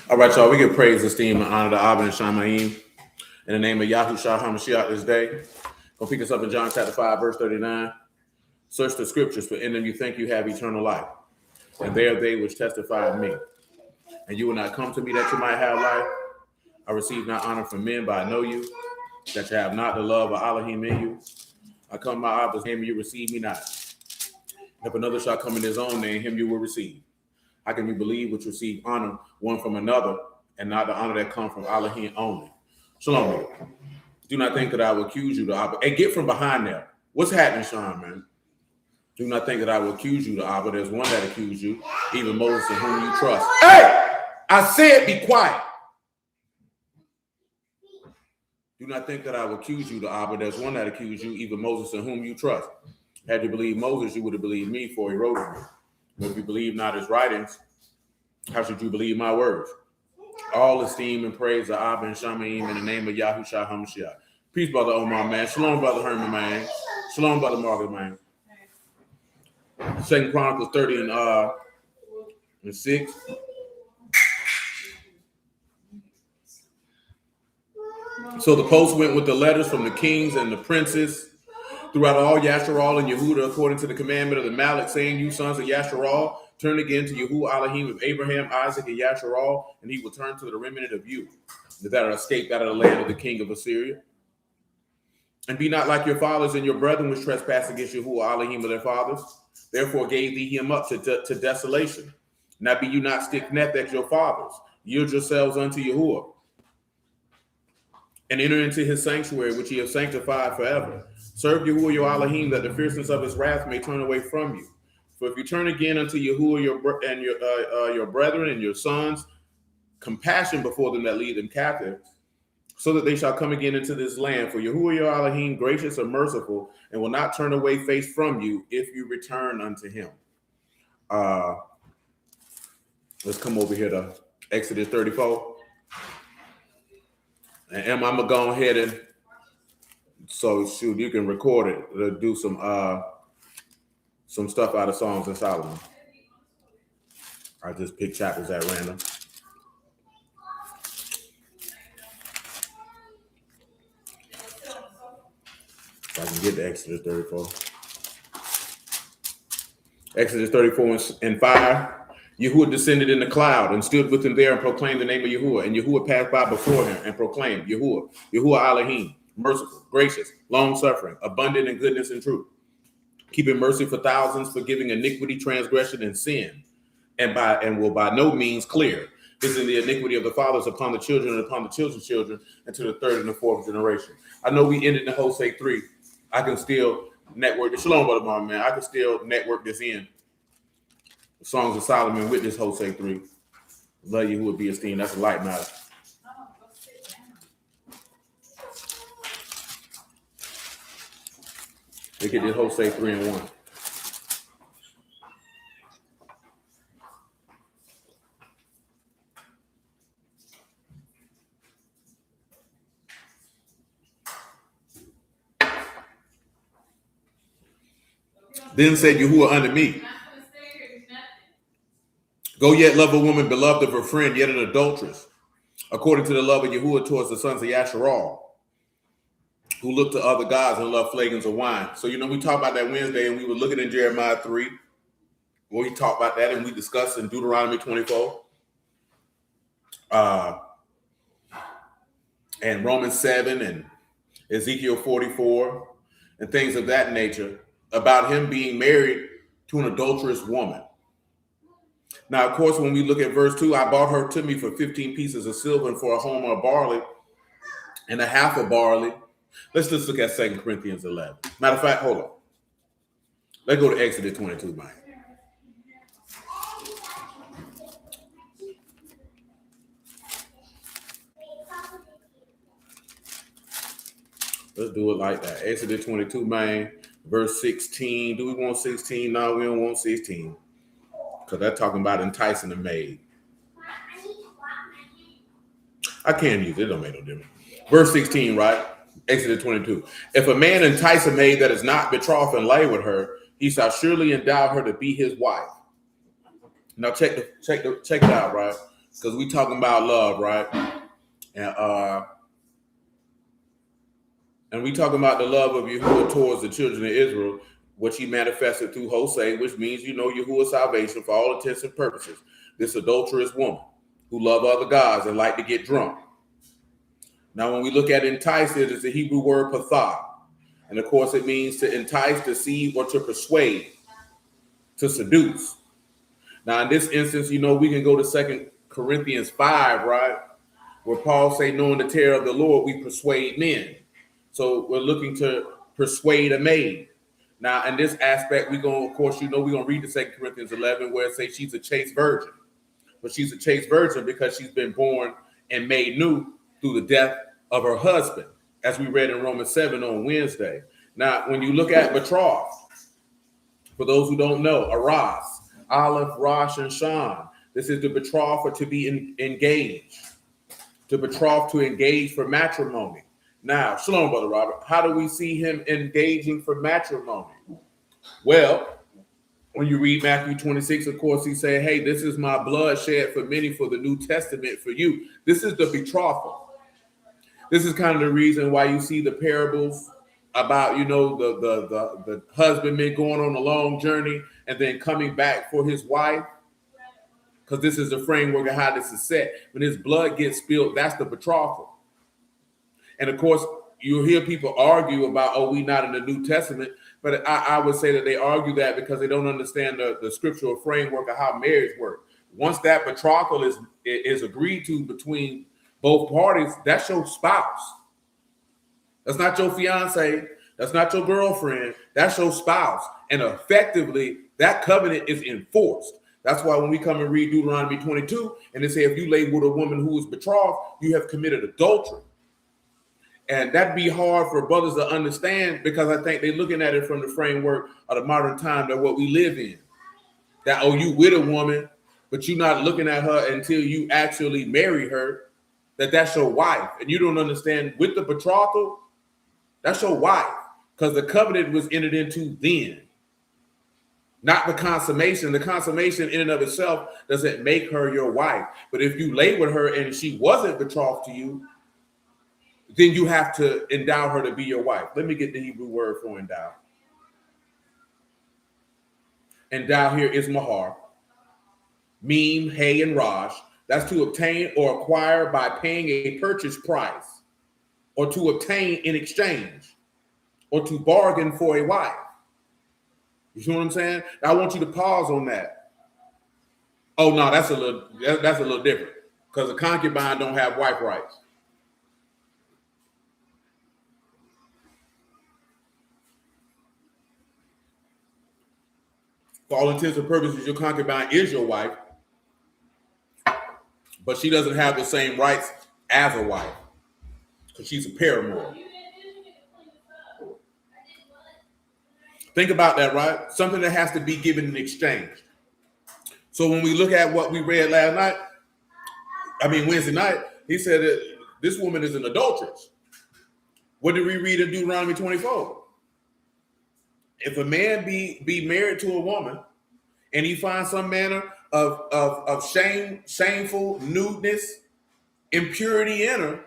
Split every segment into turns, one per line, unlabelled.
All right, y'all. We give praise, esteem, and honor to Abba and Shamayim in the name of Yahushua HaMashiach this day. Gonna pick us up in John chapter 5, verse 39. Search the scriptures, for in them you think you have eternal life, and they are they which testify of me. And you will not come to me that you might have life. I receive not honor from men, but I know you, that you have not the love of Alahym in you. I come in my Abba's name, and you receive me not. If another shall come in his own name, him you will receive. How can you believe which receive honor one from another, and not the honor that comes from Alahym only? Shalom. Do not think that I will accuse you to Abba. Hey, get from behind there. What's happening, Sean, man? Do not think that I will accuse you to Abba. There's one that accused you, even Moses, in whom you trust. Hey! I said be quiet. Do not think that I will accuse you to Abba. There's one that accused you, even Moses, in whom you trust. Had you believed Moses, you would have believed me, for he wrote me. But if you believe not his writings, how should you believe my words? All esteem and praise to Abba and Shamayim in the name of Yahushua HaMashiach. Peace, Brother Omar, man. Shalom, Brother Herman, man. Shalom, Brother Margaret, man. 2 Chronicles 30 and 6. So the post went with the letters from the kings and the princes throughout all Yasharal and Yehuda, according to the commandment of the Malik, saying, you sons of Yasharal, turn again to Yahuah Alahym of Abraham, Isaac, and Yasharal, and he will turn to the remnant of you that are escaped out of the land of the king of Assyria. And be not like your fathers and your brethren which trespass against Yahuah Alahym of their fathers. Therefore gave thee him up to desolation. Now be you not stiff-necked as your fathers. Yield yourselves unto Yahuah, and enter into his sanctuary, which he has sanctified forever. Serve Yahuah your Alahym, that the fierceness of his wrath may turn away from you. For if you turn again unto Yahuah your brethren and your sons, compassion before them that lead them captive, so that they shall come again into this land. For Yahuah your Alahym, gracious and merciful, and will not turn away face from you if you return unto him. Let's come over here to Exodus 34. And Emma, I'm gonna go ahead and you can record it. Do some stuff out of Songs of Solomon. I just pick chapters at random. If I can get to Exodus 34. Exodus 34 and 5. Yahuah descended in the cloud and stood with him there and proclaimed the name of Yahuah. And Yahuah passed by before him and proclaimed, Yahuah Alahym, merciful, gracious, long-suffering, abundant in goodness and truth, keeping mercy for thousands, forgiving iniquity, transgression, and sin, and will by no means clear. This is the iniquity of the fathers upon the children and upon the children's children, and to the third and the fourth generation. I know we ended in Hosea 3. I can still network this. Shalom, brother, mom, man. I can still network this in. Songs of Solomon with this Hosea 3. Love you who would be esteemed. That's a light matter. Look at this Hosea 3 and 1. Then said Yahuah unto me, go yet love a woman beloved of her friend, yet an adulteress, according to the love of Yahuah towards the sons of Yasharal, who look to other gods and love flagons of wine. So, we talked about that Wednesday, and we were looking in Jeremiah 3, where we talked about that, and we discussed in Deuteronomy 24, and Romans 7, and Ezekiel 44, and things of that nature, about him being married to an adulterous woman. Now, of course, when we look at verse 2, I bought her to me for 15 pieces of silver and for a homer of barley and a half of barley. Let's just look at 2 Corinthians 11. Matter of fact, hold on. Let's go to Exodus 22, man. Let's do it like that. Exodus 22, man, verse 16. Do we want 16? No, we don't want 16. Because they're talking about enticing a maid. I can't use it. It don't make no difference. Verse 16, right? Exodus 22. If a man entice a maid that is not betrothed and lay with her, he shall surely endow her to be his wife. Now check it out, right? because we talking about love, right? And we talking about the love of Yahuah towards the children of Israel, which he manifested through Hosea, which means Yahuah's salvation for all intents and purposes. This adulterous woman who love other gods and like to get drunk. Now, when we look at entice, it is the Hebrew word pathah. And of course, it means to entice, deceive, or to persuade, to seduce. Now, in this instance, we can go to 2 Corinthians 5, right? Where Paul say, knowing the terror of the Lord, we persuade men. So we're looking to persuade a maid. Now, in this aspect, we're going to read the 2 Corinthians 11, where it says she's a chaste virgin. But she's a chaste virgin because she's been born and made new through the death of her husband, as we read in Romans 7 on Wednesday. Now, when you look at betrothed, for those who don't know, Aras, Aleph, Rosh, and Shan, this is the betrothed or to be engaged, to betroth, to engage for matrimony. Now, shalom, Brother Robert, how do we see him engaging for matrimony? Well, when you read Matthew 26, of course, he said, hey, this is my blood shed for many for the New Testament for you. This is the betrothal. This is kind of the reason why you see the parables about, the husbandman going on a long journey and then coming back for his wife. Because this is the framework of how this is set. When his blood gets spilled, that's the betrothal. And of course, you'll hear people argue about, we not in the New Testament. But I would say that they argue that because they don't understand the scriptural framework of how marriage works. Once that betrothal is agreed to between both parties, that's your spouse. That's not your fiance. That's not your girlfriend. That's your spouse. And effectively, that covenant is enforced. That's why when we come and read Deuteronomy 22, and they say, if you lay with a woman who is betrothed, you have committed adultery. And that'd be hard for brothers to understand because I think they're looking at it from the framework of the modern time that what we live in. That, you with a woman, but you're not looking at her until you actually marry her, that's your wife. And you don't understand with the betrothal, that's your wife. Because the covenant was entered into then. Not the consummation. The consummation in and of itself doesn't make her your wife. But if you lay with her and she wasn't betrothed to you, then you have to endow her to be your wife. Let me get the Hebrew word for endow. Endow here is mahar, meme, hay, and raj. That's to obtain or acquire by paying a purchase price, or to obtain in exchange, or to bargain for a wife. You see what I'm saying? I want you to pause on that. Oh no, that's a little different because a concubine don't have wife rights. For all intents and purposes, your concubine is your wife, but she doesn't have the same rights as a wife because she's a paramour. Think about that, right? Something that has to be given in exchange. So when we look at what we read Wednesday night, he said that this woman is an adulteress. What did we read in Deuteronomy 24? If a man be married to a woman and he finds some manner of shameful, nudeness, impurity in her,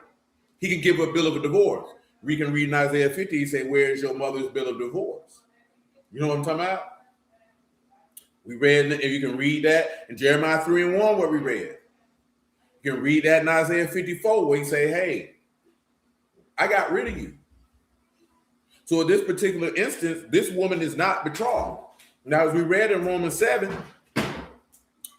he can give a bill of divorce. We can read in Isaiah 50, he say, where is your mother's bill of divorce? You know what I'm talking about? We read, and you can read that in Jeremiah 3:1, what we read. You can read that in Isaiah 54, where he say, hey, I got rid of you. So in this particular instance, this woman is not betrothed. Now, as we read in Romans 7,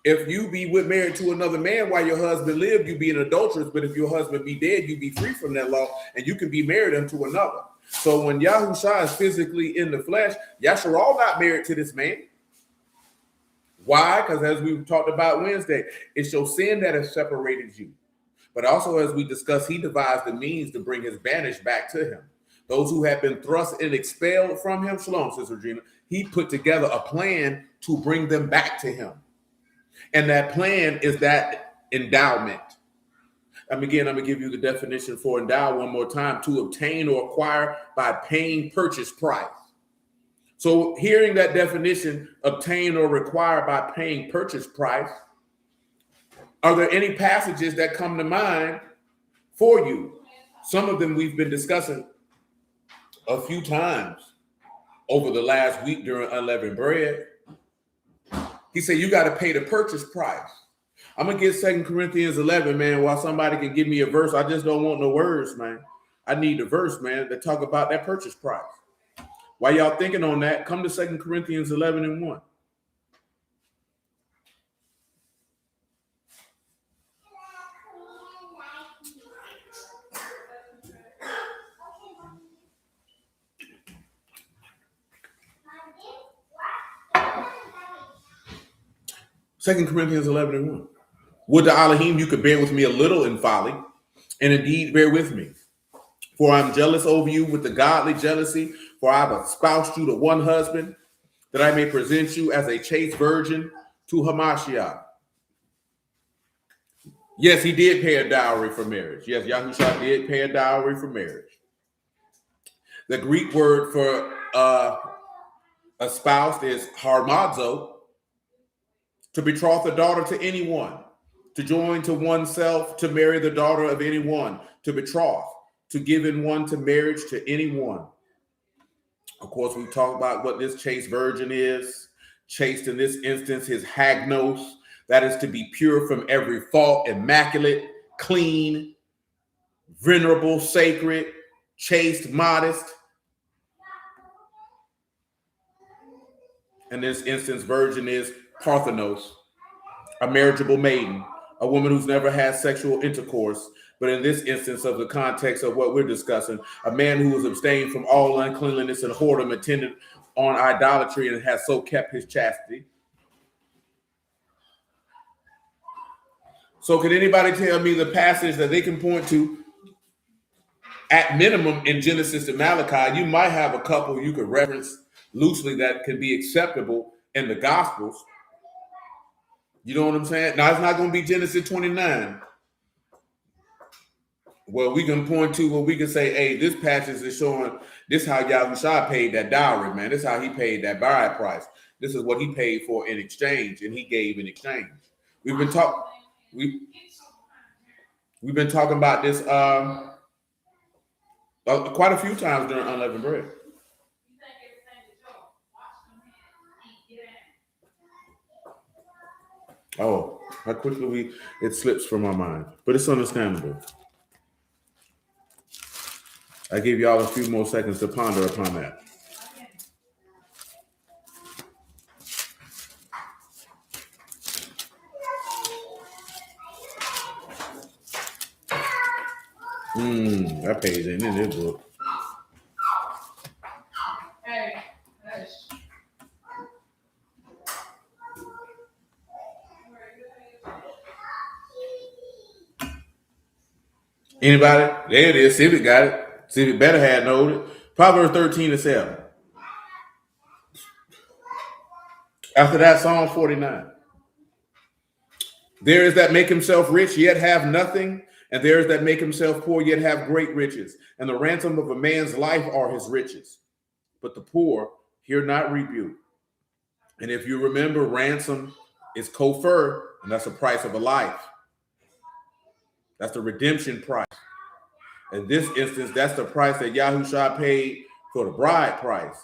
if you be married to another man while your husband lived, you be an adulteress. But if your husband be dead, you be free from that law, and you can be married unto another. So when Yahushua is physically in the flesh, Yasharal not married to this man. Why? Because as we talked about Wednesday, it's your sin that has separated you. But also, as we discussed, he devised the means to bring his banished back to him. Those who have been thrust and expelled from him, shalom, Sister Regina, he put together a plan to bring them back to him. And that plan is that endowment. Again, I'm going to give you the definition for endow one more time: to obtain or acquire by paying purchase price. So hearing that definition, obtain or require by paying purchase price, Are there any passages that come to mind for you? Some of them we've been discussing a few times over the last week during Unleavened Bread. He said, you got to pay the purchase price. I'm going to get 2 Corinthians 11, man, while somebody can give me a verse. I just don't want no words, man. I need a verse, man, to talk about that purchase price. While y'all thinking on that, come to 2 Corinthians 11 and 1. Second Corinthians 11 and 1. Would the Alahym you could bear with me a little in folly, and indeed bear with me. For I'm jealous over you with the godly jealousy, for I have espoused you to one husband, that I may present you as a chaste virgin to Hamashiach. Yes, he did pay a dowry for marriage. Yes, Yahushua did pay a dowry for marriage. The Greek word for espoused is harmazo, to betroth a daughter to anyone, to join to oneself, to marry the daughter of anyone, to betroth, to give in one to marriage to anyone. Of course, we talk about what this chaste virgin is. Chaste in this instance is hagnos, that is to be pure from every fault, immaculate, clean, venerable, sacred, chaste, modest. In this instance, virgin is parthenos, a marriageable maiden, a woman who's never had sexual intercourse. But in this instance of the context of what we're discussing, a man who was abstained from all uncleanliness and whoredom, attended on idolatry, and has so kept his chastity. So can anybody tell me the passage that they can point to at minimum in Genesis and Malachi? You might have a couple you could reference loosely that can be acceptable in the Gospels. You know what I'm saying? Now, it's not going to be Genesis 29. Well, we can point to where we can say, hey, this passage is showing this how Yahushua paid that dowry, man. This is how he paid that bride price. This is what he paid for in exchange, and he gave in exchange. We've been talking about this quite a few times during Unleavened Bread. Oh, how quickly it slips from our mind, but it's understandable. I give y'all a few more seconds to ponder upon that. That page ain't in this book. Anybody? There it is. Civic got it. Civic better had known it. Proverbs 13 and 7. After that, Psalm 49. There is that make himself rich, yet have nothing. And there is that make himself poor, yet have great riches. And the ransom of a man's life are his riches. But the poor hear not rebuke. And if you remember, ransom is kofar, and that's the price of a life. That's the redemption price. In this instance, that's the price that Yahushua paid for the bride price.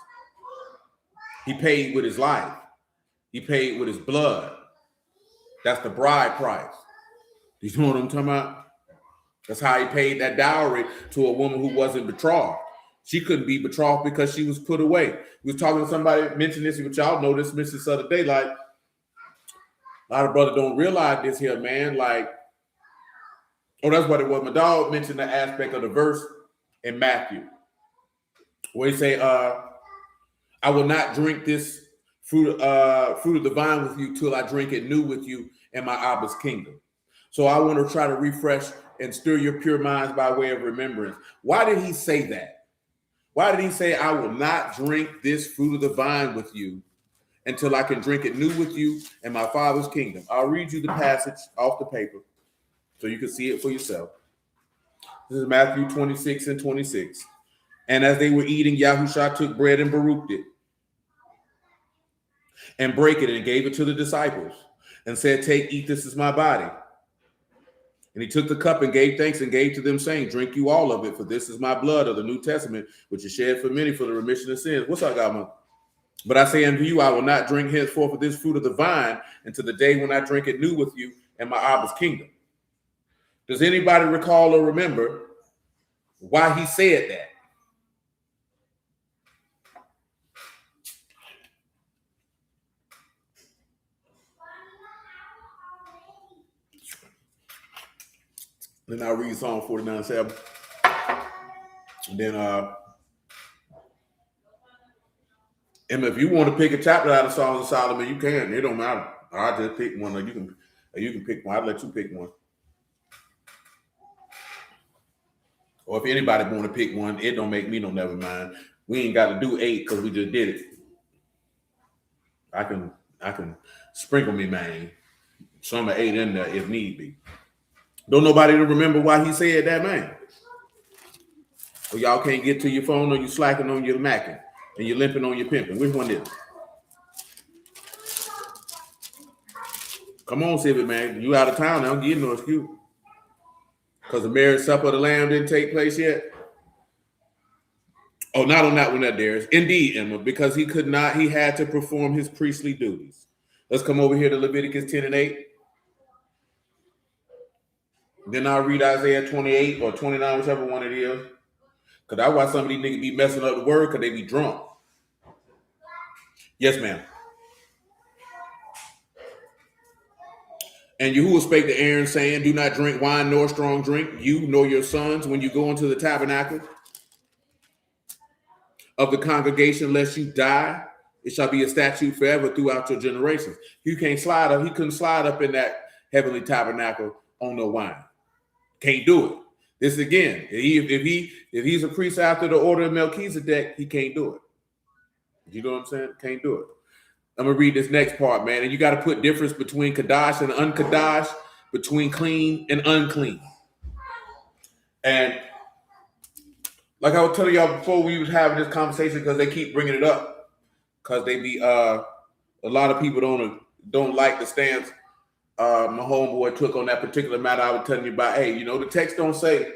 He paid with his life. He paid with his blood. That's the bride price. You know what I'm talking about? That's how he paid that dowry to a woman who wasn't betrothed. She couldn't be betrothed because she was put away. We was talking to somebody, mentioned this, but y'all know this, mentioned this other day, like, a lot of brothers don't realize this here, man. Like, oh, that's what it was. My dog mentioned the aspect of the verse in Matthew, where he say, I will not drink this fruit of the vine with you till I drink it new with you in my Abba's kingdom. So I want to try to refresh and stir your pure minds by way of remembrance. Why did he say that? Why did he say, I will not drink this fruit of the vine with you until I can drink it new with you in my Father's kingdom? I'll read you the passage off the paper so you can see it for yourself. This is Matthew 26 and 26. And as they were eating, Yahushua took bread and baruched it and brake it and gave it to the disciples and said, take, eat, this is my body. And he took the cup and gave thanks and gave to them, saying, drink you all of it, for this is my blood of the New Testament, which is shed for many for the remission of sins. What's up, Godmother? But I say unto you, I will not drink henceforth of this fruit of the vine until the day when I drink it new with you in my Abba's kingdom. Does anybody recall or remember why he said that? Then I'll read Psalm 49:7. And then and if you want to pick a chapter out of Songs of Solomon, you can. It don't matter. I'll just pick one, or you can pick one. I'll let you pick one. Or if anybody want to pick one, it don't make me no never mind. We ain't got to do 8 because we just did it. I can sprinkle me, man. Some of 8 in there if need be. Don't nobody remember why he said that, man. Or y'all can't get to your phone, or you slacking on your macking, and you're limping on your pimping. Which one is it? Come on, Civic, man. You out of town now. Give no excuse. Because the marriage supper of the Lamb didn't take place yet. Oh, not on that one, that Darius. Indeed, Emma, because he could not, he had to perform his priestly duties. Let's come over here to Leviticus 10:8. Then I'll read Isaiah 28 or 29, whichever one it is. Because that's why some of these niggas be messing up the word, because they be drunk. Yes, ma'am. And Yahuah spake to Aaron, saying, do not drink wine nor strong drink, you nor your sons, when you go into the tabernacle of the congregation, lest you die. It shall be a statute forever throughout your generations. You can't slide up. He couldn't slide up in that heavenly tabernacle on no wine. Can't do it. This again, if he's a priest after the order of Melchizedek, he can't do it. You know what I'm saying? Can't do it. I'm gonna read this next part, man. And you got to put difference between Kadash and unkadash, between clean and unclean. And like I was telling y'all before, we was having this conversation because they keep bringing it up, because they be a lot of people don't like the stance my homeboy took on that particular matter I was telling you about. Hey, the text don't say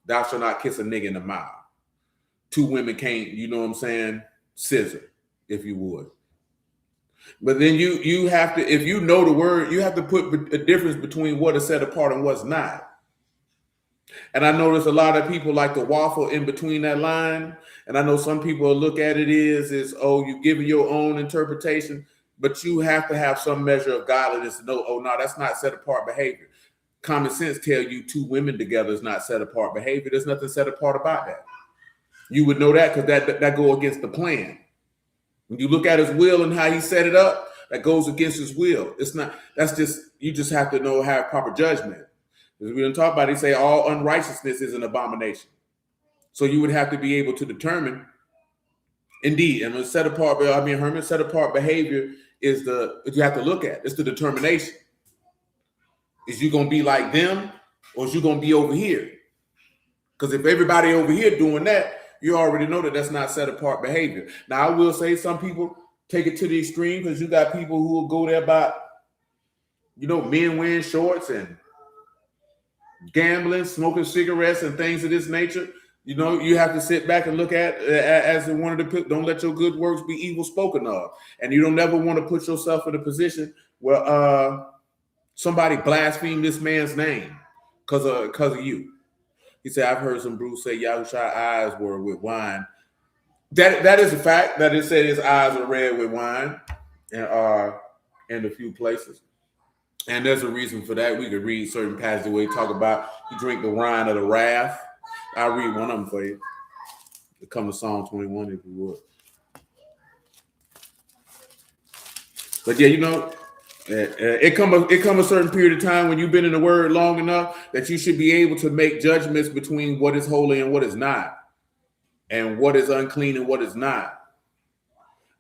thou shalt not kiss a nigga in the mouth. 2 women can't, you know what I'm saying, scissor, if you would. But then you have to, if you know the word, you have to put a difference between what is set apart and what's not. And I notice a lot of people like to waffle in between that line. And I know some people look at it is you giving your own interpretation, but you have to have some measure of godliness to know, no, that's not set apart behavior. Common sense tell you 2 women together is not set apart behavior. There's nothing set apart about that. You would know that because that go against the plan. When you look at his will and how he set it up, that goes against his will. It's not, you just have to know, have proper judgment. As we don't talk about it, say all unrighteousness is an abomination. So you would have to be able to determine, indeed, and set apart behavior is you have to look at. It's the determination. Is you going to be like them, or is you going to be over here? Because if everybody over here doing that, you already know that that's not set apart behavior. Now, I will say some people take it to the extreme, because you got people who will go there about, men wearing shorts and gambling, smoking cigarettes and things of this nature. You have to sit back and look at as one of the, don't let your good works be evil spoken of. And you don't ever want to put yourself in a position where somebody blaspheme this man's name because of you. He said, I've heard some Bruce say Yahushua's eyes were with wine. That is a fact, that it said his eyes are red with wine and in a few places. And there's a reason for that. We could read certain passages where he talk about you drink the wine of the wrath. I'll read one of them for you. It comes to Psalm 21, if you would. But yeah, it come a certain period of time when you've been in the word long enough that you should be able to make judgments between what is holy and what is not, and what is unclean and what is not.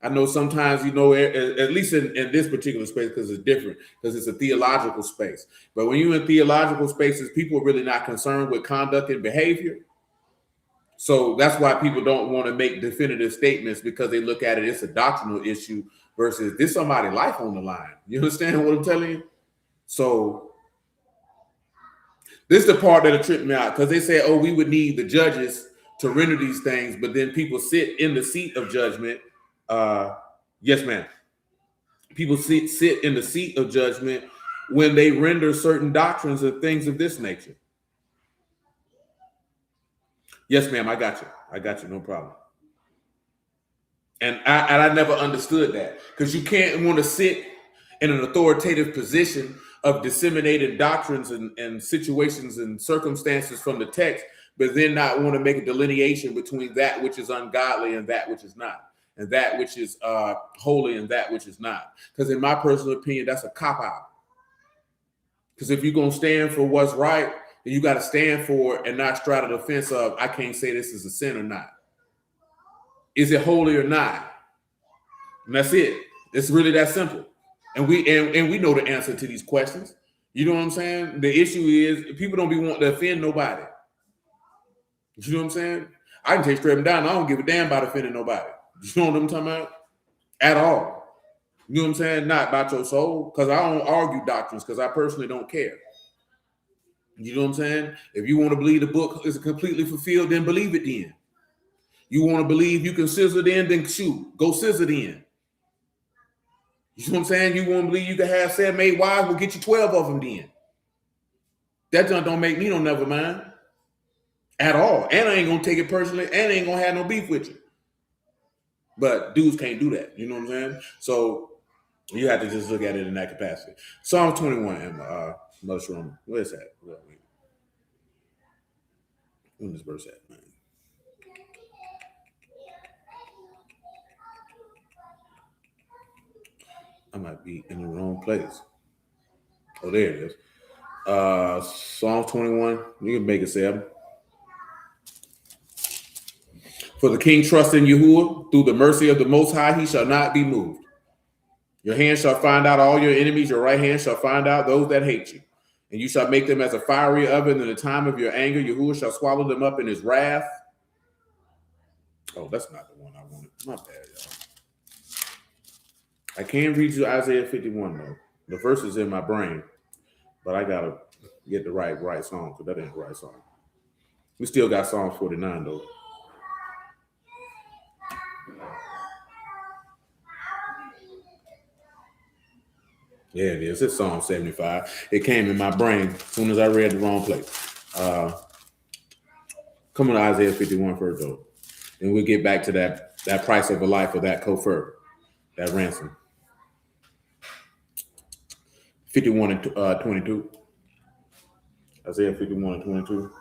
I know sometimes, at least in this particular space, because it's different, because it's a theological space. But when you're in theological spaces, people are really not concerned with conduct and behavior. So that's why people don't want to make definitive statements, because they look at it's a doctrinal issue versus there's somebody's life on the line. You understand what I'm telling you? So This is the part that'll trip me out, because they say, oh, we would need the judges to render these things, but then people sit in the seat of judgment. Yes, ma'am. People sit in the seat of judgment when they render certain doctrines and things of this nature. Yes, ma'am, I got you. I got you, no problem. And I never understood that, because you can't want to sit in an authoritative position of disseminating doctrines and situations and circumstances from the text, but then not want to make a delineation between that which is ungodly and that which is not, and that which is holy and that which is not. Because in my personal opinion, that's a cop-out. Because if you're going to stand for what's right, then you got to stand for it and not straddle the fence of, I can't say this is a sin or not. Is it holy or not? And that's it. It's really that simple. And we know the answer to these questions. You know what I'm saying? The issue is people don't be wanting to offend nobody. You know what I'm saying? I can take straight them down. I don't give a damn about offending nobody. You know what I'm talking about? At all. You know what I'm saying? Not about your soul, because I don't argue doctrines, because I personally don't care. You know what I'm saying? If you want to believe the book is completely fulfilled, then believe it then. You want to believe you can scissor it in, then shoot. Go scissor it in. You know what I'm saying? You want to believe you can have 7, 8 wives, we'll get you 12 of them then. That don't make me no never mind. At all. And I ain't going to take it personally, and I ain't going to have no beef with you. But dudes can't do that. You know what I'm saying? So you have to just look at it in that capacity. Psalm 21, Emma, Mushroom. Where's that? Where's this verse at, man? I might be in the wrong place. Oh, there it is. Psalm 21. You can make it 7. For the king trusts in Yahuah. Through the mercy of the Most High, he shall not be moved. Your hand shall find out all your enemies. Your right hand shall find out those that hate you. And you shall make them as a fiery oven in the time of your anger. Yahuah shall swallow them up in his wrath. Oh, that's not the one I wanted. My bad, y'all. I can't read you Isaiah 51, though. The verse is in my brain. But I got to get the right song, because that ain't the right song. We still got Psalm 49, though. Yeah, it is. It's Psalm 75. It came in my brain as soon as I read the wrong place. Come on to Isaiah 51 first, though. Then we'll get back to that price of a life, or that kofar, that ransom. 51 and 22. Isaiah 51 and 22.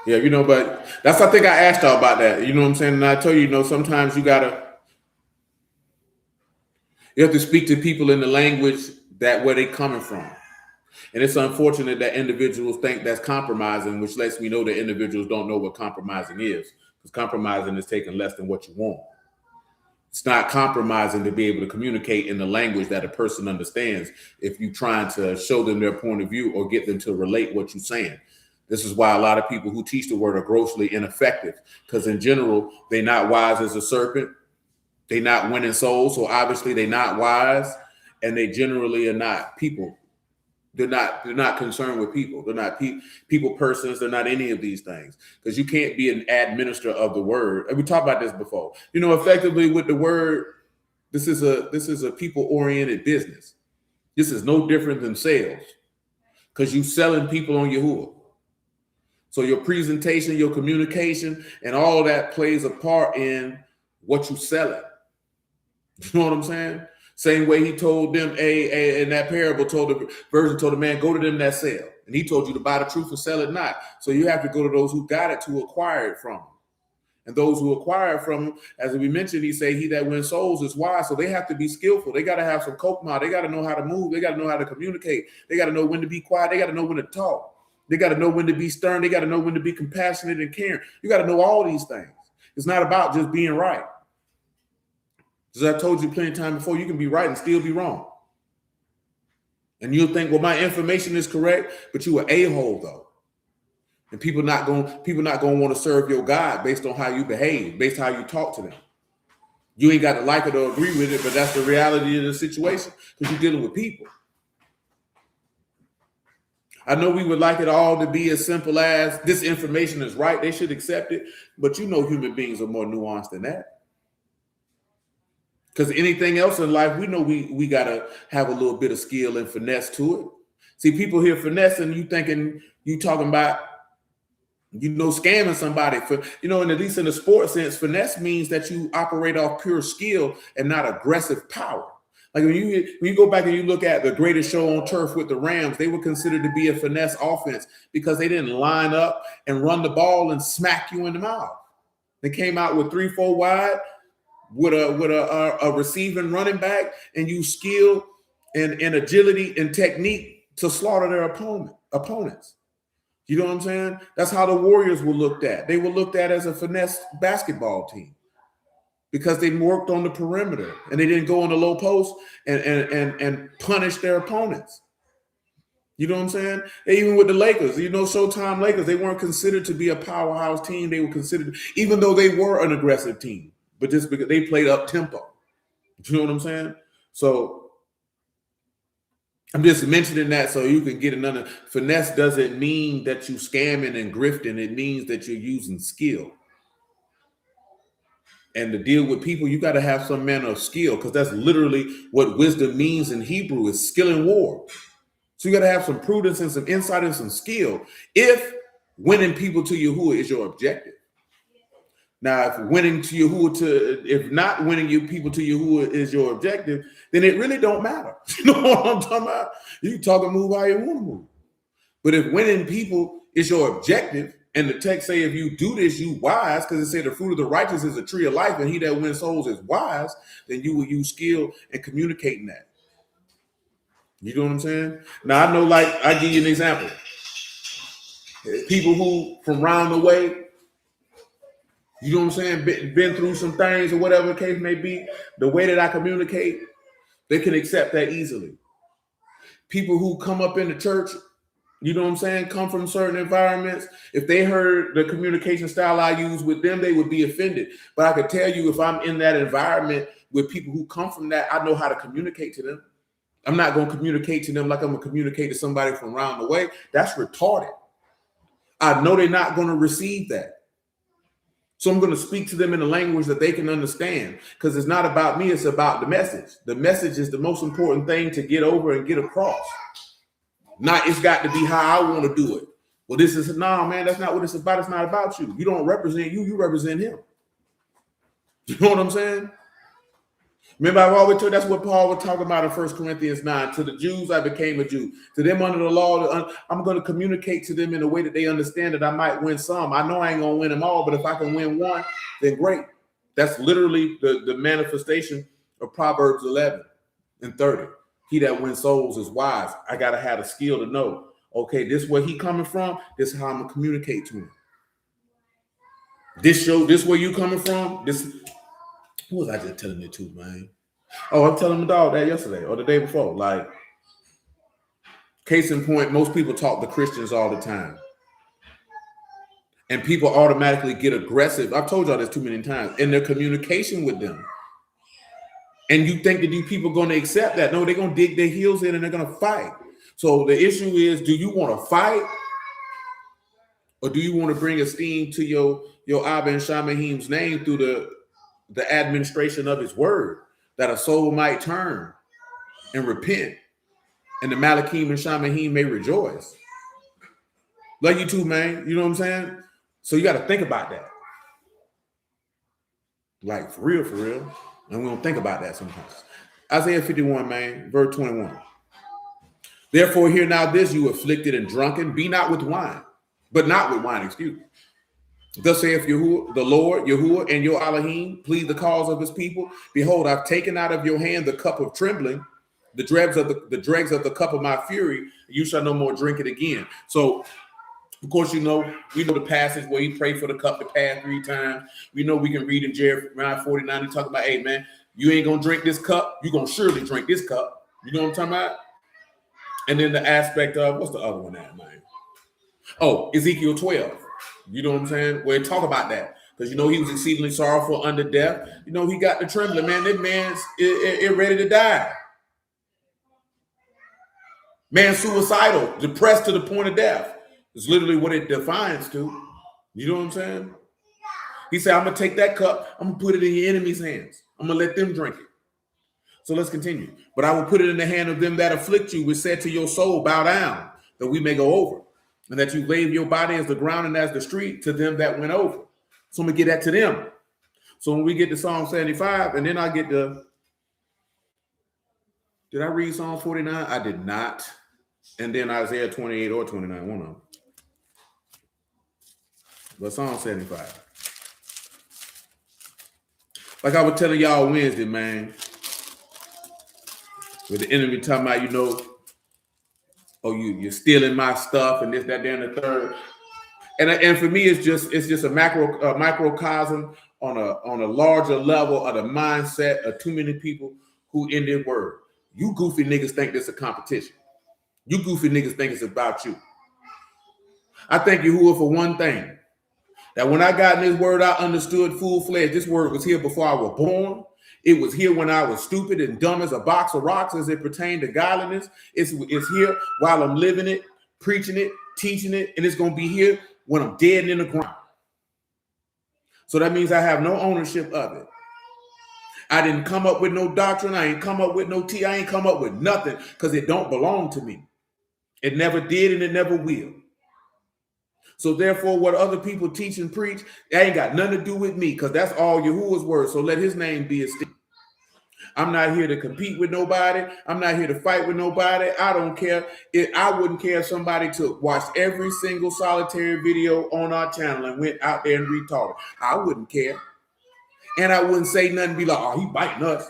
Yeah, but that's, I think I asked y'all about that. You know what I'm saying? And I tell you, sometimes you have to speak to people in the language where they coming from. And it's unfortunate that individuals think that's compromising, which lets me know that individuals don't know what compromising is. Because compromising is taking less than what you want. It's not compromising to be able to communicate in the language that a person understands if you're trying to show them their point of view or get them to relate what you're saying. This is why a lot of people who teach the word are grossly ineffective, because in general, they're not wise as a serpent. They're not winning souls. So obviously they're not wise, and they generally are not people. They're not concerned with people. They're not people persons. They're not any of these things, because you can't be an administrator of the word. And we talked about this before. Effectively with the word, this is a people-oriented business. This is no different than sales, because you're selling people on Yahuah. So your presentation, your communication, and all of that plays a part in what you selling. You know what I'm saying? Same way he told them in that parable, told the man, go to them that sell. And he told you to buy the truth and sell it not. So you have to go to those who got it to acquire it from them. And those who acquire it from them, as we mentioned, he say, he that wins souls is wise. So they have to be skillful. They got to have some kokma. They got to know how to move. They got to know how to communicate. They got to know when to be quiet. They got to know when to talk. They got to know when to be stern. They got to know when to be compassionate and caring. You got to know all these things. It's not about just being right. As I told you plenty of time before, you can be right and still be wrong. And you'll think, well, my information is correct, but you are a-hole though. And people not going to want to serve your God based on how you behave, based on how you talk to them. You ain't got to like it or agree with it, but that's the reality of the situation because you're dealing with people. I know we would like it all to be as simple as this information is right. They should accept it. But you know human beings are more nuanced than that. Because anything else in life, we know we got to have a little bit of skill and finesse to it. See, people hear finesse and you thinking you talking about, scamming somebody for, and at least in the sports sense, finesse means that you operate off pure skill and not aggressive power. Like when you go back and you look at the greatest show on turf with the Rams, they were considered to be a finesse offense because they didn't line up and run the ball and smack you in the mouth. They came out with 3-4 wide with a receiving running back and use skill and agility and technique to slaughter their opponents. You know what I'm saying? That's how the Warriors were looked at. They were looked at as a finesse basketball team because they worked on the perimeter and they didn't go on the low post and punish their opponents. You know what I'm saying? Even with the Lakers, Showtime Lakers, they weren't considered to be a powerhouse team. They were considered, even though they were an aggressive team, but just because they played up tempo. You know what I'm saying? So I'm just mentioning that so you can get another. Finesse doesn't mean that you scamming and grifting. It means that you're using skill. And to deal with people, you got to have some manner of skill because that's literally what wisdom means in Hebrew is skill in war. So you got to have some prudence and some insight and some skill if winning people to Yahuah is your objective. Now, if not winning you people to Yahuah is your objective, then it really don't matter. You know what I'm talking about? You talk and move how you want to move. But if winning people is your objective, and the text say if you do this, you wise, because it said the fruit of the righteous is a tree of life, and he that wins souls is wise, then you will use skill and communicating that. You know what I'm saying? Now, I know, like, I give you an example. People who from round the way, you know what I'm saying, been through some things or whatever the case may be, the way that I communicate, they can accept that easily. People who come up in the church, you know what I'm saying, come from certain environments, if they heard the communication style I use with them, they would be offended. But I could tell you if I'm in that environment with people who come from that, I know how to communicate to them. I'm not going to communicate to them like I'm going to communicate to somebody from around the way. That's retarded. I know they're not going to receive that. So I'm going to speak to them in a language that they can understand because it's not about me. It's about the message. The message is the most important thing to get over and get across. Not it's got to be how I want to do it. Well, this is, man, that's not what it's about. It's not about you. You don't represent you. You represent him. You know what I'm saying? Remember, I've always told that's what Paul was talking about in 1 Corinthians 9. To the Jews, I became a Jew. To them under the law, I'm going to communicate to them in a way that they understand that I might win some. I know I ain't going to win them all, but if I can win one, then great. That's literally the manifestation of Proverbs 11 and 30. He that wins souls is wise. I got to have the skill to know, okay, this is where he coming from. This is how I'm going to communicate to him. This where you coming from. Who was I just telling it to, man? Oh, I'm telling my dog that yesterday or the day before. Like, case in point, most people talk to Christians all the time. And people automatically get aggressive. I've told y'all this too many times. In their communication with them. And you think that these people are going to accept that. No, they're going to dig their heels in and they're going to fight. So the issue is, do you want to fight? Or do you want to bring esteem to your Abba and Shamahim's name through the administration of his word, that a soul might turn and repent, and the Malachim and Shamahim may rejoice. Love you too, man. You know what I'm saying? So you got to think about that. Like, for real. And we don't think about that sometimes. Isaiah 51, man, verse 21. Therefore, hear now this, you afflicted and drunken, be not with wine, but not with wine, excuse me. Thus saith Yahuah, the Lord, Yahuah, and your Alahym, plead the cause of his people. Behold, I've taken out of your hand the cup of trembling, the dregs of the cup of my fury. You shall no more drink it again. So, of course, we know the passage where he prayed for the cup to pass 3 times. We know we can read in Jeremiah 49. He talking about, hey, man, you ain't going to drink this cup. You're going to surely drink this cup. You know what I'm talking about? And then the aspect of, what's the other one at, man? Oh, Ezekiel 12. You know what I'm saying? Where it talk about that. Because you know he was exceedingly sorrowful under death. You know he got the trembling, man. That man's ready to die. Man, suicidal, depressed to the point of death. It's literally what it defines to. You know what I'm saying? He said, I'm going to take that cup. I'm going to put it in your enemy's hands. I'm going to let them drink it. So let's continue. But I will put it in the hand of them that afflict you, which said to your soul, bow down, that we may go over. And that you lay your body as the ground and as the street to them that went over. So I'm going to get that to them. So when we get to Psalm 75, and then I get to, did I read Psalm 49? I did not. And then Isaiah 28 or 29, one of them. But Psalm 75. Like I was telling y'all Wednesday, man, with the enemy talking about, you know, oh, you're stealing my stuff and this, that, that, and the third. And for me, it's just a microcosm on a larger level of the mindset of too many people who in their word. You goofy niggas think this is a competition. You goofy niggas think it's about you. I thank Yahuah for one thing. That when I got in this word, I understood full-fledged. This word was here before I was born. It was here when I was stupid and dumb as a box of rocks as it pertained to godliness. It's here while I'm living it, preaching it, teaching it, and it's going to be here when I'm dead and in the ground. So that means I have no ownership of it. I didn't come up with no doctrine. I ain't come up with no tea. I ain't come up with nothing because it don't belong to me. It never did and it never will. So therefore, what other people teach and preach, that ain't got nothing to do with me because that's all Yahuwah's word. So let his name be esteemed. I'm not here to compete with nobody. I'm not here to fight with nobody. I don't care. I wouldn't care if somebody took watched every single solitary video on our channel and went out there and retarded. I wouldn't care. And I wouldn't say nothing, be like, oh, he biting us.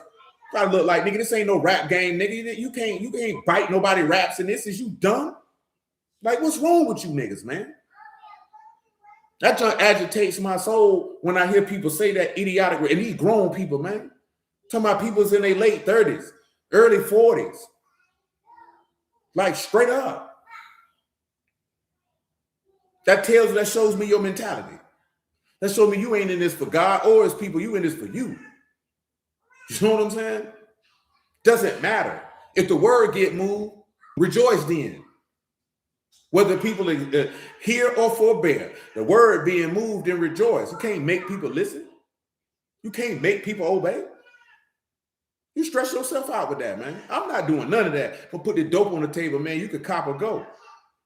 I look like, nigga, this ain't no rap game, nigga. You can't bite nobody raps in this. Is you dumb? Like, what's wrong with you niggas, man? That just agitates my soul when I hear people say that idiotic, and these grown people, man. Talking about people's in their late 30s, early 40s. Like, straight up. That shows me your mentality. That shows me you ain't in this for God or his people. You in this for you. You know what I'm saying? Doesn't matter. If the word get moved, rejoice then. Whether people hear or forbear, the word being moved and rejoice. You can't make people listen. You can't make people obey. You stress yourself out with that, man. I'm not doing none of that. But put the dope on the table, man. You could cop or go.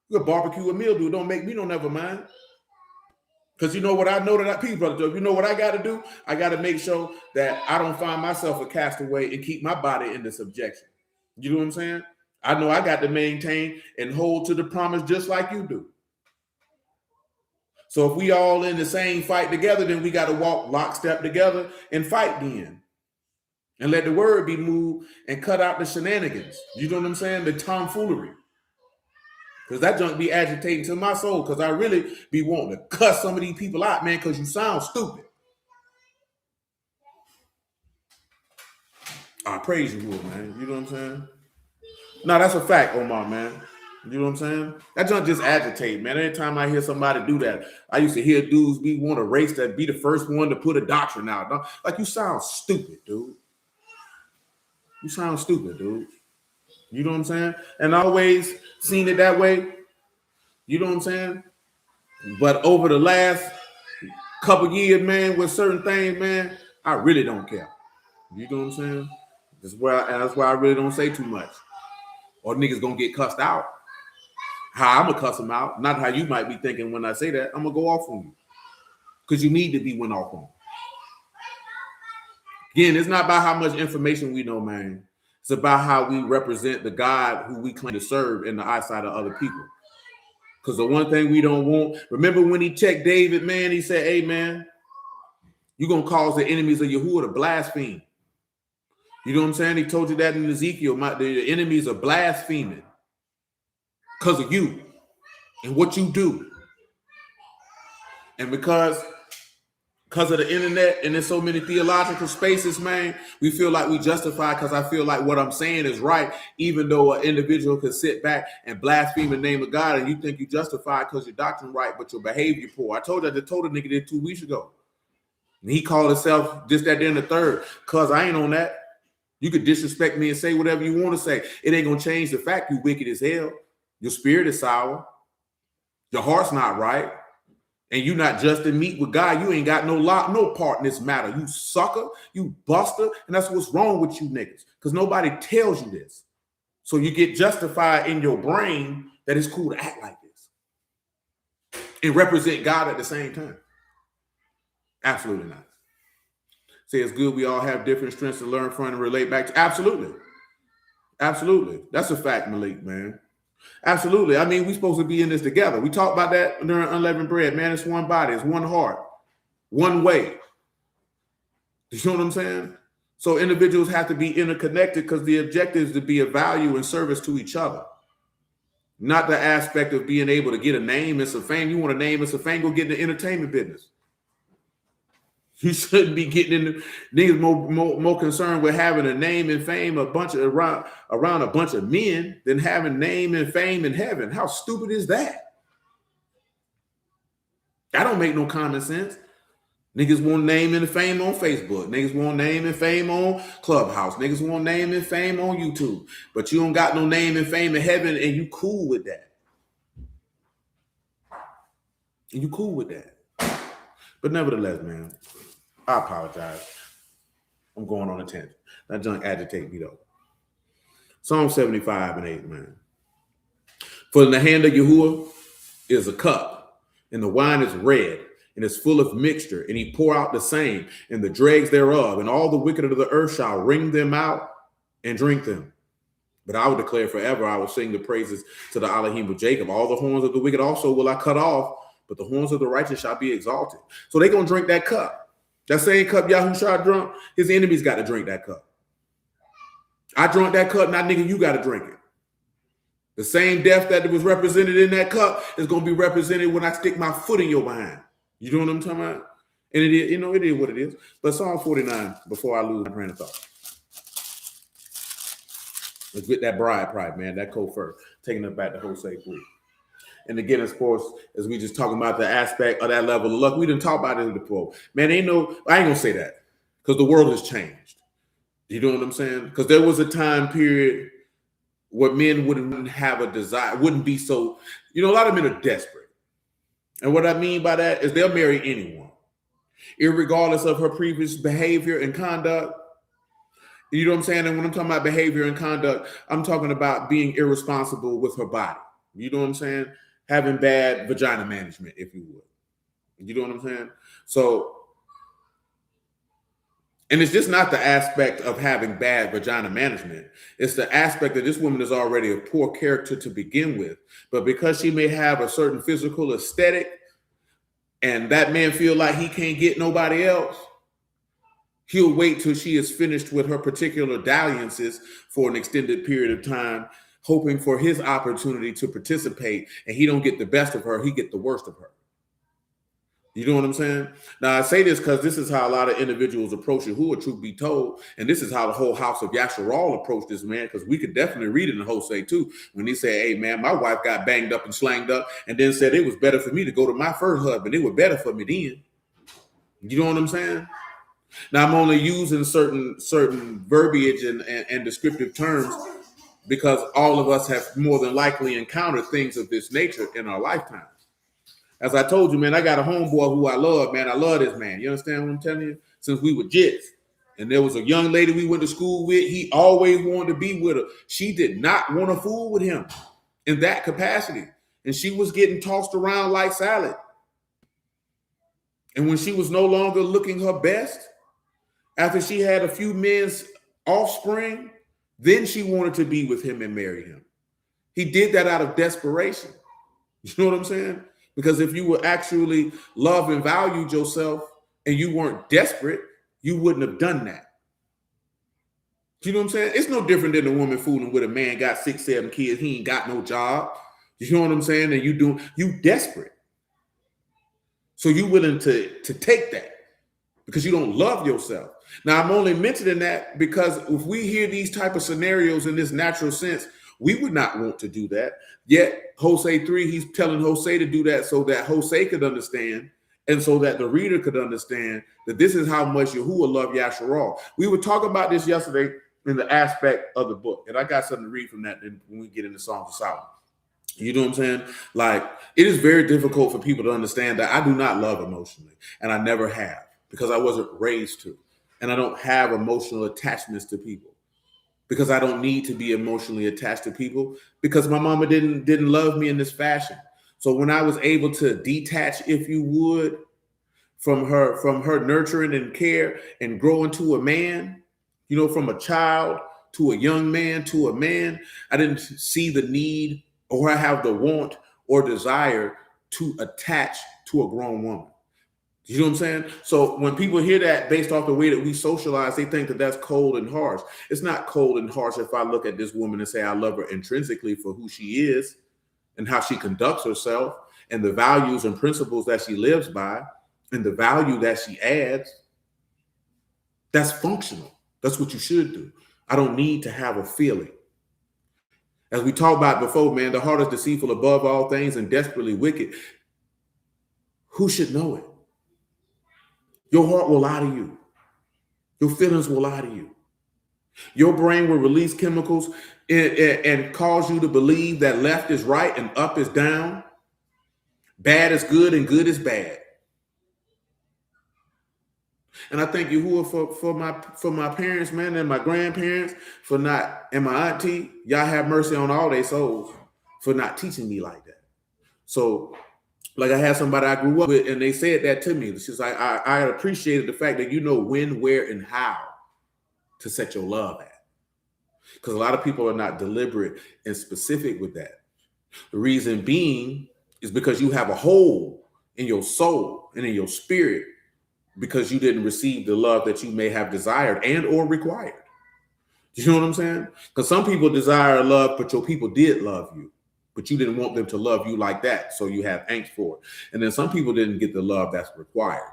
You could barbecue a meal, dude. Don't make me don't never mind. Because you know what I know that people, brother Joe, you know what I got to do? I got to make sure that I don't find myself a castaway and keep my body into subjection. You know what I'm saying? I know I got to maintain and hold to the promise just like you do. So if we all in the same fight together, then we got to walk lockstep together and fight then. And let the word be moved and cut out the shenanigans. You know what I'm saying? The tomfoolery. Because that junk be agitating to my soul because I really be wanting to cuss some of these people out, man, because you sound stupid. I praise you, man. You know what I'm saying? No, that's a fact, Omar, man. You know what I'm saying? That junk just agitate, man. Anytime I hear somebody do that, I used to hear dudes want to race that, be the first one to put a doctrine out. Like, you sound stupid, dude. You sound stupid, dude. You know what I'm saying? And I always seen it that way. You know what I'm saying? But over the last couple years, man, with certain things, man, I really don't care. You know what I'm saying? That's why I really don't say too much. Or niggas gonna get cussed out. How I'm gonna cuss them out, not how you might be thinking when I say that. I'm gonna go off on you. Because you need to be went off on. Again, it's not about how much information we know, man. It's about how we represent the God who we claim to serve in the eyesight of other people. Because the one thing we don't want, remember when he checked David, man, he said, hey, man, you're going to cause the enemies of Yahuah to blaspheme. You know what I'm saying? He told you that in Ezekiel, the enemies are blaspheming because of you and what you do. And because of the internet and there's so many theological spaces, man, we feel like we justify because I feel like what I'm saying is right, even though an individual could sit back and blaspheme the name of God and you think you justify because your doctrine right, but your behavior poor. I told a nigga that 2 weeks ago. And he called himself this, that, then the third. Cause I ain't on that. You could disrespect me and say whatever you want to say. It ain't gonna change the fact you wicked as hell. Your spirit is sour. Your heart's not right. And you not just in meet with God. You ain't got no part in this matter. You sucker, you buster, and that's what's wrong with you niggas. Because nobody tells you this. So you get justified in your brain that it's cool to act like this and represent God at the same time. Absolutely not. Say it's good we all have different strengths to learn from and relate back to. Absolutely. Absolutely. That's a fact, Malik, man. Absolutely. I mean, we're supposed to be in this together. We talked about that during Unleavened Bread. Man, it's one body. It's one heart. One way. You know what I'm saying? So individuals have to be interconnected because the objective is to be of value and service to each other. Not the aspect of being able to get a name and some fame. You want a name and some fame, go get in the entertainment business. You shouldn't be getting in the niggas more concerned with having a name and fame around a bunch of men than having name and fame in heaven. How stupid is that? That don't make no common sense. Niggas want name and fame on Facebook. Niggas want name and fame on Clubhouse. Niggas want name and fame on YouTube. But you don't got no name and fame in heaven, and you cool with that. And you cool with that. But nevertheless, man, I apologize. I'm going on a tangent. That junk agitate me though. Psalm 75 and 8, man. For in the hand of Yahuah is a cup, and the wine is red, and is full of mixture, and he pour out the same, and the dregs thereof, and all the wicked of the earth shall wring them out and drink them. But I will declare forever, I will sing the praises to the Alahym of Jacob. All the horns of the wicked also will I cut off, but the horns of the righteous shall be exalted. So they're going to drink that cup. That same cup Yahushua drunk, his enemies got to drink that cup. I drunk that cup, now nigga, you got to drink it. The same death that was represented in that cup is going to be represented when I stick my foot in your behind. You know what I'm talking about? And it is, it is what it is. But Psalm 49, before I lose my train of thought. Let's get that bride pride, man, that co-first, taking it back to Hosea 3. And again, of course, as we just talking about the aspect of that level of luck, we didn't talk about it before. Man, I ain't gonna say that because the world has changed. You know what I'm saying? Because there was a time period where men wouldn't have a desire, wouldn't be so, a lot of men are desperate. And what I mean by that is they'll marry anyone, irregardless of her previous behavior and conduct. You know what I'm saying? And when I'm talking about behavior and conduct, I'm talking about being irresponsible with her body. You know what I'm saying? Having bad vagina management, if you would. You know what I'm saying? So, and it's just not the aspect of having bad vagina management. It's the aspect that this woman is already of poor character to begin with. But because she may have a certain physical aesthetic and that man feel like he can't get nobody else, he'll wait till she is finished with her particular dalliances for an extended period of time, hoping for his opportunity to participate, and he don't get the best of her, he get the worst of her. You know what I'm saying? Now, I say this because this is how a lot of individuals approach Yahuah, truth be told, and this is how the whole house of Yasharal approached this man, because we could definitely read it in Hosea too, when he said, hey, man, my wife got banged up and slanged up, and then said it was better for me to go to my first husband. It was better for me then. You know what I'm saying? Now, I'm only using certain verbiage and descriptive terms because all of us have more than likely encountered things of this nature in our lifetime. As I told you, man, I got a homeboy who I love, man. I love this man. You understand what I'm telling you? Since we were jits. And there was a young lady we went to school with. He always wanted to be with her. She did not want to fool with him in that capacity. And she was getting tossed around like salad. And when she was no longer looking her best, after she had a few men's offspring, then she wanted to be with him and marry him. He did that out of desperation. You know what I'm saying? Because if you were actually loved and valued yourself and you weren't desperate, you wouldn't have done that. You know what I'm saying? It's no different than a woman fooling with a man, got 6, 7 kids, he ain't got no job. You know what I'm saying? And you desperate. So you willing to take that because you don't love yourself. Now, I'm only mentioning that because if we hear these type of scenarios in this natural sense, we would not want to do that. Yet, Hosea 3, he's telling Hosea to do that so that Hosea could understand And so that the reader could understand that this is how much Yahuah loved Yasharal. We were talking about this yesterday in the aspect of the book. And I got something to read from that when we get into Songs of Solomon. You know what I'm saying? Like, it is very difficult for people to understand that I do not love emotionally. And I never have, because I wasn't raised to. And I don't have emotional attachments to people, because I don't need to be emotionally attached to people, because my mama didn't love me in this fashion. So when I was able to detach, if you would, from her nurturing and care and grow into a man, you know, from a child to a young man to a man, I didn't see the need or have the want or desire to attach to a grown woman. You know what I'm saying? So when people hear that based off the way that we socialize, they think that that's cold and harsh. It's not cold and harsh if I look at this woman and say I love her intrinsically for who she is and how she conducts herself and the values and principles that she lives by and the value that she adds. That's functional. That's what you should do. I don't need to have a feeling. As we talked about before, man, the heart is deceitful above all things and desperately wicked. Who should know it? Your heart will lie to you. Your feelings will lie to you. Your brain will release chemicals and cause you to believe that left is right and up is down, bad is good and good is bad. And I thank Yahuah for my parents, man, and my grandparents for not, and my auntie, y'all have mercy on all their souls for not teaching me like that. So, like, I had somebody I grew up with, and they said that to me. It's just like I appreciated the fact that you know when, where, and how to set your love at. Because a lot of people are not deliberate and specific with that. The reason being is because you have a hole in your soul and in your spirit because you didn't receive the love that you may have desired and or required. You know what I'm saying? Because some people desire love, but your people did love you, but you didn't want them to love you like that. So you have angst for it. And then some people didn't get the love that's required.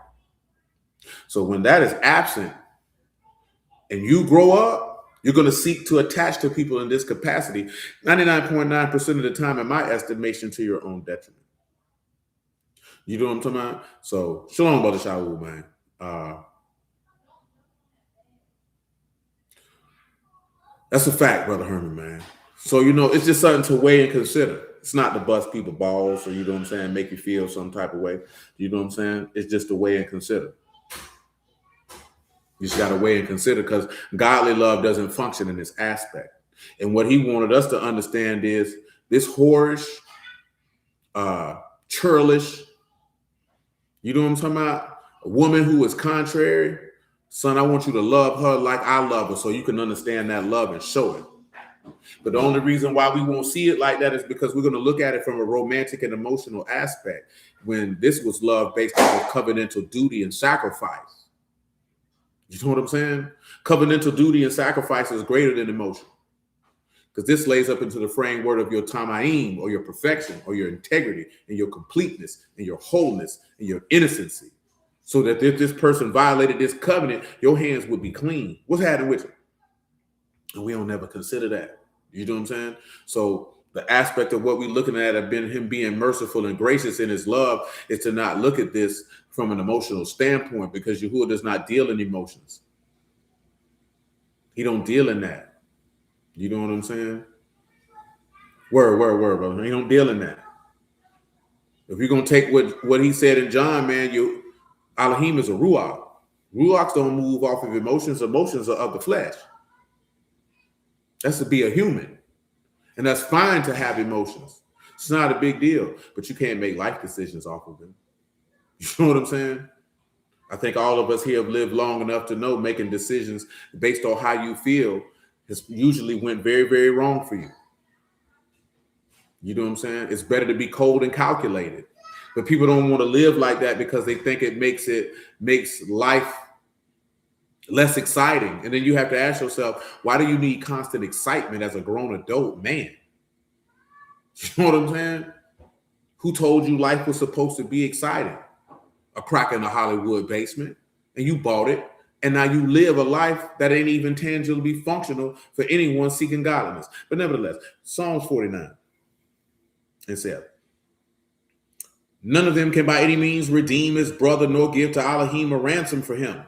So when that is absent and you grow up, you're going to seek to attach to people in this capacity 99.9% of the time, in my estimation, to your own detriment. You know what I'm talking about? So shalom, brother Shaul, man. That's a fact, brother Herman, man. So, you know, it's just something to weigh and consider. It's not to bust people balls or, you know what I'm saying, make you feel some type of way. You know what I'm saying? It's just to weigh and consider. You just got to weigh and consider, because godly love doesn't function in this aspect. And what he wanted us to understand is this whorish, churlish, you know what I'm talking about? A woman who is contrary. Son, I want you to love her like I love her so you can understand that love and show it. But the only reason why we won't see it like that is because we're going to look at it from a romantic and emotional aspect, when this was love based on covenantal duty and sacrifice. You know what I'm saying? Covenantal duty and sacrifice is greater than emotion, because this lays up into the framework of your tamaim, or your perfection, or your integrity, and your completeness, and your wholeness, and your innocency. So that if this person violated this covenant, your hands would be clean. What's happening with you? And we don't never consider that. You know what I'm saying? So the aspect of what we're looking at of him being merciful and gracious in his love is to not look at this from an emotional standpoint, because Yahuah does not deal in emotions. He don't deal in that. You know what I'm saying? Word, brother. He don't deal in that. If you're going to take what he said in John, man, Alahym is a ruach. Ruachs don't move off of emotions. Emotions are of the flesh. That's to be a human. And that's fine to have emotions. It's not a big deal, but you can't make life decisions off of them. You know what I'm saying? I think all of us here have lived long enough to know making decisions based on how you feel has usually went very, very wrong for you. You know what I'm saying? It's better to be cold and calculated. But people don't want to live like that because they think it makes life less exciting. And then you have to ask yourself, why do you need constant excitement as a grown adult man? You know what I'm saying? Who told you life was supposed to be exciting? A crack in the Hollywood basement, and you bought it. And now you live a life that ain't even tangibly functional for anyone seeking godliness. But nevertheless, Psalms 49 and 7. None of them can by any means redeem his brother, nor give to Alahym a ransom for him.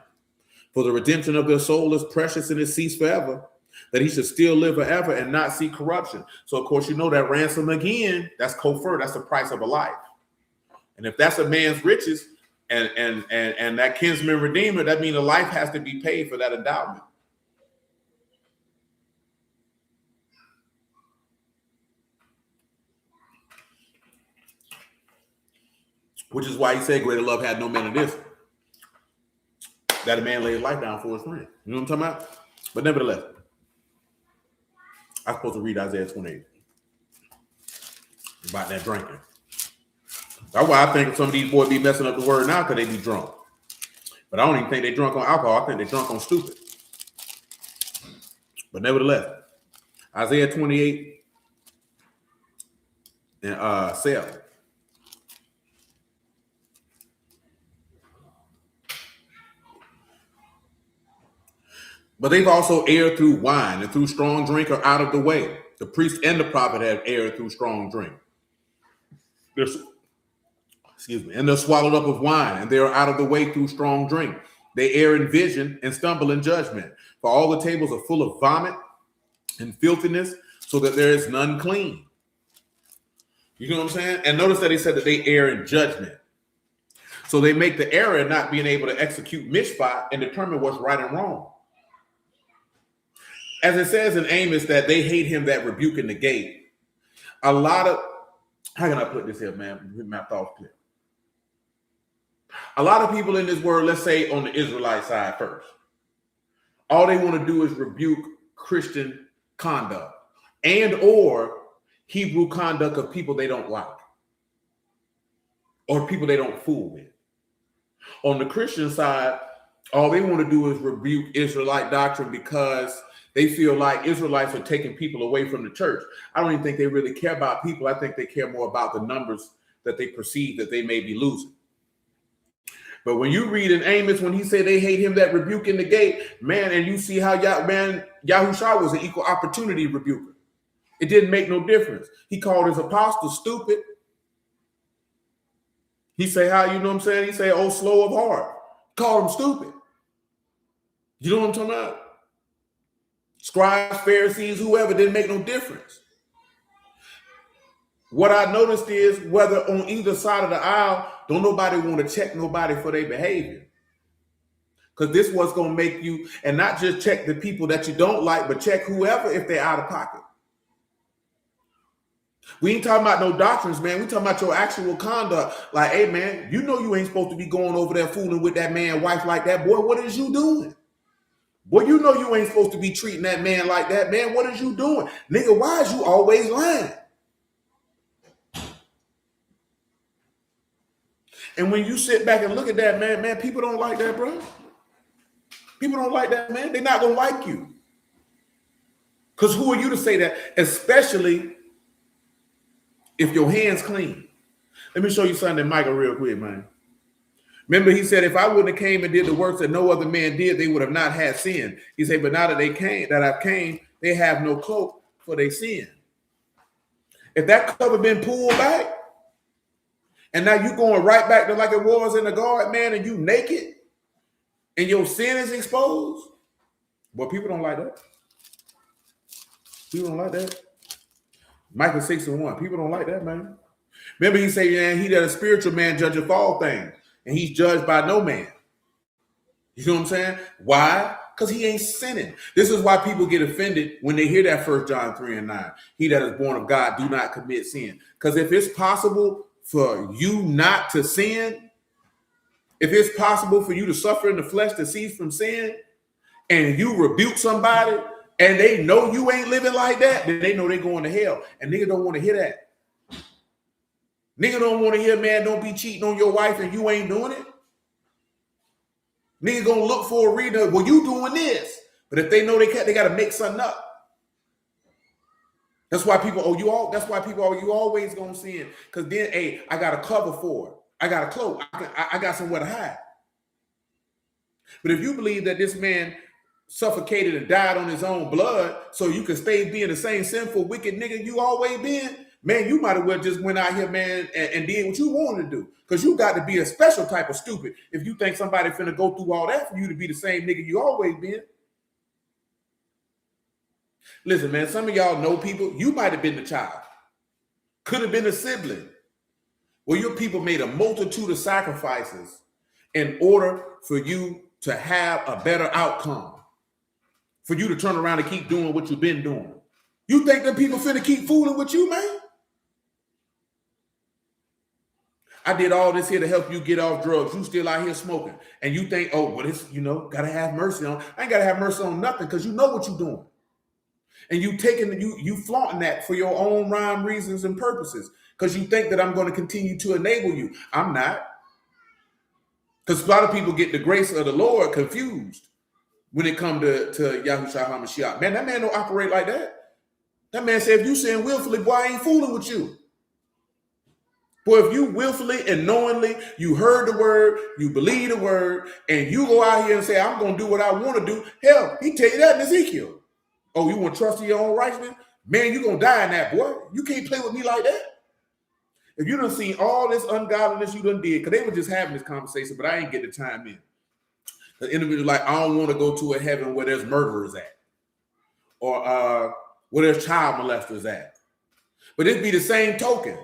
For the redemption of their soul is precious and it cease forever, that he should still live forever and not see corruption. So, of course, you know that ransom again, that's kofar, that's the price of a life. And if that's a man's riches and that kinsman redeemer, that means a life has to be paid for that endowment. Which is why he said, greater love had no man than this, that a man lay his life down for his friend. You know what I'm talking about? But nevertheless, I'm supposed to read Isaiah 28 about that drinking. That's why I think some of these boys be messing up the word now because they be drunk. But I don't even think they drunk on alcohol. I think they drunk on stupid. But nevertheless, Isaiah 28 and 7. But they've also erred through wine, and through strong drink are out of the way. The priest and the prophet have erred through strong drink. And they're swallowed up with wine, and they are out of the way through strong drink. They err in vision and stumble in judgment. For all the tables are full of vomit and filthiness, so that there is none clean. You know what I'm saying? And notice that he said that they err in judgment. So they make the error in not being able to execute mishpat and determine what's right and wrong. As it says in Amos that they hate him that rebuke in the gate. A lot of, how can I put this here, man? With my thoughts clear. A lot of people in this world, let's say on the Israelite side first, all they want to do is rebuke Christian conduct and or Hebrew conduct of people they don't like or people they don't fool with. On the Christian side, all they want to do is rebuke Israelite doctrine because they feel like Israelites are taking people away from the church. I don't even think they really care about people. I think they care more about the numbers that they perceive that they may be losing. But when you read in Amos, when he said they hate him that rebuke in the gate, man, and you see how Yahuah was an equal opportunity rebuker. It didn't make no difference. He called his apostles stupid. He say, how, you know what I'm saying? He say, oh, slow of heart. Call him stupid. You know what I'm talking about? Scribes, Pharisees, whoever, didn't make no difference. What I noticed is whether on either side of the aisle, don't nobody want to check nobody for their behavior. Because this was going to make you, and not just check the people that you don't like, but check whoever if they're out of pocket. We ain't talking about no doctrines, man. We talking about your actual conduct. Like, hey, man, you know you ain't supposed to be going over there fooling with that man's wife like that. Boy, what is you doing? Boy, you know you ain't supposed to be treating that man like that. Man, what is you doing? Nigga, why is you always lying? And when you sit back and look at that, man, people don't like that, bro. People don't like that, man. They're not going to like you. Because who are you to say that? Especially if your hands clean. Let me show you something that Michael real quick, man. Remember, he said, if I wouldn't have came and did the works that no other man did, they would have not had sin. He said, but now that I came, they have no cloak for their sin. If that cover been pulled back, and now you going right back to like it was in the garden, man, and you naked, and your sin is exposed, well, people don't like that. People don't like that. Micah 6:1. People don't like that, man. Remember, he said, man, he that a spiritual man judgeth all things, and he's judged by no man. You know what I'm saying? Why? Because he ain't sinning. This is why people get offended when they hear that 1 John 3:9. He that is born of God do not commit sin. Because if it's possible for you not to sin, if it's possible for you to suffer in the flesh to cease from sin, and you rebuke somebody, and they know you ain't living like that, then they know they're going to hell. And nigga don't want to hear that. Nigga don't want to hear, man, don't be cheating on your wife and you ain't doing it. Nigga gonna look for a reason. Well, you doing this. But if they know they can't, they got to make something up. That's why people, you always gonna sin. Because then, hey, I got a cover for it. I got a cloak. I got somewhere to hide. But if you believe that this man suffocated and died on his own blood so you can stay being the same sinful, wicked nigga you always been, man, you might have well just went out here, man, and did what you wanted to do. Because you got to be a special type of stupid if you think somebody finna go through all that for you to be the same nigga you always been. Listen, man, some of y'all know people, you might have been the child. Could have been a sibling. Well, your people made a multitude of sacrifices in order for you to have a better outcome. For you to turn around and keep doing what you've been doing. You think that people finna keep fooling with you, man? I did all this here to help you get off drugs. You still out here smoking. And you think, oh, well, it's, gotta have mercy on. I ain't gotta have mercy on nothing because you know what you're doing. And you flaunting that for your own rhyme, reasons, and purposes. Because you think that I'm going to continue to enable you. I'm not. Because a lot of people get the grace of the Lord confused when it comes to Yahuah HaMashiach. Man, that man don't operate like that. That man said, if you sin willfully, boy, I ain't fooling with you. Boy, if you willfully and knowingly, you heard the word, you believe the word, and you go out here and say, I'm going to do what I want to do. Hell, he tell you that in Ezekiel. Oh, you want to trust in your own righteousness? Man, you're going to die in that, boy. You can't play with me like that. If you done seen all this ungodliness you done did, because they were just having this conversation, but I ain't get the time in. The individual like, I don't want to go to a heaven where there's murderers at. Or where there's child molesters at. But it'd be the same token.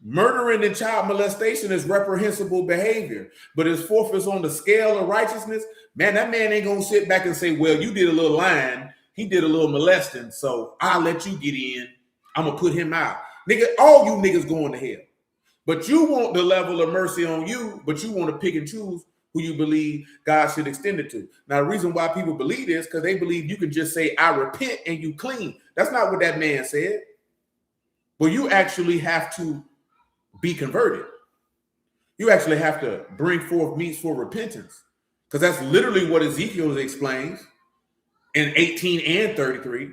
Murdering and child molestation is reprehensible behavior. But as forth as on the scale of righteousness, man, that man ain't going to sit back and say, well, you did a little lying. He did a little molesting, so I'll let you get in. I'm going to put him out. Nigga, all you niggas going to hell. But you want the level of mercy on you, but you want to pick and choose who you believe God should extend it to. Now, the reason why people believe this, because they believe you can just say, I repent and you clean. That's not what that man said. But you actually have to be converted. You actually have to bring forth means for repentance. Because that's literally what Ezekiel explains in 18 and 33.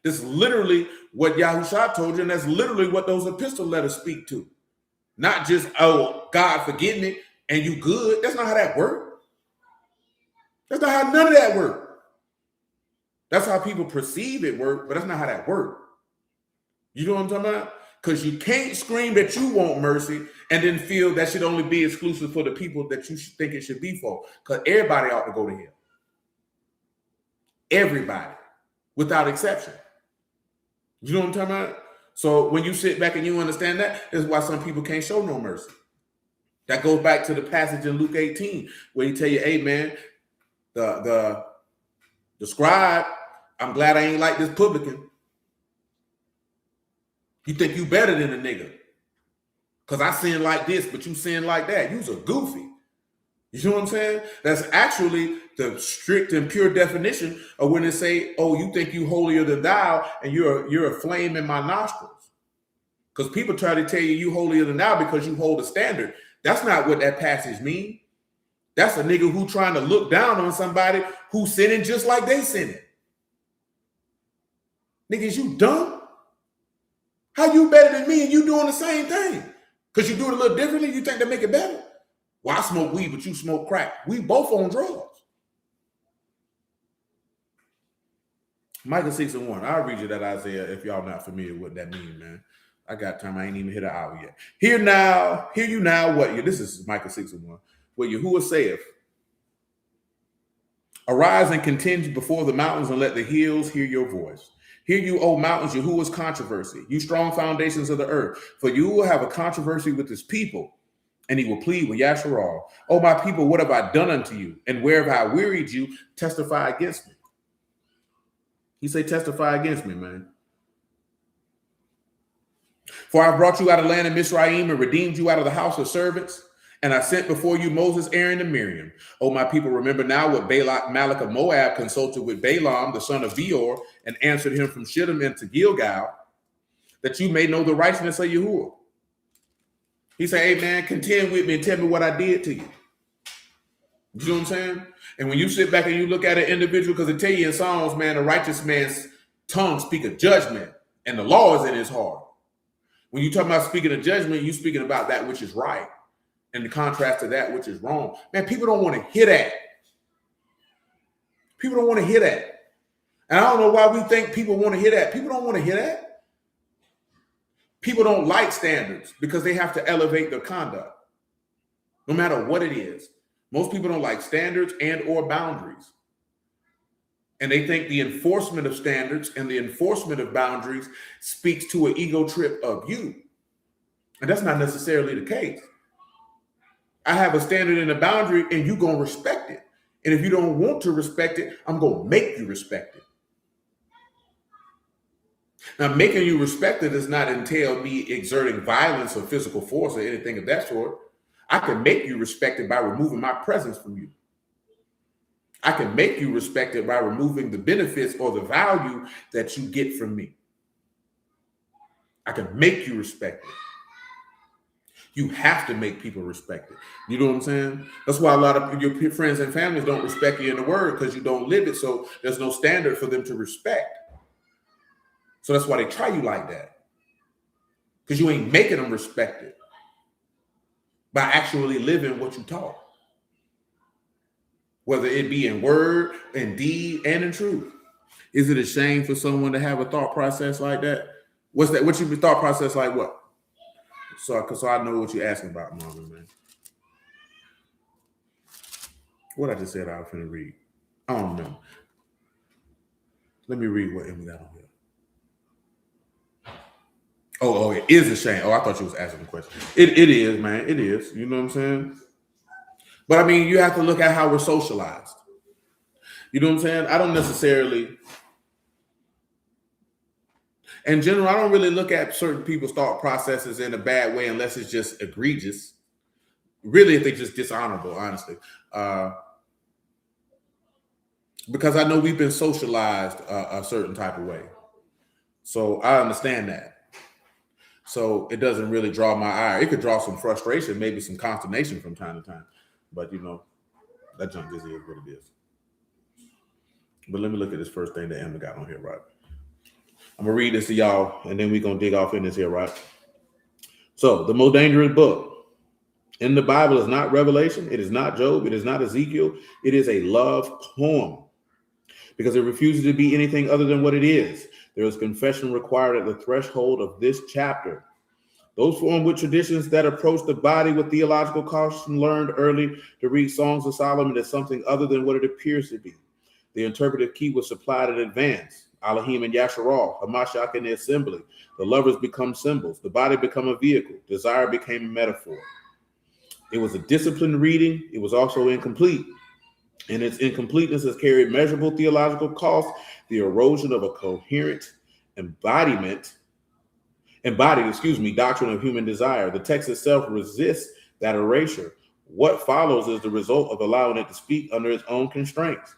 This is literally what Yahushua told you, and that's literally what those epistle letters speak to. Not just, oh, God forgive me, and you good. That's not how that works. That's not how none of that works. That's how people perceive it work, but that's not how that works. You know what I'm talking about? Because you can't scream that you want mercy and then feel that should only be exclusive for the people that you think it should be for. Because everybody ought to go to hell. Everybody, without exception. You know what I'm talking about? So when you sit back and you understand that, that's why some people can't show no mercy. That goes back to the passage in Luke 18, where he tell you, hey man, the scribe, I'm glad I ain't like this publican. You think you better than a nigga. Because I sin like this, but you sin like that. You's a goofy. You know what I'm saying? That's actually the strict and pure definition of when they say, oh, you think you holier than thou, and you're a flame in my nostrils. Because people try to tell you holier than thou because you hold a standard. That's not what that passage means. That's a nigga who trying to look down on somebody who's sinning just like they sinning. Niggas, you dumb? How you better than me and you doing the same thing? Because you do it a little differently, you think they make it better? Well, I smoke weed, but you smoke crack. We both on drugs. Micah 6:1. I'll read you that Isaiah if y'all not familiar with what that means, man. I got time. I ain't even hit an hour yet. Hear you now what you. This is Micah 6:1. What Yahuah saith. Arise and contend before the mountains and let the hills hear your voice. Hear you, O mountains, Yahuah's controversy, you strong foundations of the earth. For you will have a controversy with his people, and he will plead with Yasharal. O my people, what have I done unto you? And where have I wearied you? Testify against me. He say, testify against me, man. For I brought you out of the land of Mizraim and redeemed you out of the house of servants. And I sent before you Moses, Aaron, and Miriam. O my people, remember now what Balak, Malak of Moab consulted with Balaam, the son of Beor, and answered him from Shittim into Gilgal, that you may know the righteousness of Yahuah. He said, hey, man, contend with me and tell me what I did to you. You know what I'm saying? And when you sit back and you look at an individual, because it tell you in Psalms, man, the righteous man's tongue speak of judgment, and the law is in his heart. When you talk about speaking of judgment, you're speaking about that which is right. And the contrast to that which is wrong. Man, people don't want to hear that. People don't want to hear that. And I don't know why we think people want to hear that. People don't want to hear that. People don't like standards because they have to elevate their conduct, no matter what it is. Most people don't like standards and or boundaries. And they think the enforcement of standards and the enforcement of boundaries speaks to an ego trip of you. And that's not necessarily the case. I have a standard and a boundary, and you're going to respect it. And if you don't want to respect it, I'm going to make you respect it. Now, making you respect it does not entail me exerting violence or physical force or anything of that sort. I can make you respect it by removing my presence from you. I can make you respect it by removing the benefits or the value that you get from me. I can make you respect it. You have to make people respect it. You know what I'm saying? That's why a lot of your friends and families don't respect you in the word, because you don't live it. So there's no standard for them to respect. So that's why they try you like that, because you ain't making them respect it by actually living what you taught, whether it be in word, in deed, and in truth. Is it a shame for someone to have a thought process like that? What's that? What's your thought process like? What? So I know what you're asking about, Marvin, man. What I just said I was finna read. I don't know. Let me read what Emma got on here. Oh, it is a shame. Oh, I thought you was asking the question. It is, man. It is. You know what I'm saying? But I mean, you have to look at how we're socialized. You know what I'm saying? I don't necessarily, in general, I don't really look at certain people's thought processes in a bad way unless it's just egregious. Really, if they're just dishonorable, honestly. Because I know we've been socialized a certain type of way. So I understand that. So it doesn't really draw my ire. It could draw some frustration, maybe some consternation from time to time. But, you know, that junk just is what it is. But let me look at this first thing that Emma got on here, right? I'm going to read this to y'all, and then we're going to dig off in this here, right? So the most dangerous book in the Bible is not Revelation. It is not Job. It is not Ezekiel. It is a love poem, because it refuses to be anything other than what it is. There is confession required at the threshold of this chapter. Those formed with traditions that approach the body with theological caution learned early to read Songs of Solomon as something other than what it appears to be. The interpretive key was supplied in advance. Alahym and Yasharal, Hamashiach and the assembly. The lovers become symbols. The body become a vehicle. Desire became a metaphor. It was a disciplined reading. It was also incomplete. And its incompleteness has carried measurable theological cost, the erosion of a coherent embodied, doctrine of human desire. The text itself resists that erasure. What follows is the result of allowing it to speak under its own constraints.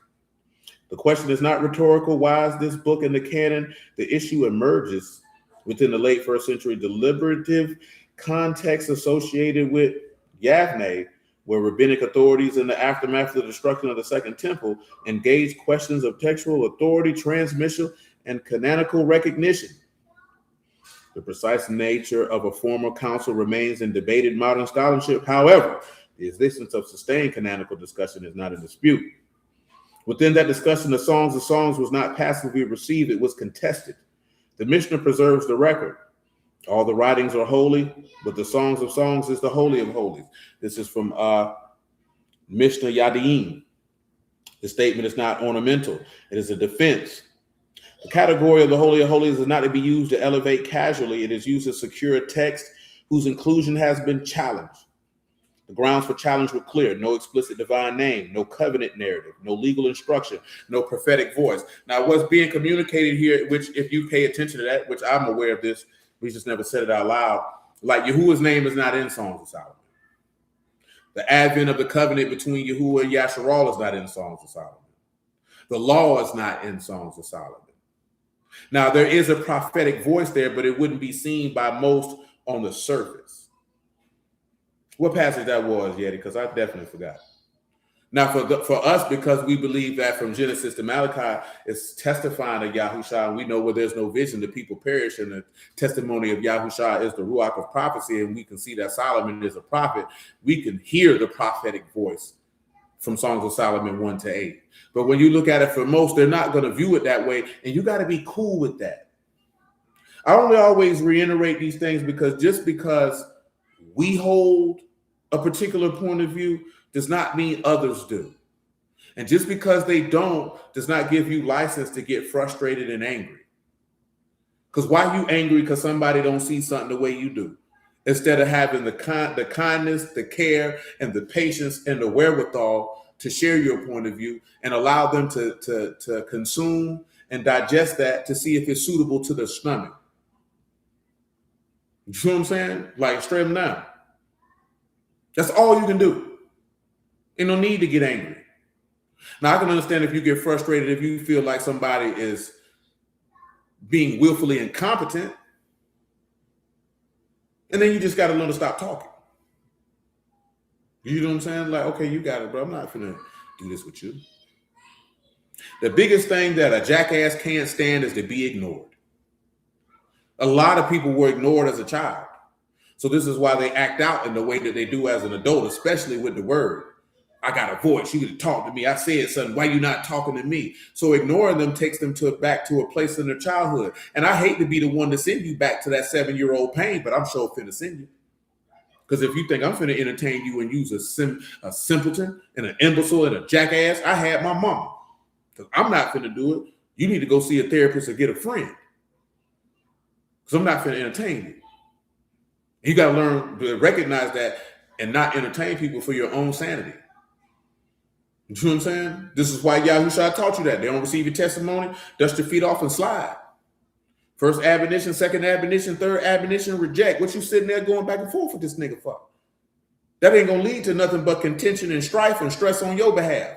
The question is not rhetorical. Why is this book in the canon? The issue emerges within the late first century deliberative context associated with Yahuah, where rabbinic authorities in the aftermath of the destruction of the Second Temple engaged questions of textual authority, transmission, and canonical recognition. The precise nature of a formal council remains in debated modern scholarship. However, the existence of sustained canonical discussion is not in dispute. Within that discussion, the Songs of Songs was not passively received, it was contested. The Mishnah preserves the record. All the writings are holy, but the Songs of Songs is the holy of holies. This is from Mishnah Yadiyim. The statement is not ornamental. It is a defense. The category of the Holy of Holies is not to be used to elevate casually. It is used to secure a text whose inclusion has been challenged. The grounds for challenge were clear. No explicit divine name, no covenant narrative, no legal instruction, no prophetic voice. Now, what's being communicated here, which if you pay attention to that, which I'm aware of this, we just never said it out loud, like Yahuah's name is not in Songs of Solomon. The advent of the covenant between Yahuah and Yasharal is not in Songs of Solomon. The law is not in Songs of Solomon. Now, there is a prophetic voice there, but it wouldn't be seen by most on the surface. What passage that was, Yeti? Because I definitely forgot. Now, for us, because we believe that from Genesis to Malachi, it's testifying of Yahushua, and we know where there's no vision, the people perish, and the testimony of Yahushua is the Ruach of prophecy, and we can see that Solomon is a prophet. We can hear the prophetic voice from Songs of Solomon 1-8. But when you look at it for most, they're not going to view it that way, and you got to be cool with that. I only always reiterate these things because just because we hold a particular point of view does not mean others do. And just because they don't does not give you license to get frustrated and angry. Because why you angry because somebody don't see something the way you do? Instead of having the kindness, the care, and the patience and the wherewithal to share your point of view and allow them to consume and digest that to see if it's suitable to their stomach. You know what I'm saying? Like straight them down. That's all you can do. Ain't no need to get angry. Now, I can understand if you get frustrated, if you feel like somebody is being willfully incompetent, and then you just got to learn to stop talking. You know what I'm saying? Like, okay, you got it, bro. I'm not going to do this with you. The biggest thing that a jackass can't stand is to be ignored. A lot of people were ignored as a child. So this is why they act out in the way that they do as an adult, especially with the word. I got a voice. You could talk to me. I said something. Why you not talking to me? So ignoring them takes them back to a place in their childhood. And I hate to be the one to send you back to that 7-year-old pain, but I'm sure finna send you. Because if you think I'm finna entertain you and use a simpleton and an imbecile and a jackass, I had my mama. Because I'm not finna do it. You need to go see a therapist or get a friend. Because I'm not finna entertain you. You got to learn to recognize that and not entertain people for your own sanity. You know what I'm saying? This is why Yahuah taught you that. They don't receive your testimony, dust your feet off and slide. First admonition, second admonition, third admonition, reject. What you sitting there going back and forth with this nigga for? That ain't going to lead to nothing but contention and strife and stress on your behalf.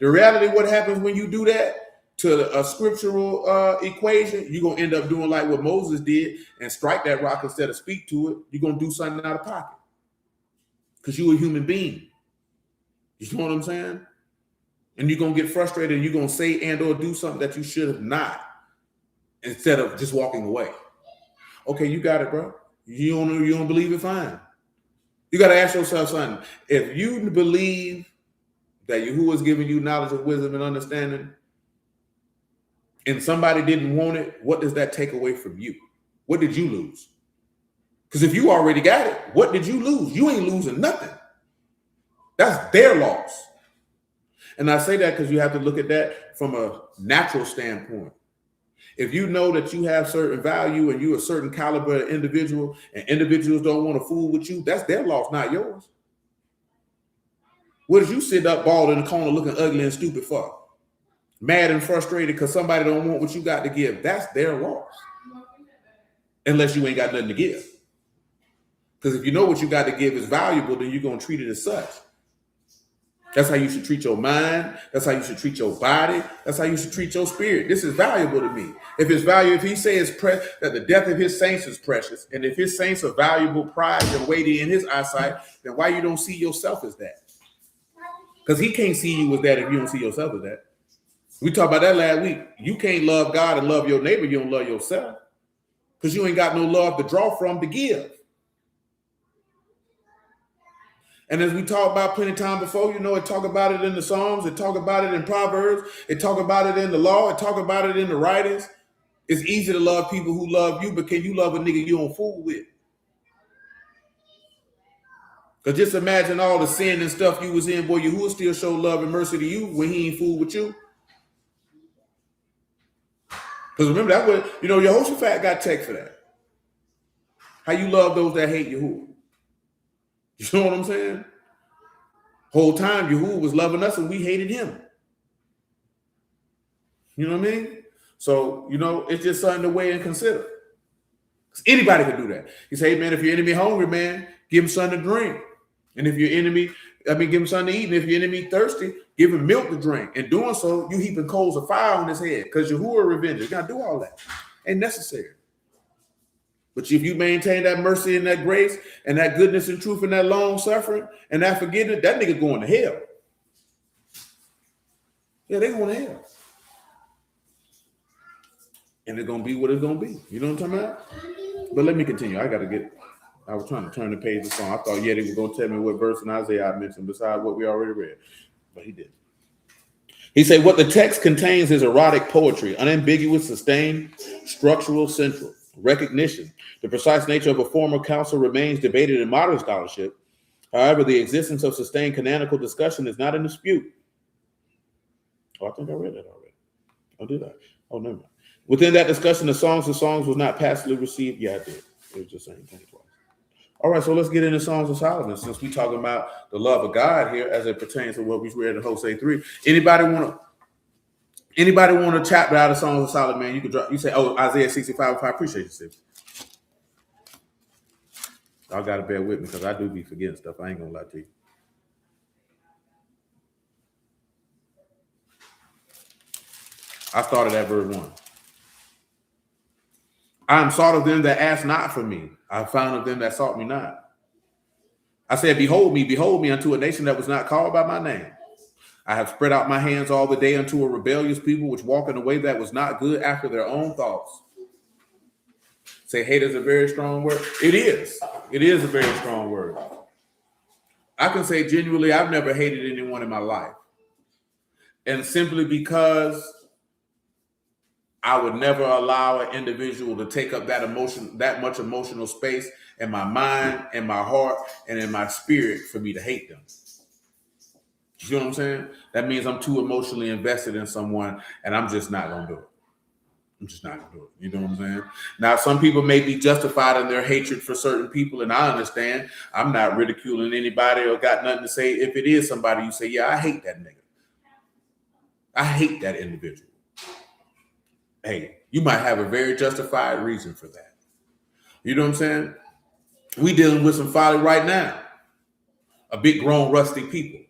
The reality, what happens when you do that to a scriptural equation, you're going to end up doing like what Moses did and strike that rock instead of speak to it. You're going to do something out of pocket because you're a human being. You know what I'm saying? And you're going to get frustrated and you're going to say and or do something that you should have not instead of just walking away. Okay, you got it, bro. You don't believe it? Fine. You got to ask yourself something. If you believe that Yahuah is giving you knowledge of wisdom and understanding and somebody didn't want it, what does that take away from you? What did you lose? Because if you already got it, what did you lose? You ain't losing nothing. That's their loss. And I say that because you have to look at that from a natural standpoint. If you know that you have certain value and you're a certain caliber individual and individuals don't want to fool with you, that's their loss, not yours. What did you sit up bald in the corner looking ugly and stupid for? Mad and frustrated because somebody don't want what you got to give. That's their loss. Unless you ain't got nothing to give. Because if you know what you got to give is valuable, then you're going to treat it as such. That's how you should treat your mind. That's how you should treat your body. That's how you should treat your spirit. This is valuable to me. If it's valuable, if he says that the death of his saints is precious, and if his saints are valuable, prized, and weighty in his eyesight, then why you don't see yourself as that? Because he can't see you as that if you don't see yourself as that. We talked about that last week. You can't love God and love your neighbor. You don't love yourself because you ain't got no love to draw from to give. And as we talked about plenty of time before, it talk about it in the Psalms, it talk about it in Proverbs, it talk about it in the law, it talk about it in the writings. It's easy to love people who love you, but can you love a nigga you don't fool with? Because just imagine all the sin and stuff you was in, boy, Yahuah still show love and mercy to you when he ain't fool with you. Because remember, that's what, Yehoshaphat got text for that. How you love those that hate Yahuah. You know what I'm saying? Whole time Yahuah was loving us and we hated him. You know what I mean? So, it's just something to weigh and consider. Anybody can do that. You say, hey, man, if your enemy hungry, man, give him something to drink. And if your enemy, give him something to eat. And if your enemy thirsty, give him milk to drink. And doing so, you heaping coals of fire on his head because Yahuah revenger. You got to do all that. Ain't necessary. But if you maintain that mercy and that grace and that goodness and truth and that long suffering and that forgiveness, that nigga going to hell. Yeah, they going to hell. And it's going to be what it's going to be. You know what I'm talking about? But let me continue. I was trying to turn the page of the song. I thought, they were going to tell me what verse in Isaiah I mentioned besides what we already read. But he didn't. He said, what the text contains is erotic poetry, unambiguous, sustained, structural, central. Recognition. The precise nature of a former counsel remains debated in modern scholarship. However, the existence of sustained canonical discussion is not in dispute. Oh, I think I read that already. Oh, did I? Oh, never mind. Within that discussion, the songs was not passively received. Yeah, I did. It was just saying thing twice. All right, so let's get into Songs of Solomon, since we're talking about the love of God here as it pertains to what we read in Hosea 3. Anybody want to chapter out of Songs of Solomon, man? You can drop. You say, oh, Isaiah 65. I appreciate you, sis. Y'all got to bear with me because I do be forgetting stuff. I ain't going to lie to you. I started at verse 1. I am sought of them that ask not for me. I found of them that sought me not. I said, behold me unto a nation that was not called by my name. I have spread out my hands all the day unto a rebellious people which walk in a way that was not good after their own thoughts. Say hate is a very strong word. It is. It is a very strong word. I can say genuinely, I've never hated anyone in my life. And simply because I would never allow an individual to take up that much emotional space in my mind, in my heart, and in my spirit for me to hate them. You know what I'm saying? That means I'm too emotionally invested in someone, and I'm just not gonna do it. I'm just not gonna do it. You know what I'm saying? Now, some people may be justified in their hatred for certain people, and I understand. I'm not ridiculing anybody or got nothing to say. If it is somebody you say, yeah, I hate that nigga. I hate that individual. Hey, you might have a very justified reason for that. You know what I'm saying? We dealing with some folly right now. A big grown rusty people.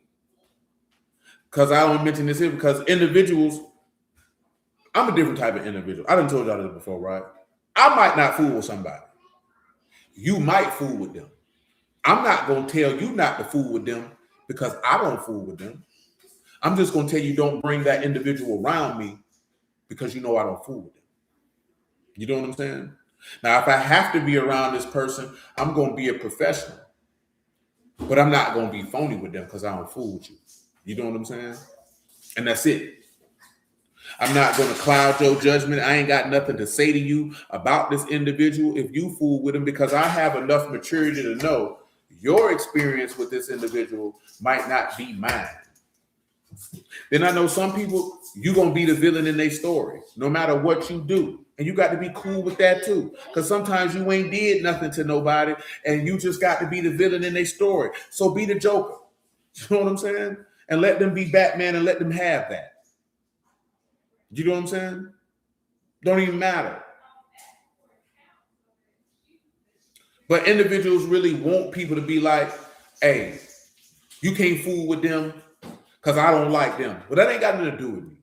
Because I don't mention this here because individuals, I'm a different type of individual. I done told y'all this before, right? I might not fool with somebody. You might fool with them. I'm not going to tell you not to fool with them because I don't fool with them. I'm just going to tell you don't bring that individual around me because you know I don't fool with them. You know what I'm saying? Now, if I have to be around this person, I'm going to be a professional. But I'm not going to be phony with them because I don't fool with you. You know what I'm saying? And that's it. I'm not going to cloud your judgment. I ain't got nothing to say to you about this individual if you fool with him because I have enough maturity to know your experience with this individual might not be mine. Then I know some people, you're going to be the villain in their story, no matter what you do. And you got to be cool with that too. Because sometimes you ain't did nothing to nobody and you just got to be the villain in their story. So be the Joker. You know what I'm saying? And let them be Batman and let them have that. You know what I'm saying? Don't even matter. But individuals really want people to be like, hey, you can't fool with them because I don't like them. But that ain't got nothing to do with me.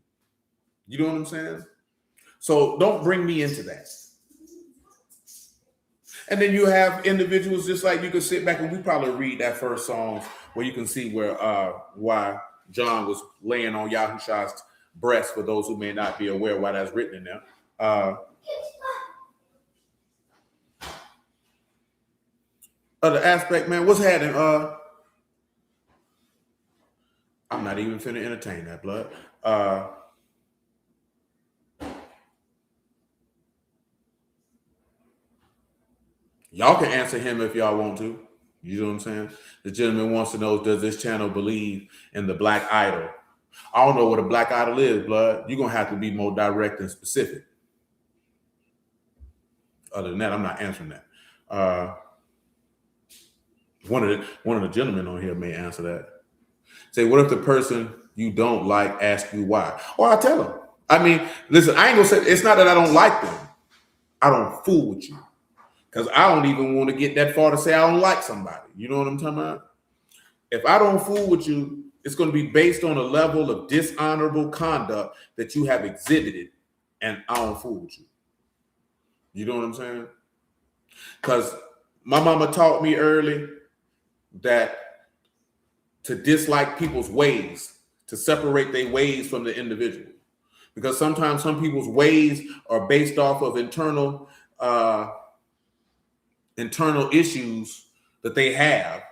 You know what I'm saying? So don't bring me into that. And then you have individuals just like you can sit back and we probably read that first song where you can see where why John was laying on Yahush's breast, for those who may not be aware why that's written in there. Other aspect, man, what's happening? I'm not even finna entertain that, blood. Y'all can answer him if y'all want to. You know what I'm saying? The gentleman wants to know, does this channel believe in the black idol? I don't know what a black idol is, blood. You're going to have to be more direct and specific. Other than that, I'm not answering that. One of the gentlemen on here may answer that. Say, what if the person you don't like asks you why? Or I tell them. I mean, listen, I ain't going to say, it's not that I don't like them. I don't fool with you. Because I don't even want to get that far to say I don't like somebody. You know what I'm talking about? If I don't fool with you, it's going to be based on a level of dishonorable conduct that you have exhibited, and I don't fool with you. You know what I'm saying? Because my mama taught me early that to dislike people's ways, to separate their ways from the individual. Because sometimes some people's ways are based off of internal issues that they have,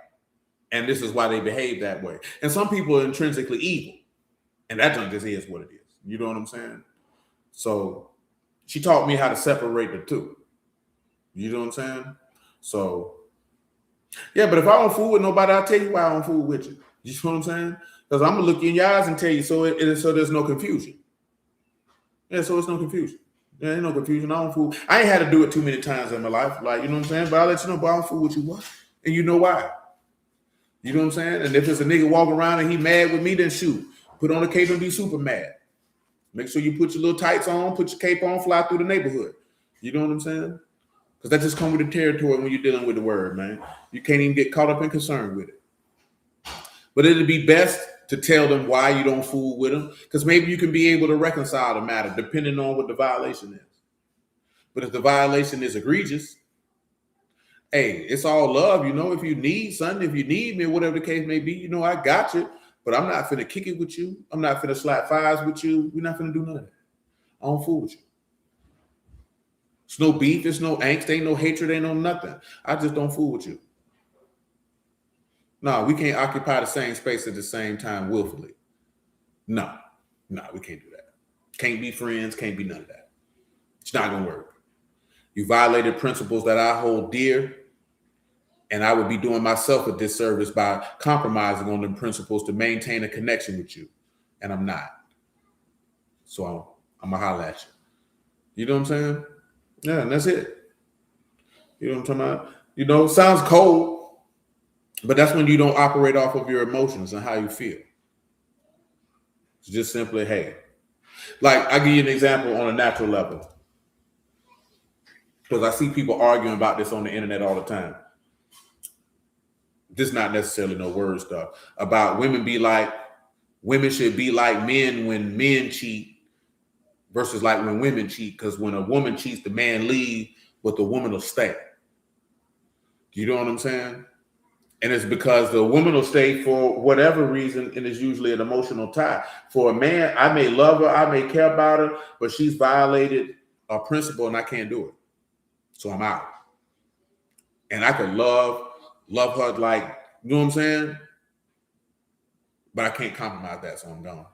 and this is why they behave that way. And some people are intrinsically evil, And that junk just is what it is. You know what I'm saying? So she taught me how to separate the two. You know what I'm saying? So, yeah, but if I don't fool with nobody, I'll tell you why I don't fool with you. You know what I'm saying? Because I'm going to look you in your eyes and tell you so there's no confusion. Yeah, so it's no confusion. There ain't no confusion. I don't fool. I ain't had to do it too many times in my life. Like, you know what I'm saying? But I'll let you know, but I don't fool with you. What? And you know why. You know what I'm saying? And if it's a nigga walking around and he mad with me, then shoot. Put on a cape and be super mad. Make sure you put your little tights on, put your cape on, fly through the neighborhood. You know what I'm saying? Because that just comes with the territory when you're dealing with the word, man. You can't even get caught up in concern with it. But it'd be best to tell them why you don't fool with them, because maybe you can be able to reconcile the matter depending on what the violation is. But if the violation is egregious, hey, it's all love, you know. If you need something, if you need me, or whatever the case may be, you know, I got you. But I'm not finna kick it with you. I'm not finna slap fives with you. We're not finna do none of that. I don't fool with you. It's no beef, it's no angst, ain't no hatred, ain't no nothing. I just don't fool with you. No, we can't occupy the same space at the same time willfully. No, we can't do that. Can't be friends, can't be none of that. It's not gonna work. You violated principles that I hold dear, and I would be doing myself a disservice by compromising on them principles to maintain a connection with you, and I'm not. So I'm gonna holler at you. You know what I'm saying? Yeah, and that's it. You know what I'm talking about? You know, it sounds cold, but that's when you don't operate off of your emotions and how you feel. It's just simply, hey. Like, I'll give you an example on a natural level. Because I see people arguing about this on the internet all the time. This is not necessarily no word stuff. About women should be like men when men cheat versus like when women cheat. Because when a woman cheats, the man leave, but the woman will stay. You know what I'm saying? And it's because the woman will stay for whatever reason, and it's usually an emotional tie. For a man, I may love her, I may care about her, but she's violated a principle and I can't do it. So I'm out. And I could love her like, you know what I'm saying? But I can't compromise that, so I'm gone.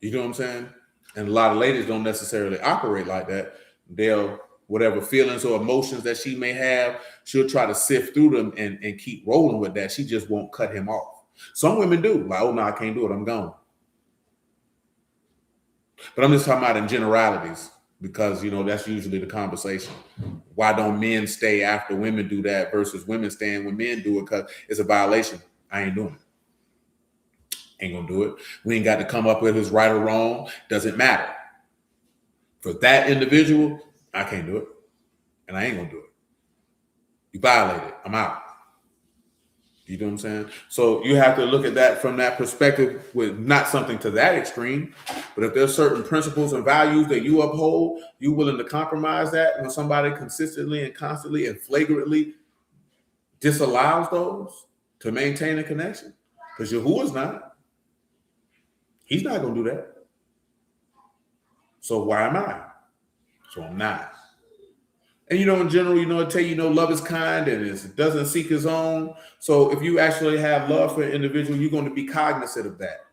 You know what I'm saying? And a lot of ladies don't necessarily operate like that. They'll, whatever feelings or emotions that she may have, she'll try to sift through them and keep rolling with that. She just won't cut him off. Some women do. Like, oh, no, I can't do it. I'm gone. But I'm just talking about in generalities because, you know, that's usually the conversation. Why don't men stay after women do that versus women staying when men do it? Because it's a violation. I ain't doing it. Ain't gonna do it. We ain't got to come up with who's right or wrong. Doesn't matter. For that individual, I can't do it. And I ain't gonna do it. You violated. I'm out. You know what I'm saying? So you have to look at that from that perspective with not something to that extreme, but if there's certain principles and values that you uphold, you willing to compromise that when somebody consistently and constantly and flagrantly disallows those to maintain a connection? Because Yahuah is not. He's not going to do that. So why am I? So I'm not. And, you know, in general, you know, I tell you, love is kind and it doesn't seek its own. So if you actually have love for an individual, you're going to be cognizant of that.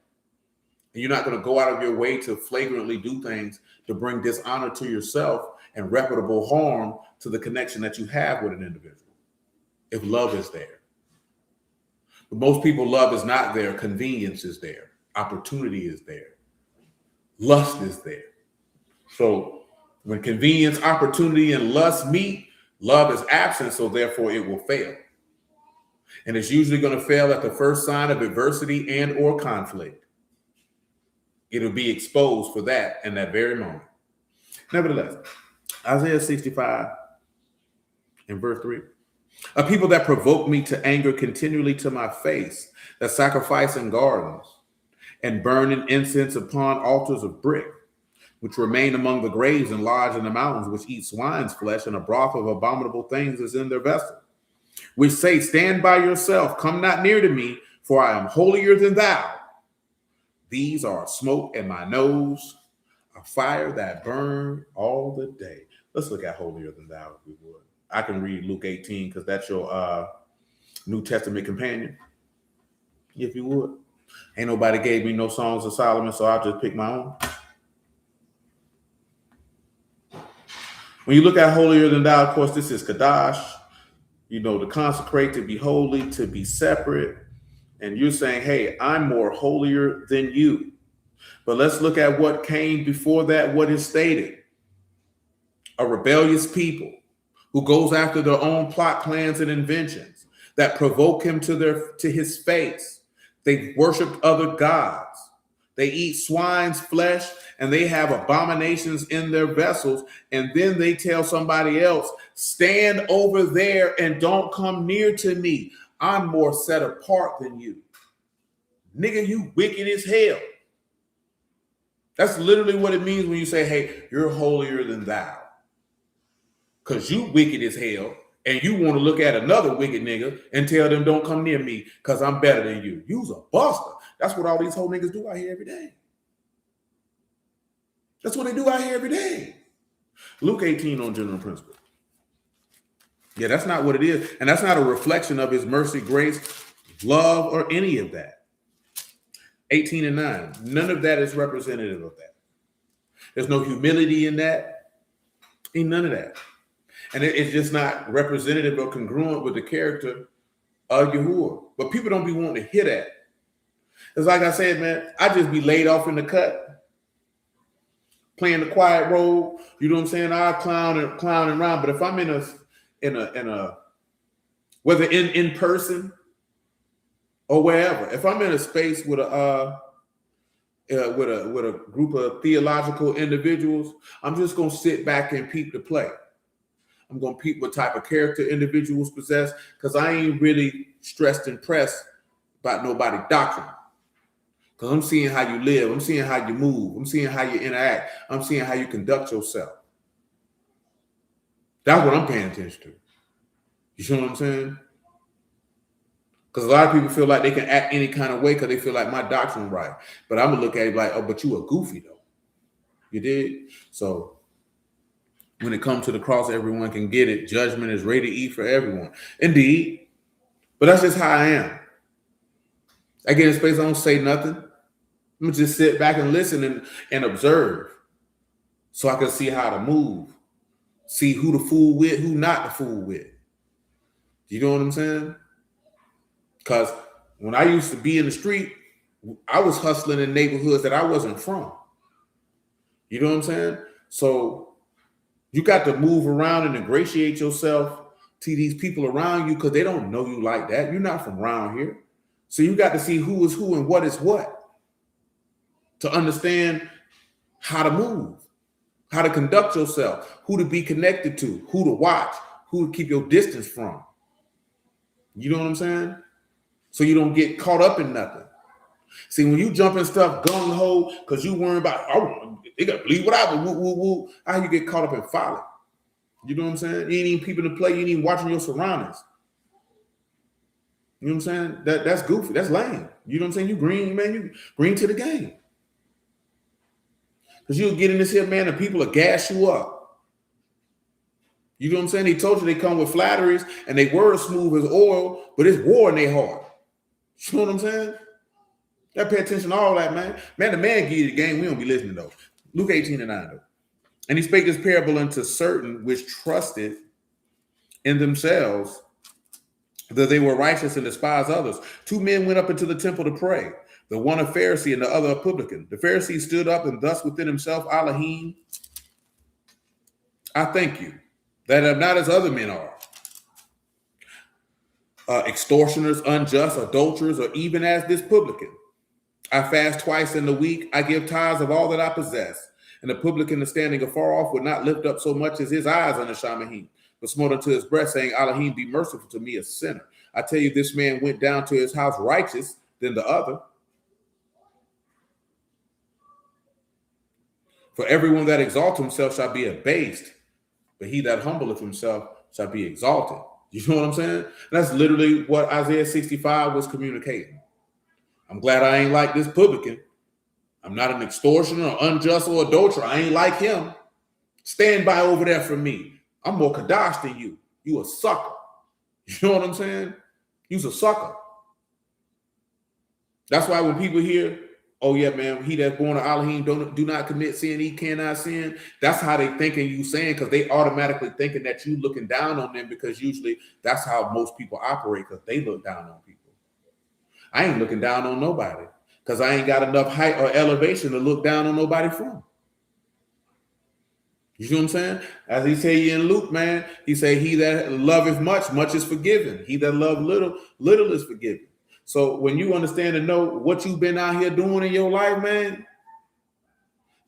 And you're not going to go out of your way to flagrantly do things to bring dishonor to yourself and reputable harm to the connection that you have with an individual. If love is there. But most people, love is not there. Convenience is there. Opportunity is there. Lust is there. So when convenience, opportunity, and lust meet, love is absent, so therefore it will fail. And it's usually going to fail at the first sign of adversity and or conflict. It'll be exposed for that in that very moment. Nevertheless, Isaiah 65 and verse 3. A people that provoke me to anger continually to my face, that sacrifice in gardens and burn in incense upon altars of brick, which remain among the graves and lodge in the mountains, which eat swine's flesh, and a broth of abominable things is in their vessel, which say, stand by yourself, come not near to me, for I am holier than thou. These are smoke in my nose, a fire that burn all the day. Let's look at holier than thou, if we would. I can read Luke 18, because that's your New Testament companion, if you would. Ain't nobody gave me no Songs of Solomon, so I'll just pick my own. When you look at holier than thou, of course, this is Kadash, to consecrate, to be holy, to be separate. And you're saying, hey, I'm more holier than you. But let's look at what came before that, what is stated. A rebellious people who goes after their own plot, plans, and inventions that provoke him to his face. They worshiped other gods. They eat swine's flesh, and they have abominations in their vessels. And then they tell somebody else, stand over there and don't come near to me. I'm more set apart than you. Nigga, you wicked as hell. That's literally what it means when you say, hey, you're holier than thou. Because you wicked as hell, and you want to look at another wicked nigga and tell them don't come near me because I'm better than you. You's a buster. That's what all these whole niggas do out here every day. That's what they do out here every day. Luke 18 on general principle. Yeah, that's not what it is. And that's not a reflection of his mercy, grace, love, or any of that. 18 and 9. None of that is representative of that. There's no humility in that. Ain't none of that. And it's just not representative or congruent with the character of Yahuah. But people don't be wanting to hear that. It's like I said, man, I just be laid off in the cut, playing the quiet role. You know what I'm saying? I clowning around. But if I'm in a whether in person or wherever, if I'm in a space with a group of theological individuals, I'm just gonna sit back and peep the play. I'm going to peep what type of character individuals possess, because I ain't really stressed and pressed about nobody's doctrine. Because I'm seeing how you live. I'm seeing how you move. I'm seeing how you interact. I'm seeing how you conduct yourself. That's what I'm paying attention to. You know what I'm saying? Because a lot of people feel like they can act any kind of way because they feel like my doctrine right. But I'm going to look at it like, oh, but you a goofy, though. You did? So when it comes to the cross, everyone can get it. Judgment is rated E for everyone. Indeed. But that's just how I am. I get in space, I don't say nothing. I'm going to just sit back and listen and observe so I can see how to move. See who the fool with, who not the fool with. You know what I'm saying? Because when I used to be in the street, I was hustling in neighborhoods that I wasn't from. You know what I'm saying? So you got to move around and ingratiate yourself to these people around you because they don't know you like that. You're not from around here. So you got to see who is who and what is what to understand how to move, how to conduct yourself, who to be connected to, who to watch, who to keep your distance from. You know what I'm saying? So you don't get caught up in nothing. See, when you jump in stuff gung-ho because you worry about, oh, they got to believe what I do, woo. How you get caught up in folly? You know what I'm saying? You ain't even peeping to play. You ain't even watching your surroundings. You know what I'm saying? That's goofy. That's lame. You know what I'm saying? You green, man. You green to the game. Because you'll get in this here, man, and people will gas you up. You know what I'm saying? They told you they come with flatteries and they words smooth as oil, but it's war in their heart. You know what I'm saying? You gotta pay attention to all that, man. Man, the man give you the game. We don't be listening, though. Luke 18 and 9, though. And he spake this parable unto certain which trusted in themselves that they were righteous and despised others. Two men went up into the temple to pray, the one a Pharisee and the other a publican. The Pharisee stood up and thus within himself, Alahym, I thank you that I'm not as other men are, extortioners, unjust, adulterers, or even as this publican. I fast twice in the week. I give tithes of all that I possess. And the publican, standing afar off, would not lift up so much as his eyes on the Shamahim, but smote unto his breast, saying, Alahym, be merciful to me, a sinner. I tell you, this man went down to his house righteous than the other. For everyone that exalts himself shall be abased, but he that humbleth himself shall be exalted. You know what I'm saying? That's literally what Isaiah 65 was communicating. I'm glad I ain't like this publican. I'm not an extortioner or unjust or adulterer. I ain't like him. Stand by over there for me. I'm more Kadash than you. You a sucker. You know what I'm saying? You's a sucker. That's why when people hear, oh yeah, man, he that's born of Alahym do not commit sin, he cannot sin. That's how they thinking you saying, because they automatically thinking that you looking down on them, because usually that's how most people operate, because they look down on people. I ain't looking down on nobody, because I ain't got enough height or elevation to look down on nobody from. You see what I'm saying? As he say in Luke, man, he say, he that loveth much, much is forgiven. He that love little, little is forgiven. So when you understand and know what you've been out here doing in your life, man,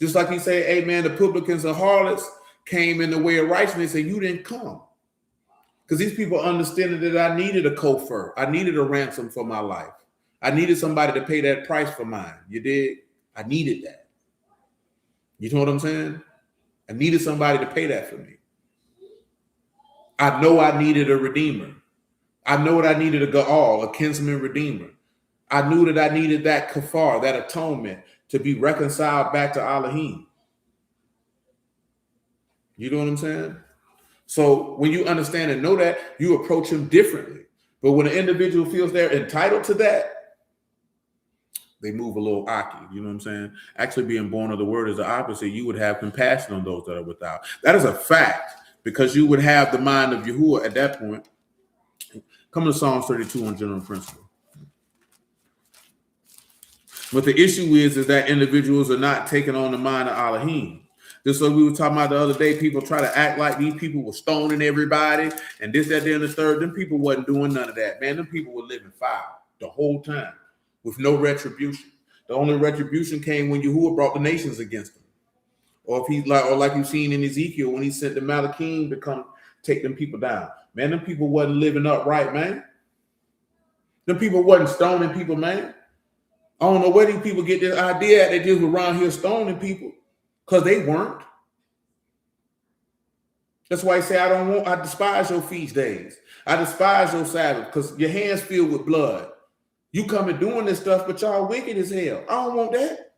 just like he say, hey, man, the publicans and harlots came in the way of righteousness, and you didn't come. Because these people understanding that I needed a chauffeur. I needed a ransom for my life. I needed somebody to pay that price for mine. You did? I needed that. You know what I'm saying? I needed somebody to pay that for me. I know I needed a redeemer. I know that I needed a Gaal, a kinsman redeemer. I knew that I needed that kafar, that atonement, to be reconciled back to Alahym. You know what I'm saying? So when you understand and know that, you approach him differently. But when an individual feels they're entitled to that, they move a little aki. You know what I'm saying? Actually, being born of the word is the opposite. You would have compassion on those that are without. That is a fact, because you would have the mind of Yahuah at that point. Come to Psalms 32 on general principle. But the issue is that individuals are not taking on the mind of Alahym. Just like we were talking about the other day, people try to act like these people were stoning everybody and this, that, and the third. Them people wasn't doing none of that, man. Them people were living foul the whole time with no retribution. The only retribution came when Yahuah brought the nations against them. Or if he like you've seen in Ezekiel when he sent the Malachim to come take them people down. Man, them people wasn't living upright, man. Them people wasn't stoning people, man. I don't know where these people get this idea at. They just were around here stoning people, because they weren't. That's why he say, I despise your feast days. I despise your Sabbath, because your hands filled with blood. You come and doing this stuff, but y'all wicked as hell. I don't want that.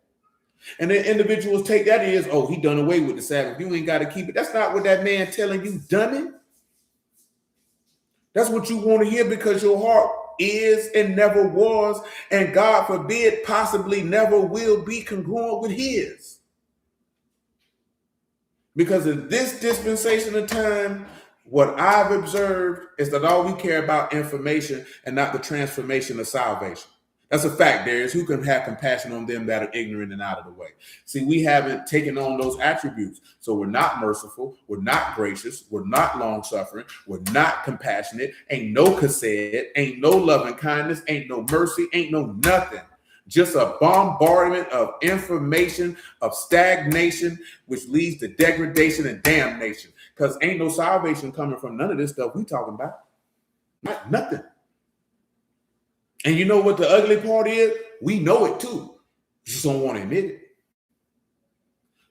And then individuals take that as, oh, he done away with the Sabbath. You ain't got to keep it. That's not what that man telling you, dummy. That's what you want to hear, because your heart is and never was, and God forbid, possibly never will be congruent with his. Because in this dispensation of time, what I've observed is that all we care about information and not the transformation of salvation. That's a fact, Darius. Who can have compassion on them that are ignorant and out of the way? See, we haven't taken on those attributes. So we're not merciful. We're not gracious. We're not long-suffering. We're not compassionate. Ain't no chesed. Ain't no loving kindness. Ain't no mercy. Ain't no nothing. Just a bombardment of information, of stagnation, which leads to degradation and damnation. Because ain't no salvation coming from none of this stuff we talking about. Not nothing. And you know what the ugly part is? We know it too. You just don't want to admit it.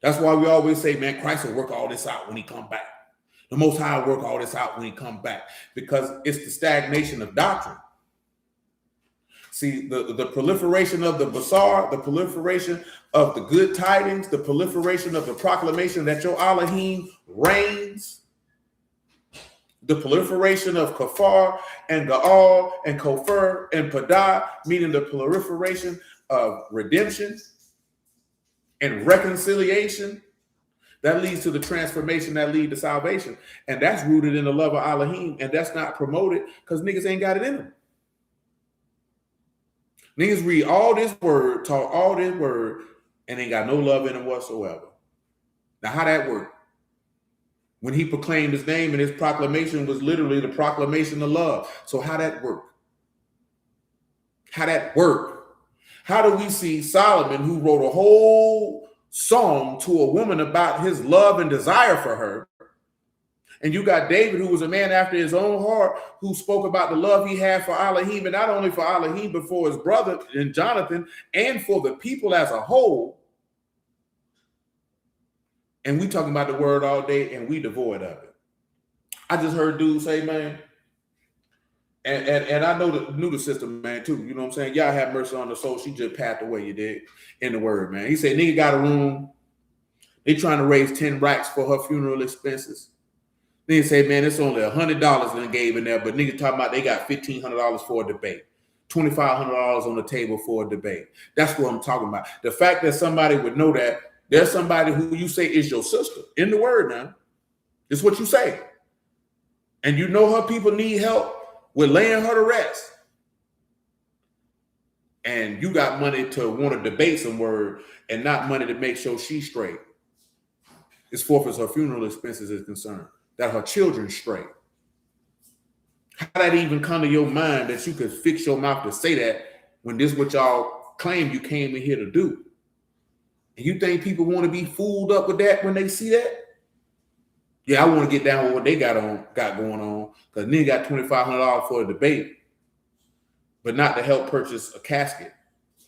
That's why we always say, man, Christ will work all this out when he come back. The Most High will work all this out when he come back. Because it's the stagnation of doctrine. See, the proliferation of the basar, the proliferation of the good tidings, the proliferation of the proclamation that your Alahym reigns, the proliferation of kafar and Gaal and kofar and padah, meaning the proliferation of redemption and reconciliation, that leads to the transformation that leads to salvation. And that's rooted in the love of Alahym, and that's not promoted because niggas ain't got it in them. Niggas read all this word, talk all this word, and ain't got no love in them whatsoever. Now, how that work? When he proclaimed his name and his proclamation was literally the proclamation of love. So how that work? How that work? How do we see Solomon, who wrote a whole song to a woman about his love and desire for her, and you got David, who was a man after his own heart, who spoke about the love he had for Alahym, and not only for Alahym, but for his brother and Jonathan, and for the people as a whole. And we talking about the word all day, and we devoid of it. I just heard dudes say, man, and I knew the sister, man, too. You know what I'm saying? Y'all have mercy on the soul. She just passed away, you did, in the word, man. He said, nigga got a room. They trying to raise 10 racks for her funeral expenses. Then say, man, it's only $100 they gave in there, but nigga talking about they got $1,500 for a debate. $2,500 on the table for a debate. That's what I'm talking about. The fact that somebody would know that there's somebody who you say is your sister in the word now. It's what you say. And you know her people need help with laying her to rest. And you got money to want to debate some word and not money to make sure she's straight. As far as her funeral expenses is concerned, that her children's straight. How that even come to your mind that you could fix your mouth to say that when this is what y'all claim you came in here to do? And you think people want to be fooled up with that when they see that? Yeah, I want to get down with what they got going on, because nigga got $2,500 for a debate, but not to help purchase a casket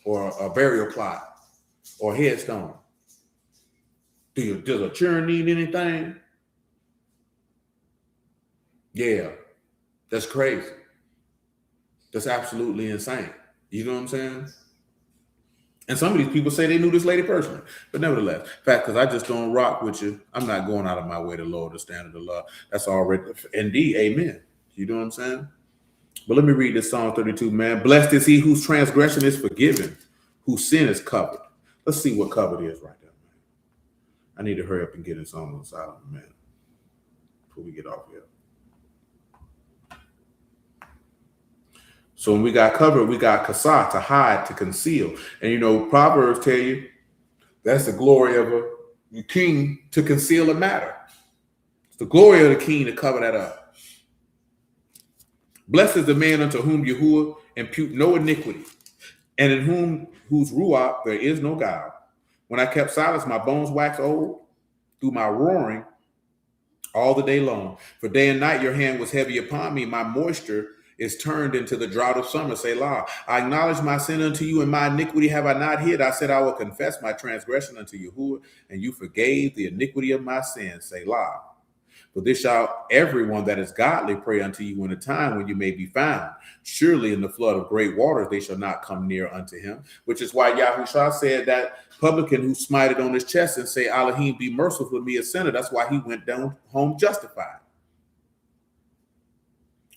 or a burial plot or a headstone. Does a churn need anything? Yeah, that's crazy. That's absolutely insane. You know what I'm saying? And some of these people say they knew this lady personally, but nevertheless, in fact, because I just don't rock with you, I'm not going out of my way to lower the standard of love. That's already, indeed, amen. You know what I'm saying? But let me read this Psalm 32, man. Blessed is he whose transgression is forgiven, whose sin is covered. Let's see what covered is right there, man. I need to hurry up and get in Psalm of Solomon, man, before we get off here. So when we got covered, we got kasah, to hide, to conceal. And you know, Proverbs tell you that's the glory of a king, to conceal a matter. It's the glory of the king to cover that up. Blessed is the man unto whom Yahuah impute no iniquity, and in whose ruach there is no guile. When I kept silence, my bones waxed old through my roaring all the day long. For day and night your hand was heavy upon me. My moisture is turned into the drought of summer. Selah. I acknowledge my sin unto you, and my iniquity have I not hid. I said I will confess my transgression unto Yahuah, and you forgave the iniquity of my sin. Selah. For this shall everyone that is godly pray unto you in a time when you may be found. Surely in the flood of great waters they shall not come near unto him. Which is why Yahushua said that publican who smited on his chest and say, Alahym, be merciful with me, a sinner. That's why he went down home justified.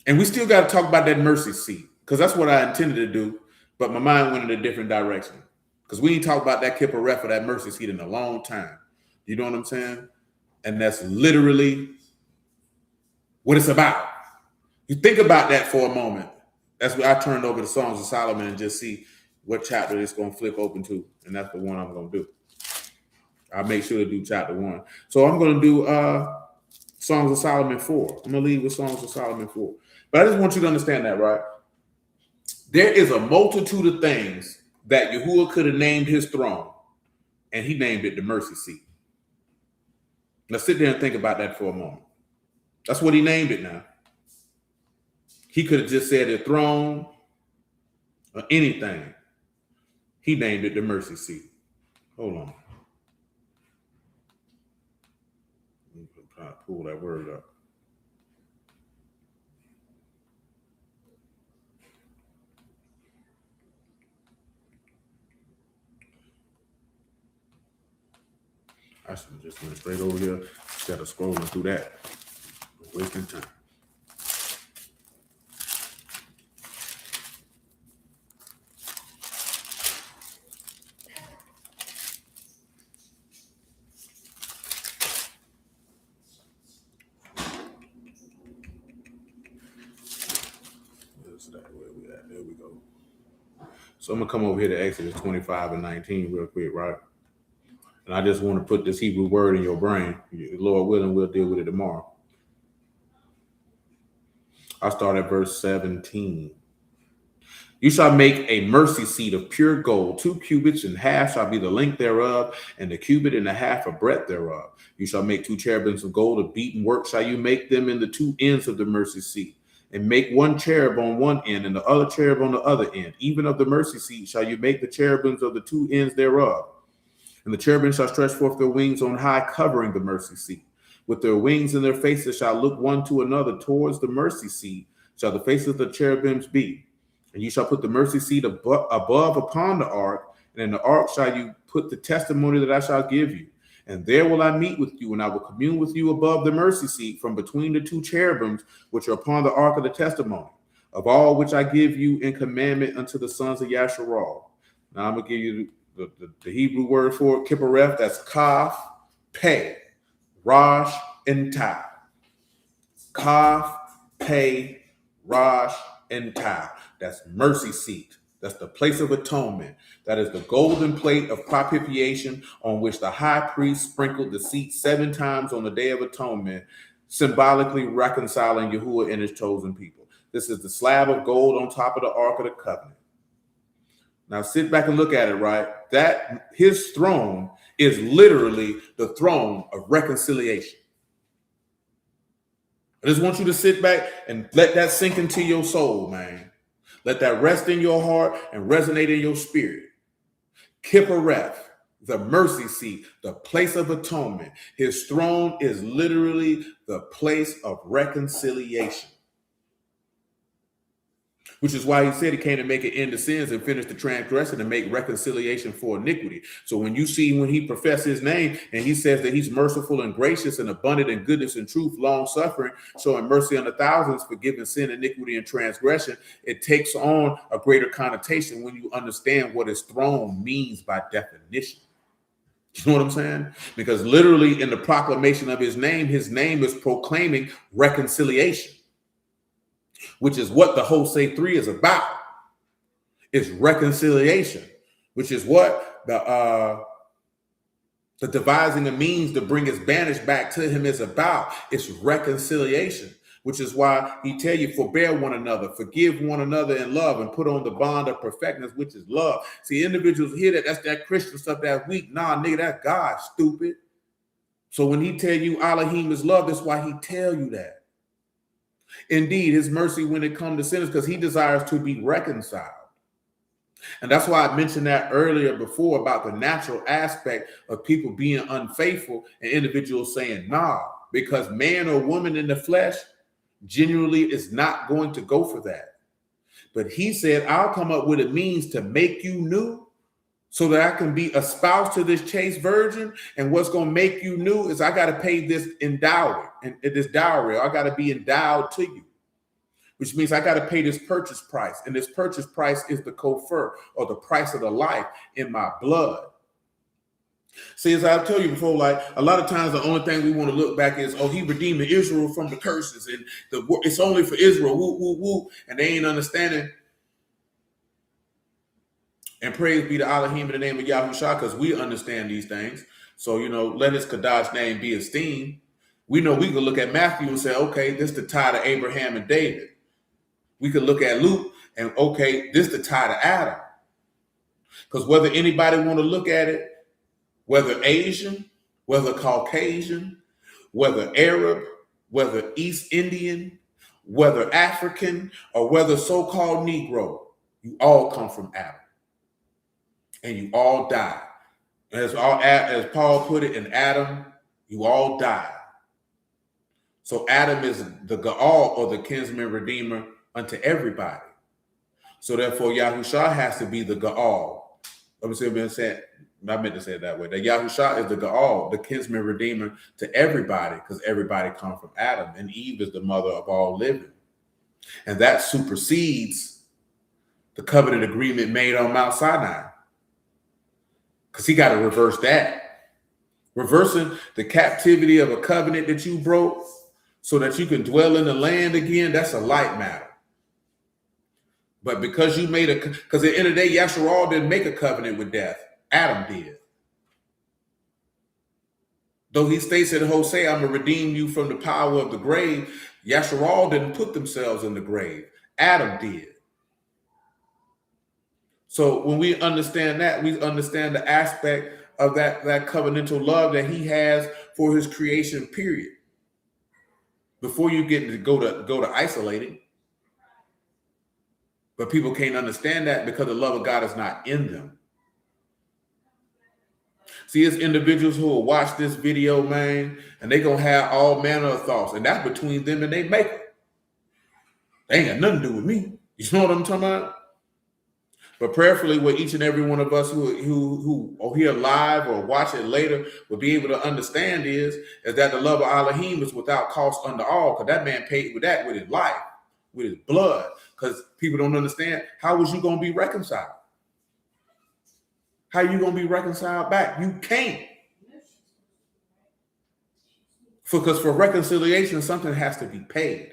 And we still got to talk about that mercy seat, because that's what I intended to do, but my mind went in a different direction. Because we ain't talked about that kippah for that mercy seat in a long time. You know what I'm saying? And that's literally what it's about. You think about that for a moment. That's where I turned over the Songs of Solomon and just see what chapter it's going to flip open to. And that's the one I'm going to do. I'll make sure to do chapter 1. So I'm going to do Songs of Solomon 4. I'm going to leave with Songs of Solomon 4. But I just want you to understand that, right? There is a multitude of things that Yahuah could have named his throne, and he named it the mercy seat. Now sit there and think about that for a moment. That's what he named it now. He could have just said a throne or anything. He named it the mercy seat. Hold on. I'm trying to pull that word up. I should have just went straight over here instead of scrolling through that. Wasting time. Where we at? There we go. So I'm gonna come over here to Exodus 25 and 19 real quick, right? And I just want to put this Hebrew word in your brain. Lord willing, we'll deal with it tomorrow. I'll start at verse 17. You shall make a mercy seat of pure gold. 2 cubits and half shall be the length thereof, and the cubit and a half a breadth thereof. You shall make 2 cherubims of gold of beaten work. Shall you make them in the 2 ends of the mercy seat? And make 1 cherub on one end and the other cherub on the other end. Even of the mercy seat shall you make the cherubims of the 2 ends thereof. And the cherubim shall stretch forth their wings on high, covering the mercy seat. With their wings and their faces shall look one to another towards the mercy seat, shall the faces of the cherubims be. And you shall put the mercy seat above upon the ark, and in the ark shall you put the testimony that I shall give you. And there will I meet with you, and I will commune with you above the mercy seat from between the 2 cherubims which are upon the ark of the testimony. of all which I give you in commandment unto the sons of Yasharal. Now I'm going to give you the Hebrew word for it, kippareth. That's kaf, pei, rosh, and tav. Kaf, pei, rosh, and tav. That's mercy seat. That's the place of atonement. That is the golden plate of propitiation on which the high priest sprinkled the seat 7 times on the Day of Atonement, symbolically reconciling Yahuah and his chosen people. This is the slab of gold on top of the Ark of the Covenant. Now sit back and look at it, right? That his throne is literally the throne of reconciliation. I just want you to sit back and let that sink into your soul, man. Let that rest in your heart and resonate in your spirit. Kippareth, the mercy seat, the place of atonement. His throne is literally the place of reconciliation. Which is why he said he came to make an end to sins and finish the transgression and make reconciliation for iniquity. So when you see when he professes his name and he says that he's merciful and gracious and abundant in goodness and truth, long suffering, showing mercy on the thousands, forgiving sin, iniquity, and transgression, it takes on a greater connotation when you understand what his throne means by definition. You know what I'm saying? Because literally in the proclamation of his name is proclaiming reconciliation, which is what the Hosea 3 is about. It's reconciliation, which is what the devising a means to bring his banished back to him is about. It's reconciliation, which is why he tell you, forbear one another, forgive one another in love, and put on the bond of perfectness, which is love. See, individuals hear that's that Christian stuff that weak. Nah, nigga, that's God, stupid. So when he tell you Alahym is love, that's why he tell you that. Indeed, his mercy when it comes to sinners, because he desires to be reconciled. And that's why I mentioned that earlier before about the natural aspect of people being unfaithful and individuals saying, nah, because man or woman in the flesh genuinely is not going to go for that. But he said, I'll come up with a means to make you new so that I can be a spouse to this chaste virgin. And what's going to make you new is I got to pay this endowment and this dowry. I got to be endowed to you, which means I got to pay this purchase price. And this purchase price is the kofar, or the price of the life in my blood. See, as I've told you before, like a lot of times the only thing we want to look back is, oh, he redeemed Israel from the curses and it's only for Israel. Woo, woo, woo. And they ain't understanding. And praise be to Alahym in the name of Yahushua, because we understand these things. So, let his Kadash name be esteemed. We know we can look at Matthew and say, okay, this is the tie to Abraham and David. We could look at Luke and, okay, this is the tie to Adam. Because whether anybody want to look at it, whether Asian, whether Caucasian, whether Arab, whether East Indian, whether African, or whether so-called Negro, you all come from Adam. And you all die. As Paul put it, in Adam, you all die. So Adam is the Gaal, or the kinsman redeemer unto everybody. So therefore, Yahushua has to be the Gaal. I meant to say it that way. That Yahushua is the Gaal, the kinsman redeemer to everybody, because everybody comes from Adam, and Eve is the mother of all living. And that supersedes the covenant agreement made on Mount Sinai. Because he got to reverse that. Reversing the captivity of a covenant that you broke so that you can dwell in the land again, that's a light matter. But because you because at the end of the day, Yasharal didn't make a covenant with death. Adam did. Though he states in Hosea, I'm going to redeem you from the power of the grave, Yasharal didn't put themselves in the grave. Adam did. So when we understand that, we understand the aspect of that covenantal love that he has for his creation, period. Before you get to go to isolating. But people can't understand that because the love of God is not in them. See, it's individuals who will watch this video, man, and they're going to have all manner of thoughts. And that's between them and they maker. They ain't got nothing to do with me. You know what I'm talking about? But prayerfully, what each and every one of us who are here live or watch it later will be able to understand is that the love of Alahym is without cost unto all, because that man paid with that with his life, with his blood. because people don't understand. How was you going to be reconciled? How are you going to be reconciled back? You can't. Because for reconciliation, something has to be paid.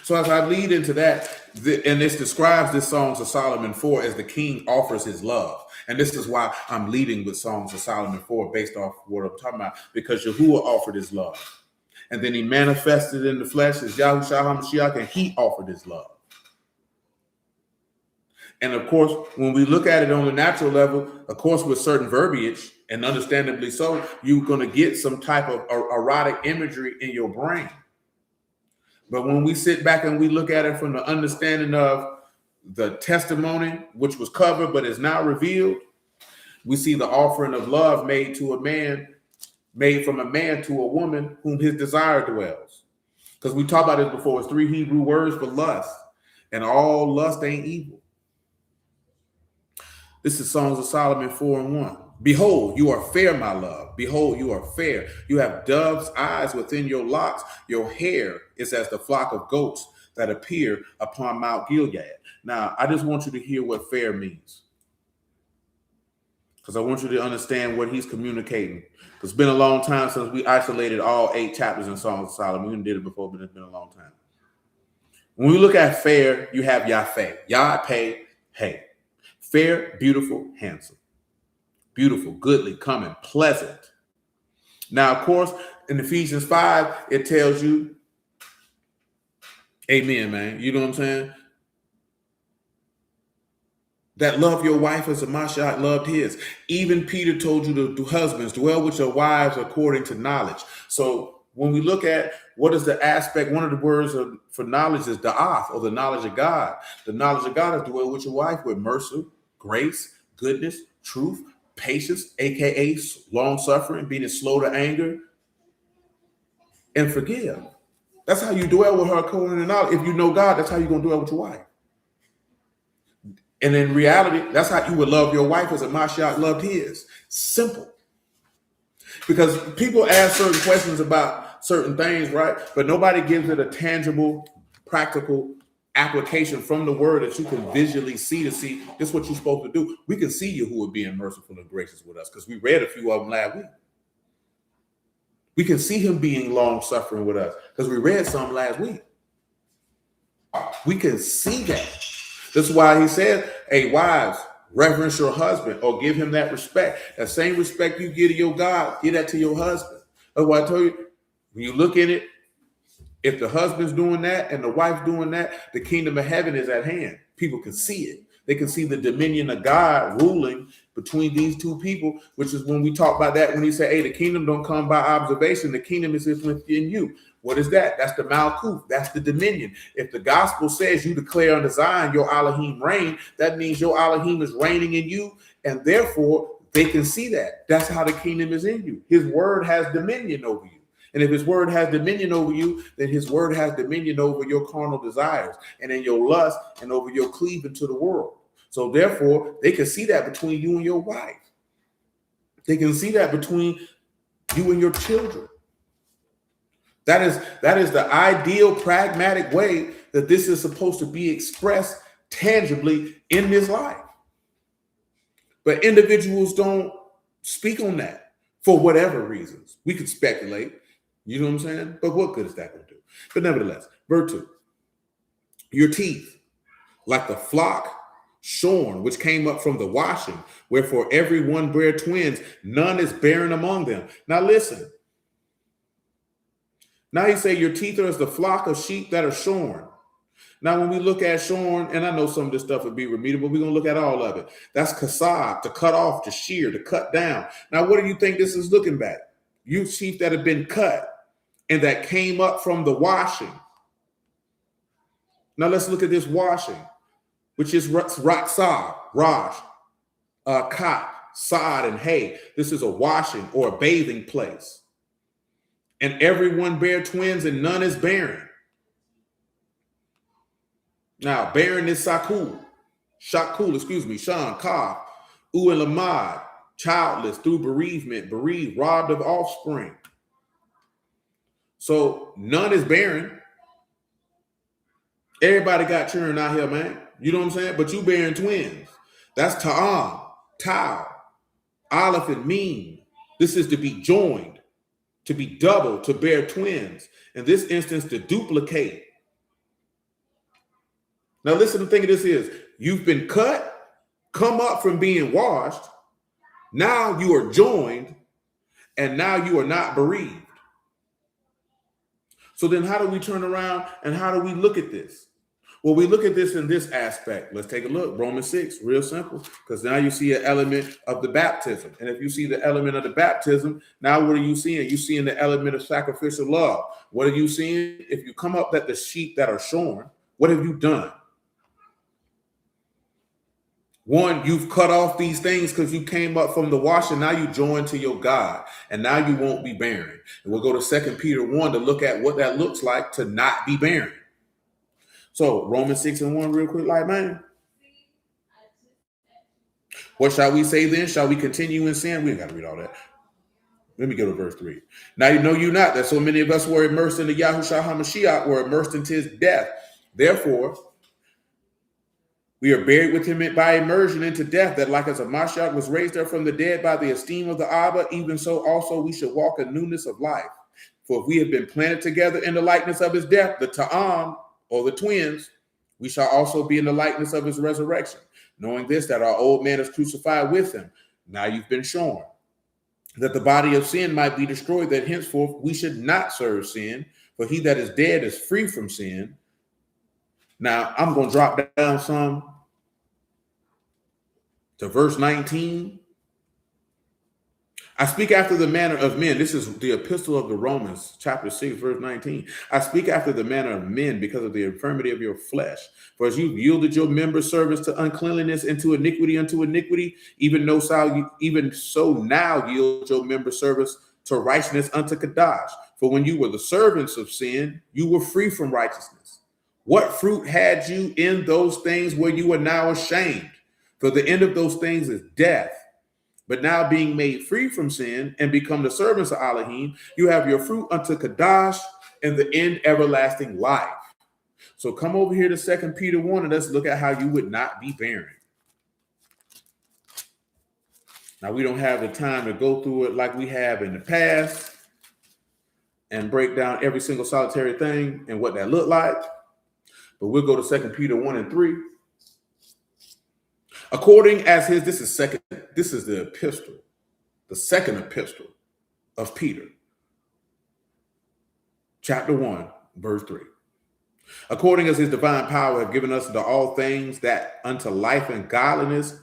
So as I lead into that, and this describes this Songs of Solomon 4 as the king offers his love. And this is why I'm leading with Songs of Solomon 4 based off what I'm talking about, because Yahuah offered his love. And then he manifested in the flesh as Yahushua HaMashiach, and he offered his love. And of course, when we look at it on the natural level, of course, with certain verbiage, and understandably so, you're going to get some type of erotic imagery in your brain. But when we sit back and we look at it from the understanding of the testimony, which was covered but is now revealed, we see the offering of love made to a man, made from a man to a woman whom his desire dwells. Because we talked about this before. It's 3 Hebrew words for lust, and all lust ain't evil. This is Songs of Solomon 4:1. Behold, you are fair, my love. Behold, you are fair. You have dove's eyes within your locks. Your hair is as the flock of goats that appear upon Mount Gilead. Now, I just want you to hear what fair means, because I want you to understand what he's communicating. It's been a long time since we isolated all 8 chapters in Songs of Solomon. We did it before, but it's been a long time. When we look at fair, you have Yahweh. Yahweh, hey. Fair, beautiful, handsome. Beautiful, goodly, coming, pleasant. Now, of course, in Ephesians 5, it tells you, amen, man. You know what I'm saying? That love your wife as a Mashiach loved his. Even Peter told you to husbands, dwell with your wives according to knowledge. So when we look at what is the aspect, one of the words for knowledge is da'ath, or the knowledge of God. The knowledge of God is dwell with your wife with mercy, grace, goodness, truth, patience, aka long suffering, being slow to anger, and forgive. That's how you dwell with her according to knowledge. If you know God, that's how you're going to dwell with your wife. And in reality, that's how you would love your wife as a Mashiach loved his. Simple. Because people ask certain questions about certain things, right? But nobody gives it a tangible, practical application from the word that you can visually see to see this is what you're supposed to do. We can see Yahuah being merciful and gracious with us because we read a few of them last week. We can see him being long suffering with us because we read some last week. We can see that. That's why he said, hey, wives, reverence your husband or give him that respect. That same respect you give to your God, give that to your husband. That's why I told you, when you look in it, if the husband's doing that and the wife's doing that, the kingdom of heaven is at hand. People can see it. They can see the dominion of God ruling between these two people, which is when we talk about that, when he said, hey, the kingdom don't come by observation. The kingdom is within you. What is that? That's the Malkuth. That's the dominion. If the gospel says you declare unto Zion your Alahym reign, that means your Alahym is reigning in you, and therefore they can see that. That's how the kingdom is in you. His word has dominion over you. And if his word has dominion over you, then his word has dominion over your carnal desires and in your lust and over your cleaving to the world. So therefore, they can see that between you and your wife. They can see that between you and your children. That is the ideal pragmatic way that this is supposed to be expressed tangibly in this life. But individuals don't speak on that for whatever reasons. We could speculate. You know what I'm saying? But what good is that going to do? But nevertheless, verse 2. Your teeth, like the flock shorn, which came up from the washing, wherefore every one bear twins, none is barren among them. Now listen. Now he say your teeth are as the flock of sheep that are shorn. Now when we look at shorn, and I know some of this stuff would be repeatable, we're going to look at all of it. That's kasab, to cut off, to shear, to cut down. Now what do you think this is looking back? You sheep that have been cut and that came up from the washing. Now let's look at this washing, which is raksah, raj, kot, sod, and hay. This is a washing or a bathing place. And everyone bear twins and none is barren. Now, barren is shakul, shan, ka, u and lamad, childless through bereavement, bereaved, robbed of offspring. So none is barren. Everybody got children out here, man. You know what I'm saying? But you bearing twins. That's ta'am, tau, aleph, and meme. This is to be joined, to be double, to bear twins. In this instance, to duplicate. Now listen, the thing of this is, you've been cut, come up from being washed. Now you are joined, and now you are not bereaved. So then how do we turn around and how do we look at this? Well, we look at this in this aspect. Let's take a look. Romans 6, real simple, because now you see an element of the baptism. And if you see the element of the baptism, now what are you seeing? You're seeing the element of sacrificial love. What are you seeing? If you come up at the sheep that are shorn, what have you done? One, you've cut off these things because you came up from the wash and now you join to your God. And now you won't be barren. And we'll go to 2 Peter 1 to look at what that looks like to not be barren. So Romans 6 and 1 real quick, like, man. What shall we say then? Shall we continue in sin? We ain't got to read all that. Let me go to verse 3. Now you know you not that so many of us were immersed in the Yahuah HaMashiach, were immersed into his death. Therefore, we are buried with him by immersion into death, that like as a Mashiach was raised up from the dead by the esteem of the Abba, even so also we should walk in newness of life. For if we have been planted together in the likeness of his death, the ta'am, or the twins, we shall also be in the likeness of his resurrection, knowing this, that our old man is crucified with him. Now you've been shorn, that the body of sin might be destroyed, that henceforth we should not serve sin, for he that is dead is free from sin. Now I'm going to drop down some to verse 19. I speak after the manner of men. This is the epistle of the Romans, chapter 6, verse 19. I speak after the manner of men because of the infirmity of your flesh. For as you've yielded your members' servants to uncleanliness and to iniquity unto iniquity, even so now yield your members' servants to righteousness unto Kadash. For when you were the servants of sin, you were free from righteousness. What fruit had you in those things where you are now ashamed? For the end of those things is death. But now being made free from sin and become the servants of Alahym, you have your fruit unto Kadash and the end everlasting life. So come over here to 2 Peter 1 and let's look at how you would not be barren. Now we don't have the time to go through it like we have in the past and break down every single solitary thing and what that looked like. But we'll go to 2 Peter 1 and 3. According as this is the epistle, the second epistle of Peter, chapter 1, verse 3. According as his divine power have given us to all things that unto life and godliness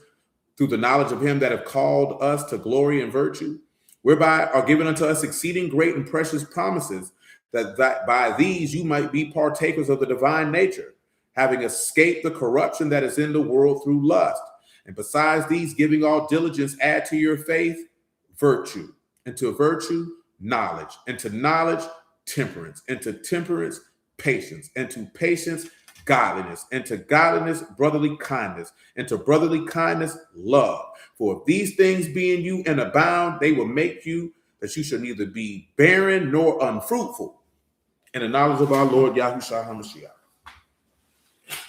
through the knowledge of him that have called us to glory and virtue, whereby are given unto us exceeding great and precious promises, that by these you might be partakers of the divine nature, having escaped the corruption that is in the world through lust. And besides these, giving all diligence, add to your faith virtue, and to virtue knowledge, and to knowledge temperance, and to temperance patience, and to patience godliness, and to godliness brotherly kindness, and to brotherly kindness love. For if these things be in you and abound, they will make you that you shall neither be barren nor unfruitful in the knowledge of our Lord Yahuah HaMashiach.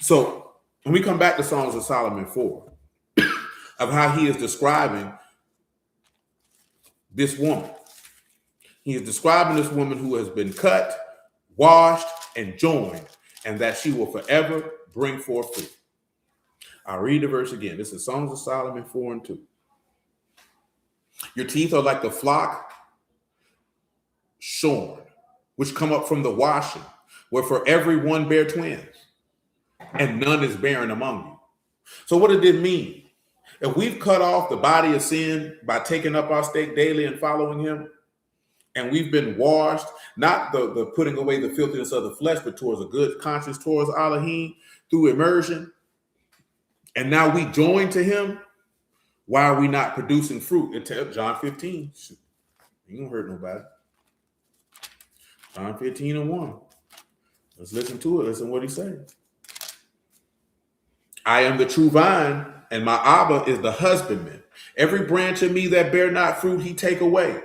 So when we come back to Songs of Solomon 4, of how he is describing this woman. He is describing this woman who has been cut, washed, and joined, and that she will forever bring forth fruit. I'll read the verse again. This is Songs of Solomon 4 and 2. Your teeth are like the flock shorn, which come up from the washing, where for every one bear twins, and none is barren among you. So what did it mean? If we've cut off the body of sin by taking up our stake daily and following him, and we've been washed, not the putting away the filthiness of the flesh, but towards a good conscience towards Alahym through immersion, and now we join to him, why are we not producing fruit? Until John 15. You don't hurt nobody. John 15 and 1. Let's listen to it. Listen to what he said. I am the true vine, and my Abba is the husbandman. Every branch of me that bear not fruit, he take away.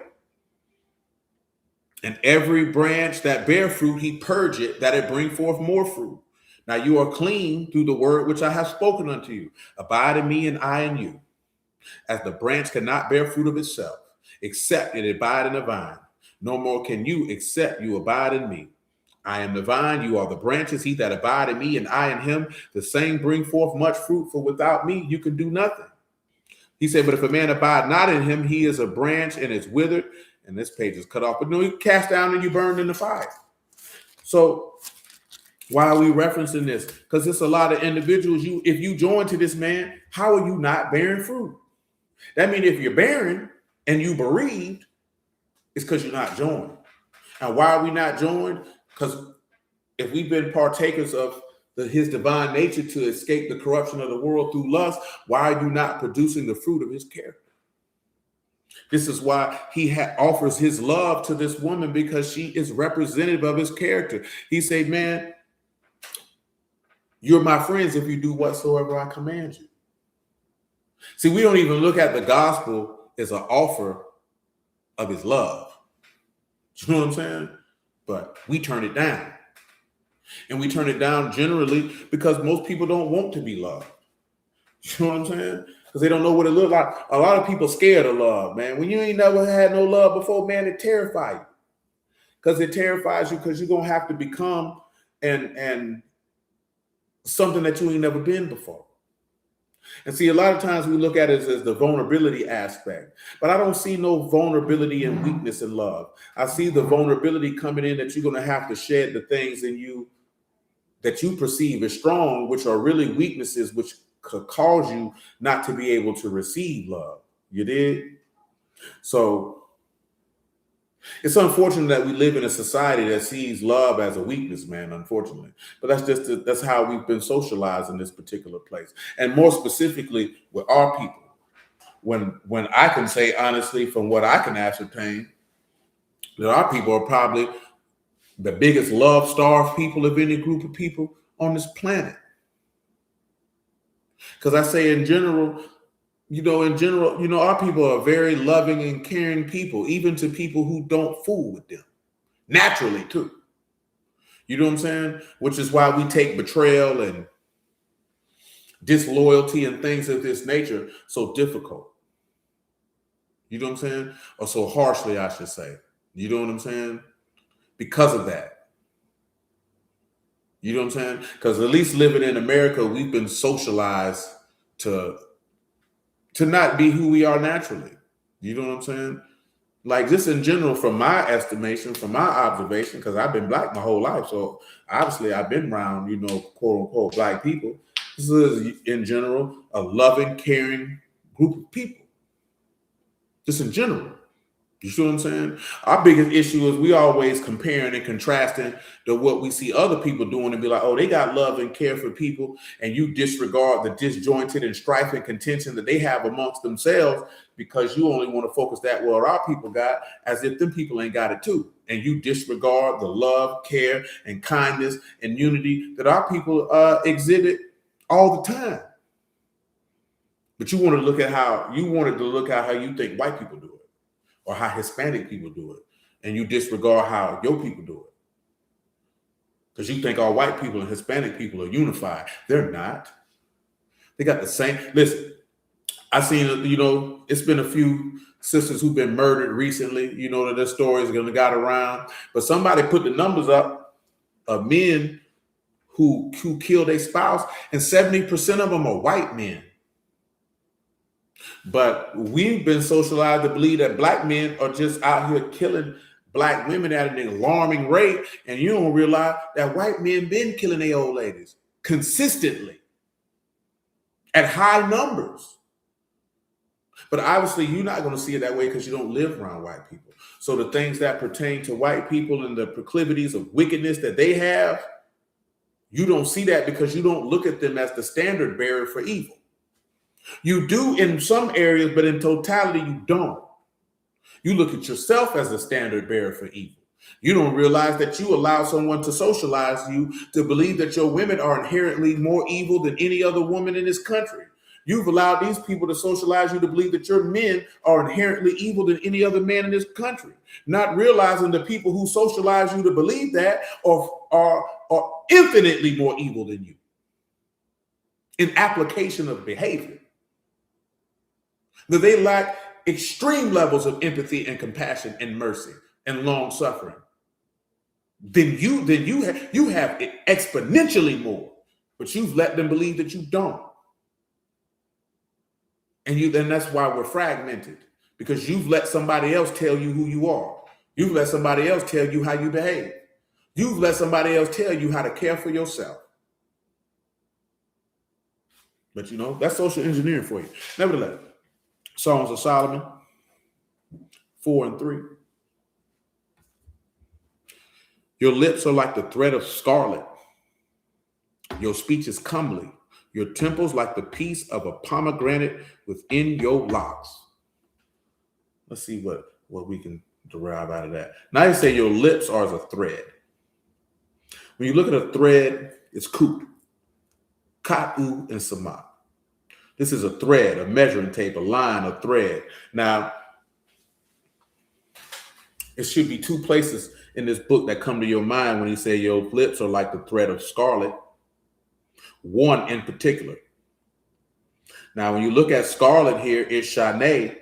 And every branch that bear fruit, he purge it, that it bring forth more fruit. Now you are clean through the word which I have spoken unto you. Abide in me and I in you. As the branch cannot bear fruit of itself, except it abide in the vine, no more can you except you abide in me. I am the vine, you are the branches. He that abide in me and I in him, the same bring forth much fruit, for without me you can do nothing. He said, but if a man abide not in him, he is a branch and is withered. And this page is cut off, but no, you cast down and you burned in the fire. So why are we referencing this? Because it's a lot of individuals. If you join to this man, how are you not bearing fruit? That means if you're barren and you bereaved, it's because you're not joined. And why are we not joined? Because if we've been partakers of his divine nature to escape the corruption of the world through lust, why are you not producing the fruit of his character? This is why he offers his love to this woman, because she is representative of his character. He said, man, you're my friends if you do whatsoever I command you. See, we don't even look at the gospel as an offer of his love. You know what I'm saying? But we turn it down. And we turn it down generally because most people don't want to be loved. You know what I'm saying? Because they don't know what it looks like. A lot of people scared of love, man. When you ain't never had no love before, man, it terrifies you. Because it terrifies you because you're going to have to become and something that you ain't never been before. And see, a lot of times we look at it as the vulnerability aspect, but I don't see no vulnerability and weakness in love. I see the vulnerability coming in that you're going to have to shed the things in you that you perceive as strong, which are really weaknesses, which could cause you not to be able to receive love. You did? So it's unfortunate that we live in a society that sees love as a weakness, man, unfortunately. But that's how we've been socialized in this particular place. And more specifically with our people. When I can say, honestly, from what I can ascertain, that our people are probably the biggest love-starved people of any group of people on this planet. Because I say in general, our people are very loving and caring people, even to people who don't fool with them. Naturally, too. You know what I'm saying? Which is why we take betrayal and disloyalty and things of this nature so difficult. You know what I'm saying? Or so harshly, I should say. You know what I'm saying? Because of that. You know what I'm saying? Because at least living in America, we've been socialized to not be who we are naturally. You know what I'm saying? Like just in general, from my estimation, from my observation, because I've been black my whole life. So obviously I've been around, quote unquote, black people. This is in general a loving, caring group of people. Just in general. You see what I'm saying? Our biggest issue is we always comparing and contrasting to what we see other people doing and be like, oh, they got love and care for people, and you disregard the disjointed and strife and contention that they have amongst themselves because you only want to focus that what our people got, as if them people ain't got it too. And you disregard the love, care, and kindness and unity that our people exhibit all the time. But you wanted to look at how you think white people do it. Or how Hispanic people do it, and you disregard how your people do it. Because you think all white people and Hispanic people are unified. They're not. They got the same. Listen, I've seen, it's been a few sisters who've been murdered recently, that their stories are going to got around. But somebody put the numbers up of men who killed their spouse, and 70% of them are white men. But we've been socialized to believe that black men are just out here killing black women at an alarming rate. And you don't realize that white men been killing their old ladies consistently at high numbers. But obviously you're not going to see it that way because you don't live around white people. So the things that pertain to white people and the proclivities of wickedness that they have, you don't see that because you don't look at them as the standard bearer for evil. You do in some areas, but in totality, you don't. You look at yourself as a standard bearer for evil. You don't realize that you allow someone to socialize you to believe that your women are inherently more evil than any other woman in this country. You've allowed these people to socialize you to believe that your men are inherently evil than any other man in this country, not realizing the people who socialize you to believe that are are infinitely more evil than you in application of behavior. That they lack extreme levels of empathy and compassion and mercy and long suffering. Then you have exponentially more, but you've let them believe that you don't. And that's why we're fragmented, because you've let somebody else tell you who you are. You've let somebody else tell you how you behave. You've let somebody else tell you how to care for yourself. But that's social engineering for you. Nevertheless, Songs of Solomon 4:3. Your lips are like the thread of scarlet. Your speech is comely. Your temples like the piece of a pomegranate within your locks. Let's see what we can derive out of that. Now you say your lips are as a thread. When you look at a thread, it's kut, katu, and sama. This is a thread, a measuring tape, a line, a thread. Now, it should be two places in this book that come to your mind when you say your lips are like the thread of scarlet. One in particular. Now, when you look at scarlet here, it's shane,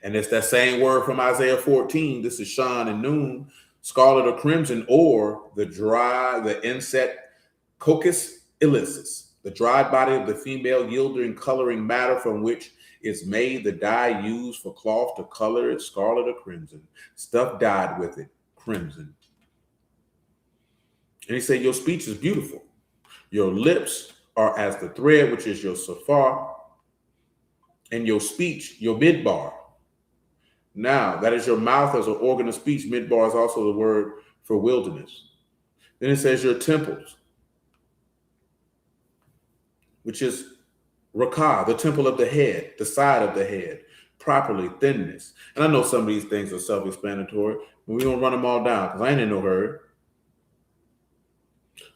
and it's that same word from Isaiah 14. This is shan and noon, scarlet or crimson, or the insect coccus ilicis, the dried body of the female yielding coloring matter from which is made the dye used for cloth to color it scarlet or crimson. Stuff dyed with it, crimson. And he said, your speech is beautiful. Your lips are as the thread, which is your safar, and your speech, your midbar. Now, that is your mouth as an organ of speech. Midbar is also the word for wilderness. Then it says your temples, which is rakah, the temple of the head, the side of the head, properly, thinness. And I know some of these things are self-explanatory, but we don't run them all down because I ain't in no hurry.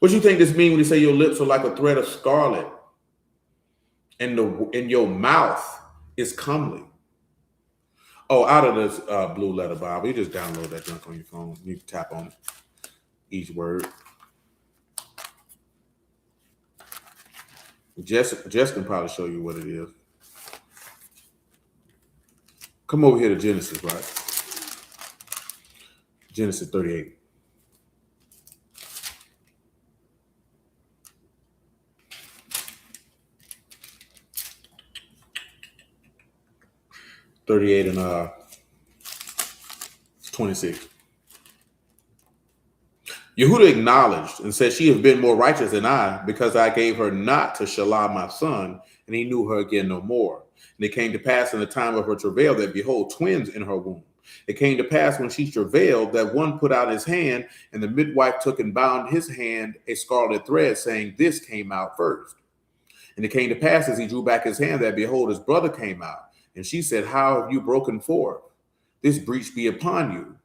What do you think this means when you say your lips are like a thread of scarlet and your mouth is comely? Oh, out of this Blue Letter Bible, you just download that junk on your phone. You can tap on it, each word. Jess can probably show you what it is. Come over here to Genesis, right? Genesis 38. And 26. Yahuah acknowledged and said, she has been more righteous than I, because I gave her not to Shelah my son, and he knew her again no more. And it came to pass in the time of her travail that, behold, twins in her womb. It came to pass when she travailed that one put out his hand, and the midwife took and bound his hand a scarlet thread, saying, this came out first. And it came to pass as he drew back his hand that, behold, his brother came out. And she said, how have you broken forth? This breach be upon you.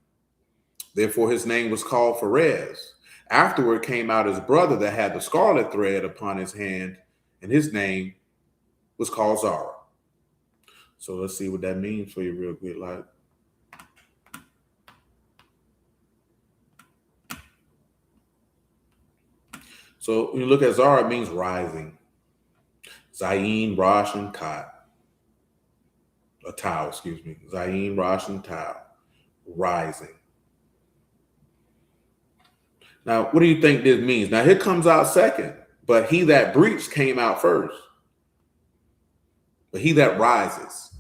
Therefore his name was called Pharez. Afterward came out his brother that had the scarlet thread upon his hand, and his name was called Zara. So let's see what that means for you real quick. Like, so when you look at Zara, it means rising. Zayin, Rosh, and Kat. A Tau, excuse me. Zayin, Rosh, and Tau. Rising. Now, what do you think this means? Now, here comes out second, but he that breached came out first. But he that rises.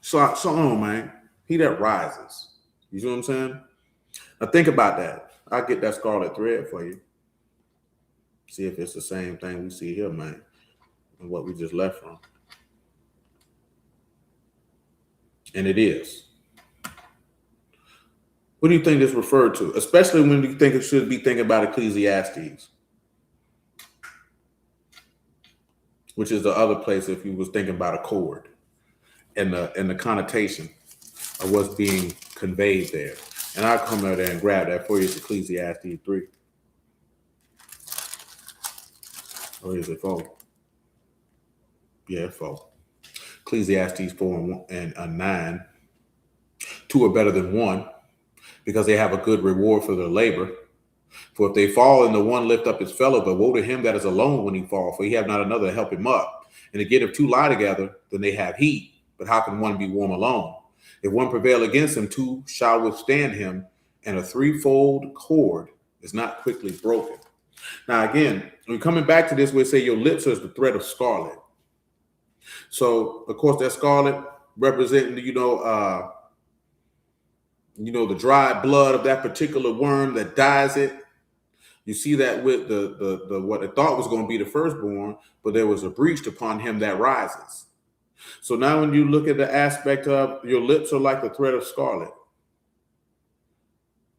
So on, man. He that rises. You see what I'm saying? Now, think about that. I'll get that scarlet thread for you. See if it's the same thing we see here, man, and what we just left from. And it is. What do you think this referred to? Especially when you think it should be thinking about Ecclesiastes, which is the other place if you was thinking about a chord and the connotation of what's being conveyed there. And I'll come out there and grab that for you. It's Ecclesiastes 3. Or is it 4? Yeah, 4. Ecclesiastes 4 and 9. 2 are better than 1, because they have a good reward for their labor. For if they fall, and the one lift up his fellow, but woe to him that is alone when he fall, for he have not another to help him up. And again, if two lie together, then they have heat. But how can one be warm alone? If one prevail against him, two shall withstand him, and a threefold cord is not quickly broken. Now, again, we're coming back to this, we say your lips are the thread of scarlet. So, of course, that scarlet representing, the dried blood of that particular worm that dyes it. You see that with the what I thought was going to be the firstborn, but there was a breach upon him that rises. So now when you look at the aspect of your lips are like the thread of scarlet.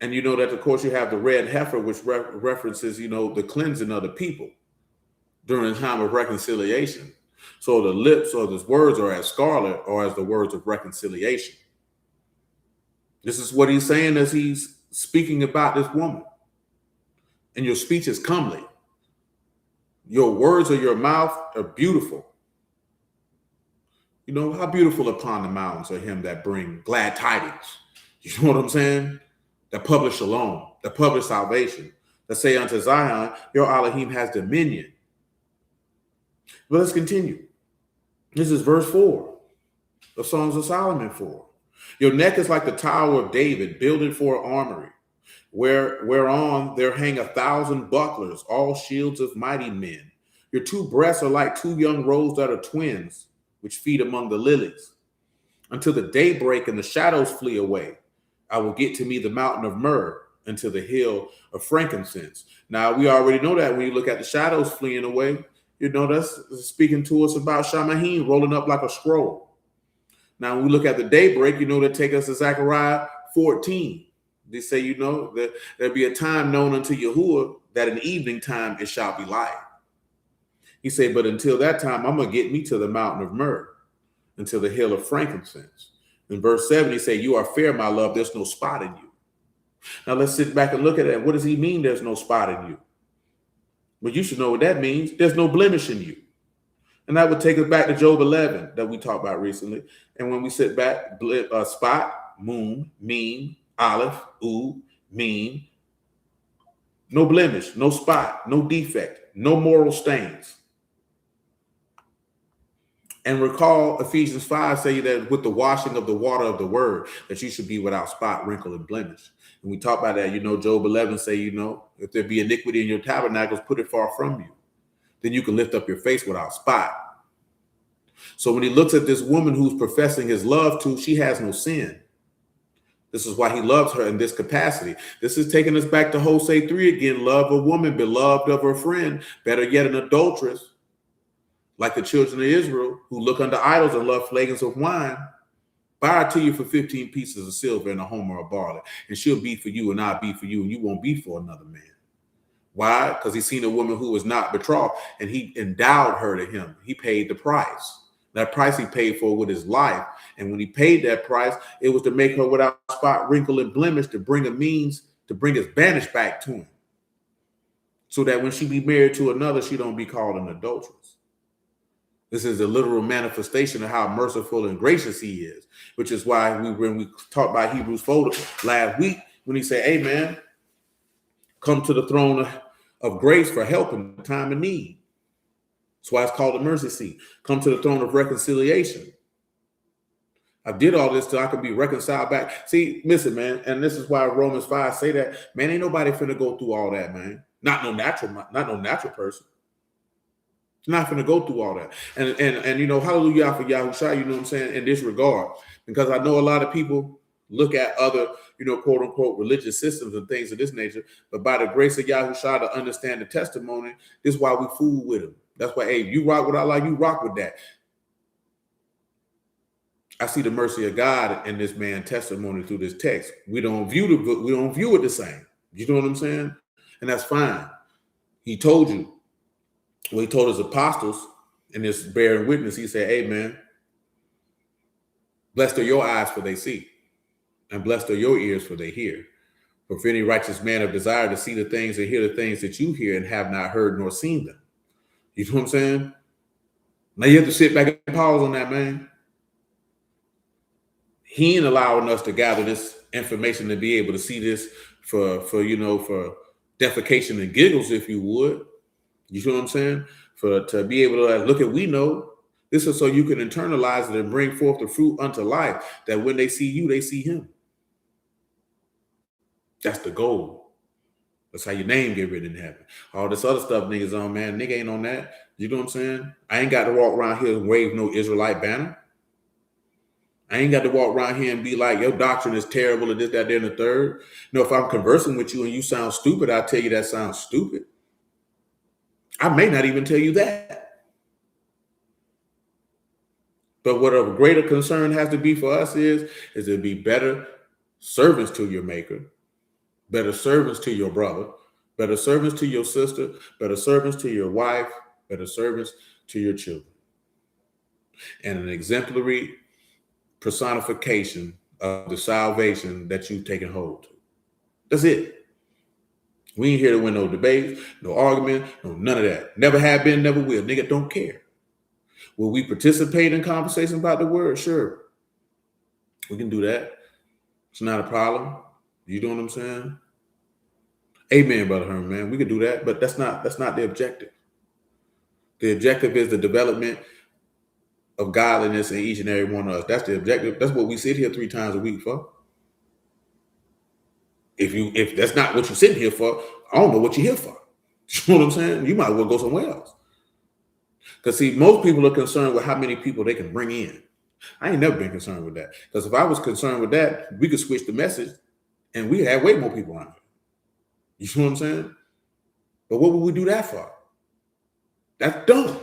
And you know that, of course, you have the red heifer, which references, the cleansing of the people during the time of reconciliation. So the lips or the words are as scarlet or as the words of reconciliation. This is what he's saying as he's speaking about this woman. And your speech is comely. Your words of your mouth are beautiful. How beautiful upon the mountains are him that bring glad tidings. You know what I'm saying? That publish shalom, that publish salvation, that say unto Zion, your Alahym has dominion. But let's continue. This is verse 4 of Songs of Solomon 4. Your neck is like the tower of David, builded for an armory, whereon there hang 1,000 bucklers, all shields of mighty men. Your two breasts are like two young roes that are twins, which feed among the lilies. Until the daybreak and the shadows flee away, I will get to me the mountain of myrrh, unto the hill of frankincense. Now, we already know that when you look at the shadows fleeing away, that's speaking to us about Shamahin rolling up like a scroll. Now, when we look at the daybreak, that take us to Zechariah 14. They say, that there'll be a time known unto Yahuah that in evening time it shall be light. He said, but until that time, I'm going to get me to the mountain of myrrh, until the hill of frankincense. In verse 7, he said, you are fair, my love. There's no spot in you. Now, let's sit back and look at that. What does he mean there's no spot in you? Well, you should know what that means. There's no blemish in you. And that would take us back to Job 11 that we talked about recently. And when we sit back, spot, moon, mean, aleph, mean, no blemish, no spot, no defect, no moral stains. And recall Ephesians 5 say that with the washing of the water of the word, that you should be without spot, wrinkle, and blemish. And we talk about that, Job 11 say, if there be iniquity in your tabernacles, put it far from you. Then you can lift up your face without spot. So when he looks at this woman who's professing his love to, she has no sin. This is why he loves her in this capacity. This is taking us back to Hosea 3 again. Love a woman, beloved of her friend, better yet an adulteress, like the children of Israel who look unto idols and love flagons of wine. Buy her to you for 15 pieces of silver and a homer of barley, and she'll be for you and I'll be for you, and you won't be for another man. Why? Because he's seen a woman who was not betrothed, and he endowed her to him. He paid the price. That price he paid for with his life. And when he paid that price, it was to make her without spot, wrinkle, and blemish, to bring a means to bring his banished back to him. So that when she be married to another, she don't be called an adulteress. This is a literal manifestation of how merciful and gracious he is, which is why when we talked about Hebrews 4 last week, when he said, hey, man, come to the throne of grace for help in the time of need. That's why it's called the mercy seat. Come to the throne of reconciliation. I did all this so I could be reconciled back. See, listen, man, and this is why Romans 5 say that, man, ain't nobody finna go through all that, man. Not no natural person. Not finna go through all that. And hallelujah for Yahushua, you know what I'm saying, in this regard. Because I know a lot of people look at other, quote unquote, religious systems and things of this nature. But by the grace of Yahushua to understand the testimony, this is why we fool with him. That's why, hey, you rock with Allah, you rock with that. I see the mercy of God in this man's testimony through this text. We don't view it the same. You know what I'm saying? And that's fine. He told you. Well, he told his apostles in this bearing witness, he said, hey, man, blessed are your eyes for they see, and blessed are your ears for they hear. For if any righteous man have desire to see the things and hear the things that you hear and have not heard nor seen them. You know what I'm saying? Now you have to sit back and pause on that, man. He ain't allowing us to gather this information to be able to see this for defecation and giggles, if you would. You see what I'm saying? To be able to look at, we know this is so you can internalize it and bring forth the fruit unto life, that when they see you, they see him. That's the goal. That's how your name get written in heaven. All this other stuff niggas on, man, nigga ain't on that. You know what I'm saying? I ain't got to walk around here and wave no Israelite banner. I ain't got to walk around here and be like, your doctrine is terrible and this, that, there, and the third. You know, if I'm conversing with you and you sound stupid, I'll tell you that sounds stupid. I may not even tell you that. But what a greater concern has to be for us is to be better servants to your maker, better servants to your brother, better servants to your sister, better servants to your wife, better servants to your children. And an exemplary personification of the salvation that you've taken hold to. That's it. We ain't here to win no debates, no argument, no none of that. Never have been, never will. Nigga, don't care. Will we participate in conversation about the word? Sure. We can do that. It's not a problem. You know what I'm saying? Amen, Brother Herman, man. We could do that, but that's not the objective. The objective is the development of godliness in each and every one of us. That's the objective. That's what we sit here 3 times a week for. If that's not what you're sitting here for, I don't know what you're here for. You know what I'm saying? You might as well go somewhere else. Because see, most people are concerned with how many people they can bring in. I ain't never been concerned with that. Because if I was concerned with that, we could switch the message and we have way more people around here. You see what I'm saying? But what would we do that for? That's dumb.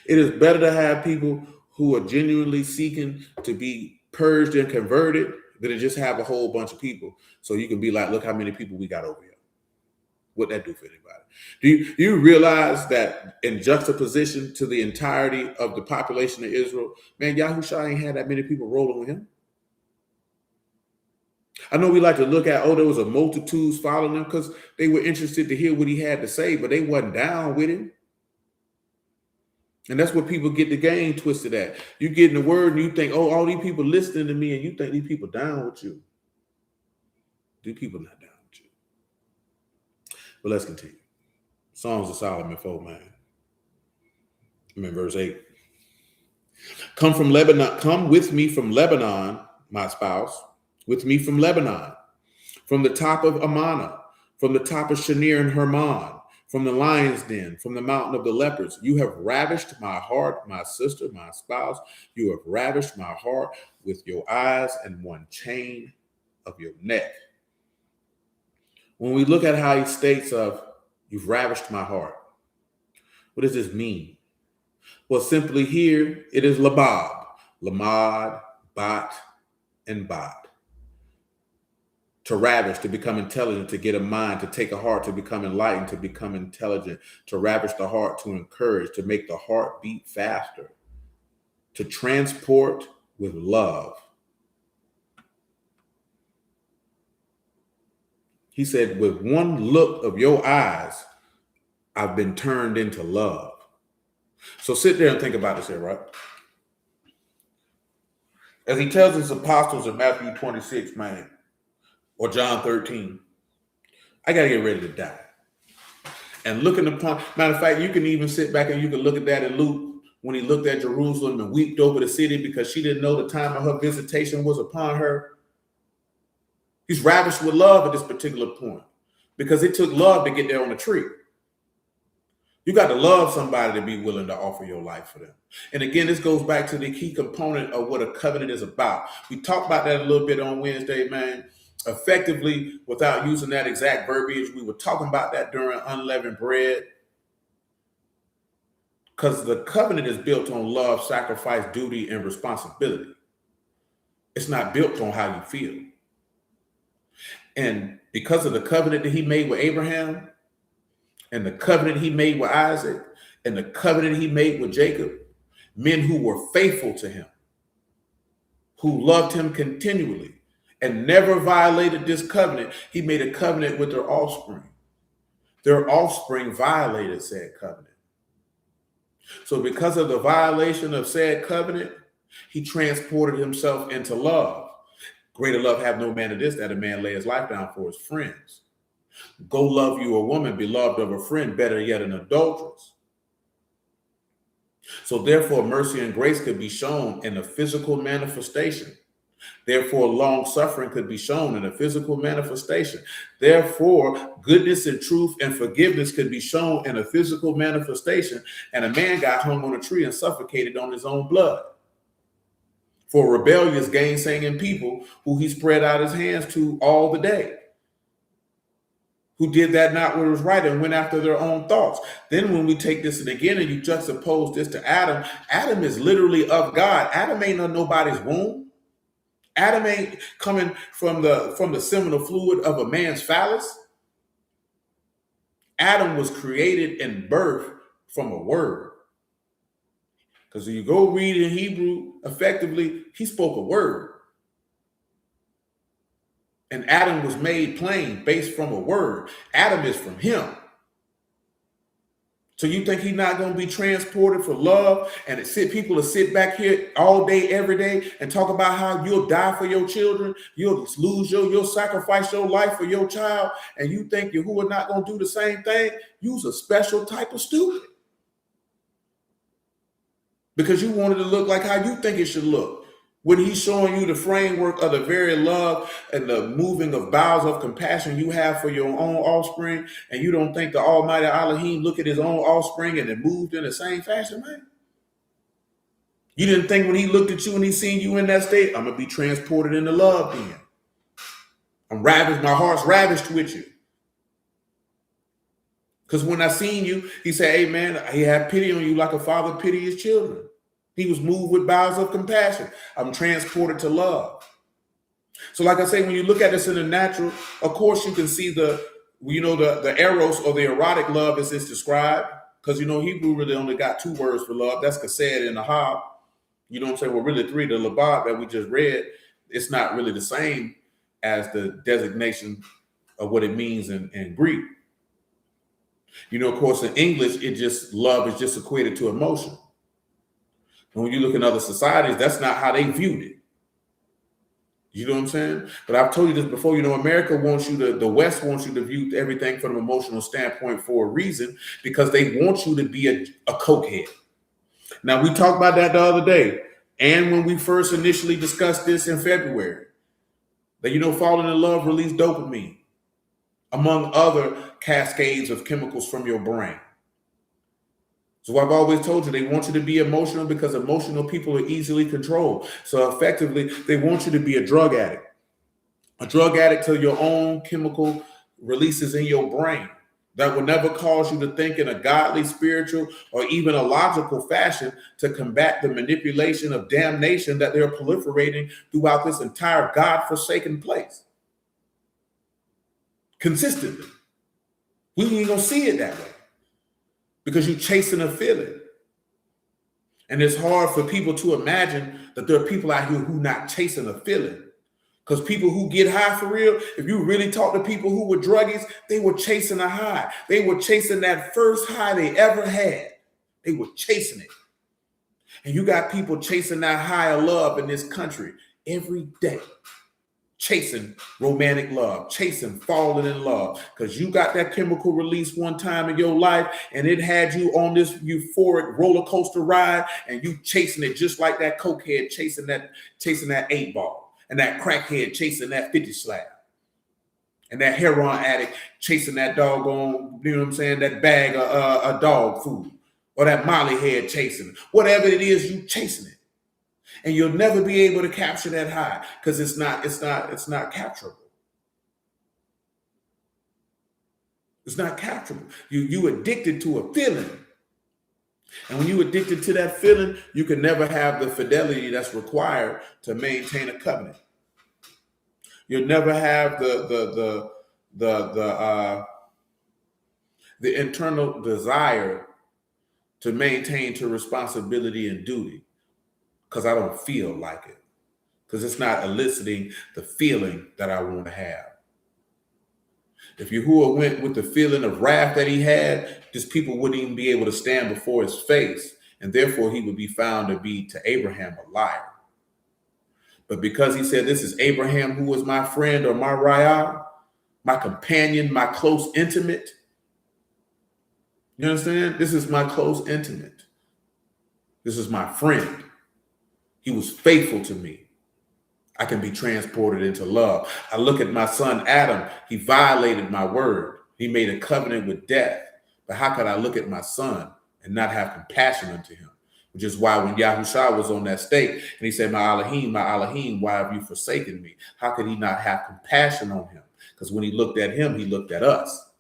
It is better to have people who are genuinely seeking to be purged and converted than to just have a whole bunch of people. So you can be like, look how many people we got over here. What'd that do for anybody? Do you realize that in juxtaposition to the entirety of the population of Israel, man, Yahushua ain't had that many people rolling with him. I know we like to look at, there was a multitudes following him because they were interested to hear what he had to say, but they wasn't down with him. And that's what people get the game twisted at. You get in the word and you think, all these people listening to me, and you think these people down with you. These people not down with you. But let's continue. Songs of Solomon 4, man. I'm in verse 8. Come from Lebanon, come with me from Lebanon, my spouse, with me from Lebanon, from the top of Amana, from the top of Shanir and Hermon, from the lion's den, from the mountain of the leopards. You have ravished my heart, my sister, my spouse. You have ravished my heart with your eyes and one chain of your neck. When we look at how he states of, you've ravished my heart, what does this mean? Well, simply here, it is labab, lamad, bat, and bat. To ravish, to become intelligent, to get a mind, to take a heart, to become enlightened, to become intelligent, to ravish the heart, to encourage, to make the heart beat faster, to transport with love. He said, with one look of your eyes, I've been turned into love. So sit there and think about this here, right? As he tells his apostles in Matthew 26, man, or John 13, I got to get ready to die. And looking upon, matter of fact, you can even sit back and you can look at that in Luke when he looked at Jerusalem and wept over the city because she didn't know the time of her visitation was upon her. He's ravished with love at this particular point because it took love to get there on the tree. You got to love somebody to be willing to offer your life for them. And again, this goes back to the key component of what a covenant is about. We talked about that a little bit on Wednesday, man. Effectively, without using that exact verbiage, we were talking about that during unleavened bread. Because the covenant is built on love, sacrifice, duty, and responsibility. It's not built on how you feel. And because of the covenant that he made with Abraham, and the covenant he made with Isaac, and the covenant he made with Jacob, men who were faithful to him, who loved him continually, and never violated this covenant, he made a covenant with their offspring. Their offspring violated said covenant. So because of the violation of said covenant, he transported himself into love. Greater love have no man than this, that a man lay his life down for his friends. Go love you a woman beloved of a friend, better yet an adulteress. So therefore, mercy and grace could be shown in a physical manifestation. Therefore, long suffering could be shown in a physical manifestation. Therefore, goodness and truth and forgiveness could be shown in a physical manifestation. And a man got hung on a tree and suffocated on his own blood. For rebellious, gainsaying people who he spread out his hands to all the day, who did that not what was right and went after their own thoughts. Then when we take this and again and you juxtapose this to Adam, Adam is literally of God. Adam ain't on nobody's womb. Adam ain't coming from the seminal fluid of a man's phallus. Adam was created and birthed from a word. Because when you go read in Hebrew, effectively, he spoke a word. And Adam was made plain based from a word. Adam is from him. So you think he's not going to be transported for love and people will sit back here all day, every day and talk about how you'll die for your children, you'll you'll sacrifice your life for your child, and you think Yahuah not going to do the same thing? You's a special type of stupid. Because you wanted to look like how you think it should look. When he's showing you the framework of the very love and the moving of bowels of compassion you have for your own offspring, and you don't think the Almighty Alahym look at his own offspring and it moved in the same fashion, man? You didn't think when he looked at you and he seen you in that state, I'm going to be transported into love then. I'm ravished, my heart's ravished with you. Because when I seen you, he said, hey, man, he had pity on you like a father pity his children. He was moved with bowels of compassion. I'm transported to love. So like I say, when you look at this in the natural, of course, you can see the eros or the erotic love as it's described. Because, Hebrew really only got two words for love. That's chesed and ahab. You know what I'm saying? Well, really three. The labad that we just read, it's not really the same as the designation of what it means in Greek. Of course, in English, love is just equated to emotion. And when you look in other societies, that's not how they viewed it. You know what I'm saying? But I've told you this before, America wants you to, the West wants you to view everything from an emotional standpoint for a reason, because they want you to be a cokehead. Now, we talked about that the other day. And when we first initially discussed this in February, that, falling in love release dopamine, among other cascades of chemicals from your brain. So I've always told you, they want you to be emotional because emotional people are easily controlled. So effectively, they want you to be a drug addict to your own chemical releases in your brain that will never cause you to think in a godly, spiritual, or even a logical fashion to combat the manipulation of damnation that they're proliferating throughout this entire God-forsaken place. Consistently. We ain't gonna see it that way. Because you're chasing a feeling. And it's hard for people to imagine that there are people out here who not chasing a feeling. Because people who get high for real, if you really talk to people who were druggies, they were chasing a high. They were chasing that first high they ever had. They were chasing it. And you got people chasing that high of love in this country every day. Chasing romantic love, chasing falling in love, because you got that chemical release one time in your life and it had you on this euphoric roller coaster ride, and you chasing it just like that cokehead chasing that 8-ball, and that crackhead chasing that 50 slab, and that heroin addict chasing that doggone, that bag of dog food, or that molly head chasing, whatever it is, you chasing it. And you'll never be able to capture that high because it's not capturable. It's not capturable. You addicted to a feeling. And when you addicted to that feeling, you can never have the fidelity that's required to maintain a covenant. You'll never have the internal desire to maintain to responsibility and duty. Because I don't feel like it. Because it's not eliciting the feeling that I want to have. If Yahuah went with the feeling of wrath that he had, these people wouldn't even be able to stand before his face. And therefore, he would be found to be to Abraham a liar. But because he said, this is Abraham who was my friend or my raya, my companion, my close intimate. You understand? This is my close intimate. This is my friend. He was faithful to me. I can be transported into love. I look at my son Adam. He violated my word. He made a covenant with death. But how could I look at my son and not have compassion unto him? Which is why when Yahushua was on that stake and he said, my Alahym, why have you forsaken me? How could he not have compassion on him? Because when he looked at him, he looked at us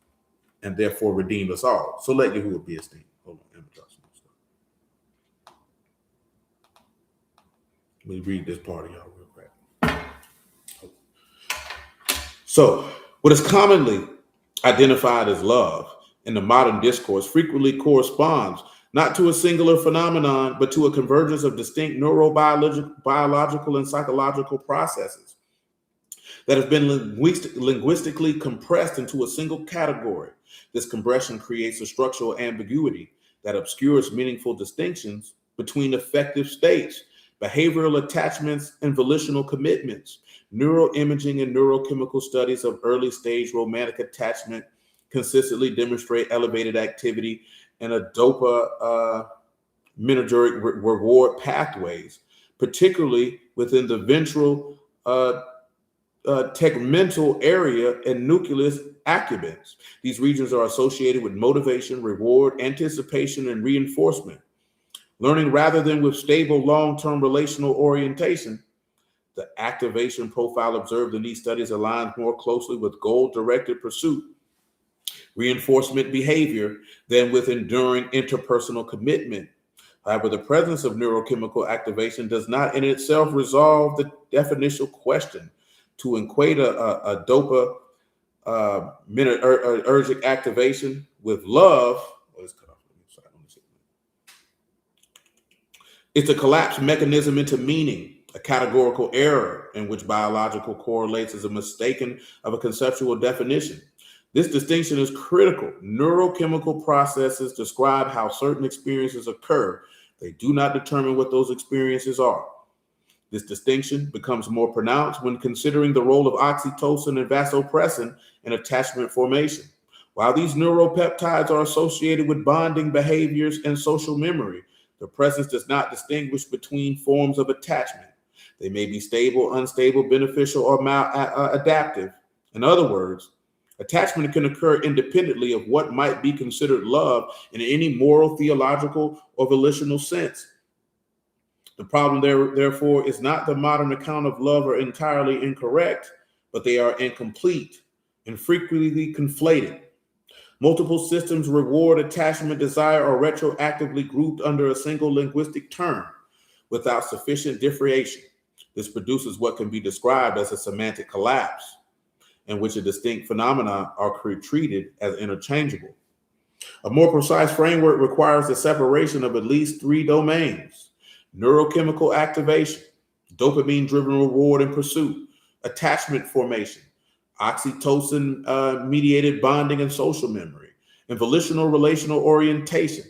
and therefore redeemed us all. So let Yahuah be esteemed. Hold on, let me talk some stuff. Let me read this part of y'all real quick. So, what is commonly identified as love in the modern discourse frequently corresponds not to a singular phenomenon, but to a convergence of distinct neurobiological and psychological processes that have been linguistically compressed into a single category. This compression creates a structural ambiguity that obscures meaningful distinctions between affective states, behavioral attachments, and volitional commitments. Neuroimaging and neurochemical studies of early stage romantic attachment consistently demonstrate elevated activity in a dopaminergic reward pathways, particularly within the ventral tegmental area and nucleus accumbens. These regions are associated with motivation, reward, anticipation, and reinforcement. Learning rather than with stable long-term relational orientation, the activation profile observed in these studies aligns more closely with goal-directed pursuit, reinforcement behavior than with enduring interpersonal commitment. However, the presence of neurochemical activation does not in itself resolve the definitional question. To equate a dopaminergic activation with love, it's a collapse mechanism into meaning, a categorical error in which biological correlates as a mistaken of a conceptual definition. This distinction is critical. Neurochemical processes describe how certain experiences occur. They do not determine what those experiences are. This distinction becomes more pronounced when considering the role of oxytocin and vasopressin in attachment formation. While these neuropeptides are associated with bonding behaviors and social memory, the presence does not distinguish between forms of attachment. They may be stable, unstable, beneficial, or maladaptive. In other words, attachment can occur independently of what might be considered love in any moral, theological, or volitional sense. The problem therefore, is not the modern account of love are entirely incorrect, but they are incomplete and frequently conflated. Multiple systems reward attachment, desire, or retroactively grouped under a single linguistic term without sufficient differentiation. This produces what can be described as a semantic collapse, in which a distinct phenomena are treated as interchangeable. A more precise framework requires the separation of at least three domains: neurochemical activation, dopamine-driven reward and pursuit, attachment formation, oxytocin-mediated bonding and social memory, and volitional relational orientation,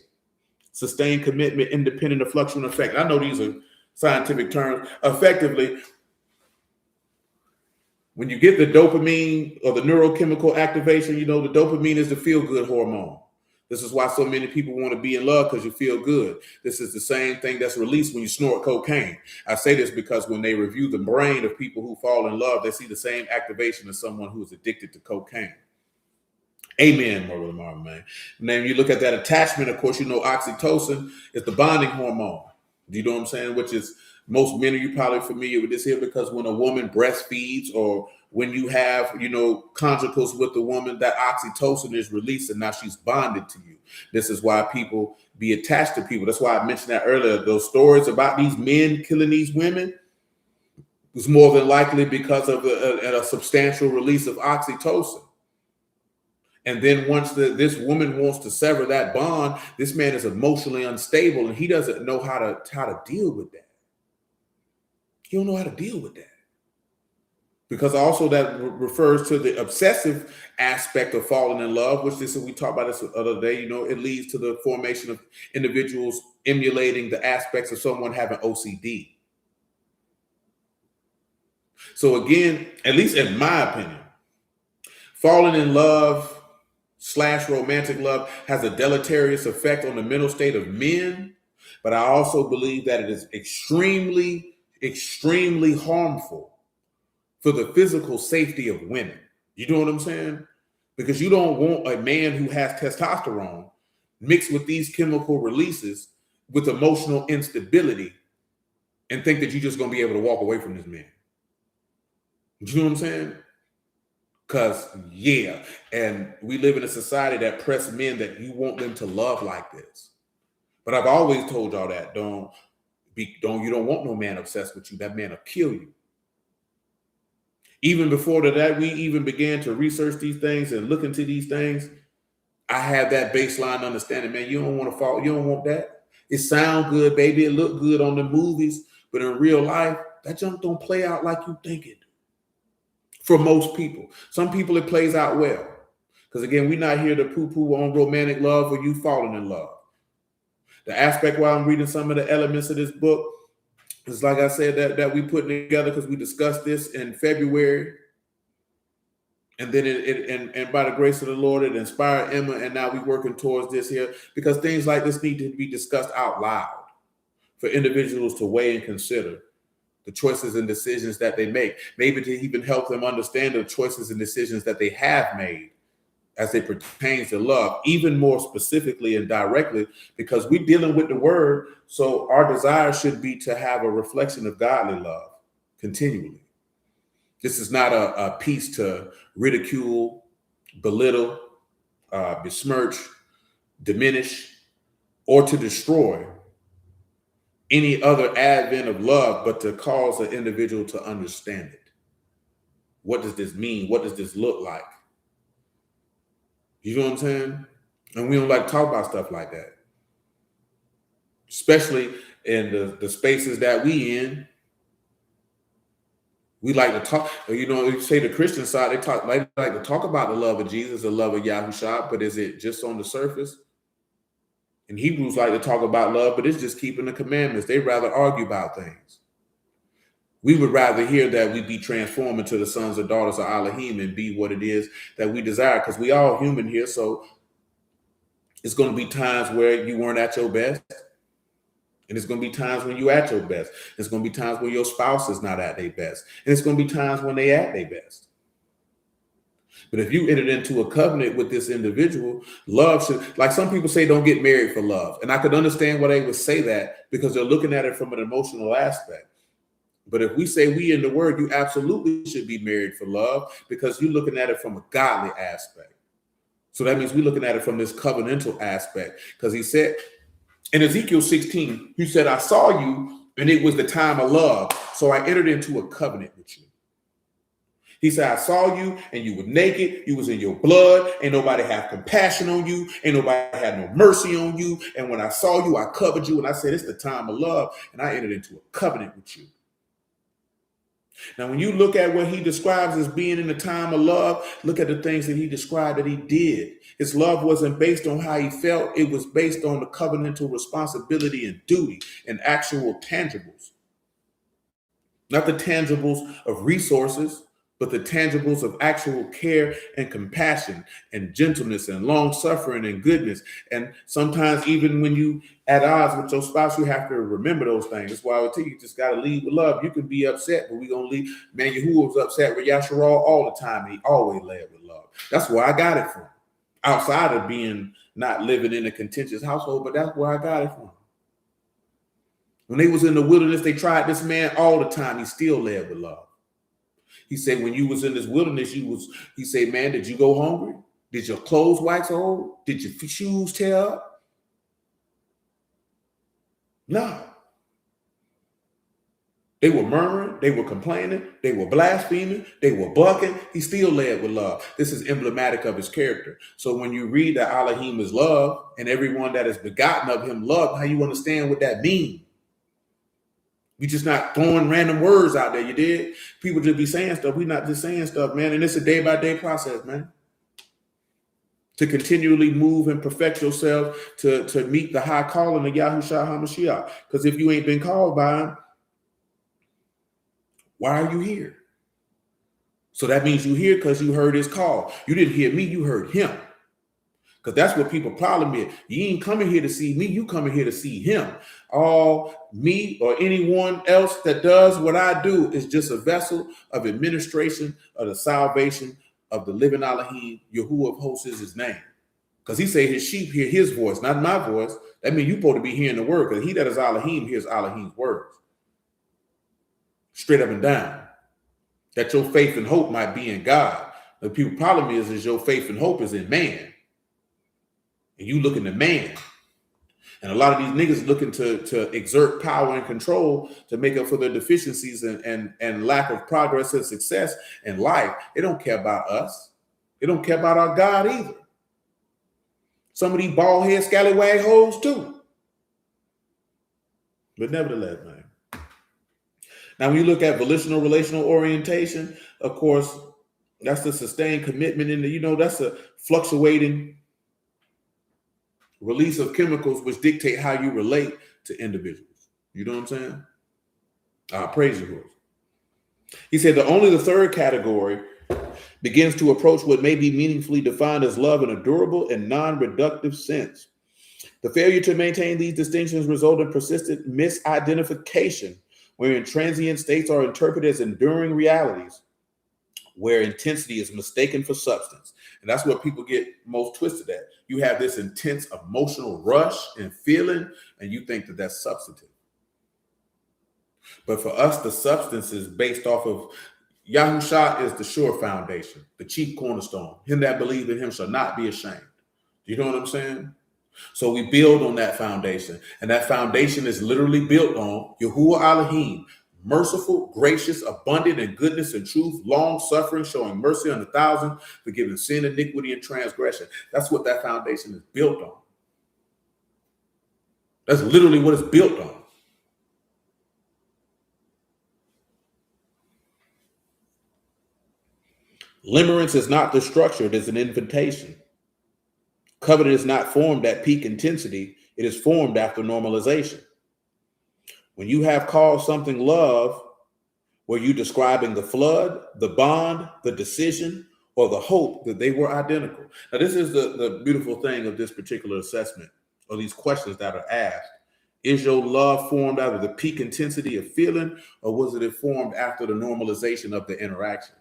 sustained commitment, independent of fluctuating effect. I know these are scientific terms. Effectively, when you get the dopamine or the neurochemical activation, the dopamine is the feel-good hormone. This is why so many people want to be in love, because you feel good. This is the same thing that's released when you snort cocaine. I say this because when they review the brain of people who fall in love, they see the same activation as someone who is addicted to cocaine. Amen, Brother Marvin, man. And then you look at that attachment, of course, oxytocin is the bonding hormone. Do you know what I'm saying? Which is, most men, you probably familiar with this here, because when a woman breastfeeds or when you have, conjugals with the woman, that oxytocin is released and now she's bonded to you. This is why people be attached to people. That's why I mentioned that earlier. Those stories about these men killing these women was more than likely because of a substantial release of oxytocin. And then once this woman wants to sever that bond, this man is emotionally unstable and he doesn't know how to deal with that. He don't know how to deal with that. Because also that refers to the obsessive aspect of falling in love, which we talked about this the other day. It leads to the formation of individuals emulating the aspects of someone having OCD. So again, at least in my opinion, Falling in love / romantic love has a deleterious effect on the mental state of men, but I also believe that it is extremely, extremely harmful for the physical safety of women. You know what I'm saying? Because you don't want a man who has testosterone mixed with these chemical releases with emotional instability and think that you're just going to be able to walk away from this man. You know what I'm saying? Because, yeah, and we live in a society that press men that you want them to love like this. But I've always told y'all that you don't want no man obsessed with you. That man will kill you. Even before that, we even began to research these things and look into these things. I have that baseline understanding, man. You don't want to fall. You don't want that. It sound good, baby. It look good on the movies, but in real life, that junk don't play out like you think it. For most people, some people it plays out well. Because again, we're not here to poo-poo on romantic love or you falling in love. The aspect while I'm reading some of the elements of this book is, like I said, that we put together because we discussed this in February. And then and by the grace of the Lord, it inspired Emma, and now we're working towards this here because things like this need to be discussed out loud for individuals to weigh and consider the choices and decisions that they make, maybe to even help them understand the choices and decisions that they have made as it pertains to love, even more specifically and directly, because we're dealing with the word. So our desire should be to have a reflection of godly love continually. This is not a piece to ridicule, belittle, besmirch, diminish, or to destroy any other advent of love, but to cause an individual to understand it. What does this mean? What does this look like? You know what I'm saying? And we don't like to talk about stuff like that, especially in the spaces that we in. We like to talk, you say the Christian side, they like to talk about the love of Jesus, the love of Yahuah, but is it just on the surface? And Hebrews like to talk about love, but it's just keeping the commandments. They rather argue about things. We would rather hear that we be transformed into the sons or daughters of Alahym and be what it is that we desire, because we all human here. So it's going to be times where you weren't at your best. And it's going to be times when you're at your best. It's going to be times when your spouse is not at their best. And it's going to be times when they at their best. But if you entered into a covenant with this individual, love should, like some people say, don't get married for love. And I could understand why they would say that because they're looking at it from an emotional aspect. But if we say we in the word, you absolutely should be married for love because you're looking at it from a godly aspect. So that means we're looking at it from this covenantal aspect, because he said in Ezekiel 16, he said, I saw you and it was the time of love. So I entered into a covenant with you. He said, I saw you and you were naked. You was in your blood. Ain't nobody have compassion on you. Ain't nobody had no mercy on you. And when I saw you, I covered you. And I said, it's the time of love. And I entered into a covenant with you. Now, when you look at what he describes as being in the time of love, look at the things that he described that he did. His love wasn't based on how he felt. It was based on the covenantal responsibility and duty and actual tangibles. Not the tangibles of resources, but the tangibles of actual care and compassion and gentleness and long suffering and goodness. And sometimes even when you at odds with your spouse, you have to remember those things. That's why I would tell you, just got to lead with love. You can be upset, but we're going to leave. Man, Yahuah was upset with Yasharal all the time. He always led with love. That's where I got it from. Outside of being not living in a contentious household, but that's where I got it from. When they was in the wilderness, they tried this man all the time. He still led with love. He said, when you was in this wilderness, he said, man, did you go hungry? Did your clothes wax old? Did your shoes tear up? No. They were murmuring, they were complaining, they were blaspheming, they were bucking. He still led with love. This is emblematic of his character. So when you read that Alahym is love and everyone that is begotten of him love, how you understand what that means? We just not throwing random words out there, you did? People just be saying stuff. We not just saying stuff, man. And it's a day-by-day process, man. To continually move and perfect yourself to meet the high calling of Yahushua HaMashiach. Because if you ain't been called by him, why are you here? So that means you hear because you heard his call. You didn't hear me, you heard him. Because that's what people problem is. You ain't coming here to see me, you coming here to see him. All me or anyone else that does what I do is just a vessel of administration of the salvation of the living Alahym. Yahuah of hosts is his name. Because he say his sheep hear his voice, not my voice. That means you supposed to be hearing the word, because he that is Alahym hears Alahym's words. Straight up and down. That your faith and hope might be in God. The people problem is your faith and hope is in man. And you looking to man. And a lot of these niggas looking to exert power and control to make up for their deficiencies and lack of progress and success in life. They don't care about us. They don't care about our God either. Some of these bald head scallywag hoes too. But nevertheless, man. Now, when you look at volitional relational orientation, of course, that's the sustained commitment in the, that's a fluctuating release of chemicals which dictate how you relate to individuals. You know what I'm saying? Praise you. He said that only the third category begins to approach what may be meaningfully defined as love in a durable and non-reductive sense. The failure to maintain these distinctions result in persistent misidentification, wherein transient states are interpreted as enduring realities, where intensity is mistaken for substance. And that's what people get most twisted at. You have this intense emotional rush and feeling, and you think that that's substantive. But for us, the substance is based off of Yahuah is the sure foundation, the chief cornerstone. Him that believe in him shall not be ashamed. You know what I'm saying? So we build on that foundation. And that foundation is literally built on Yahuah Alahym, merciful, gracious, abundant in goodness and truth, long suffering, showing mercy on 1,000, forgiving sin, iniquity, and transgression. That's what that foundation is built on. That's literally what it's built on. Limerence is not the structure, it is an invitation. Covenant is not formed at peak intensity, it is formed after normalization. When you have called something love, were you describing the flood, the bond, the decision, or the hope that they were identical? Now, this is the beautiful thing of this particular assessment, or these questions that are asked. Is your love formed out of the peak intensity of feeling, or was it formed after the normalization of the interaction?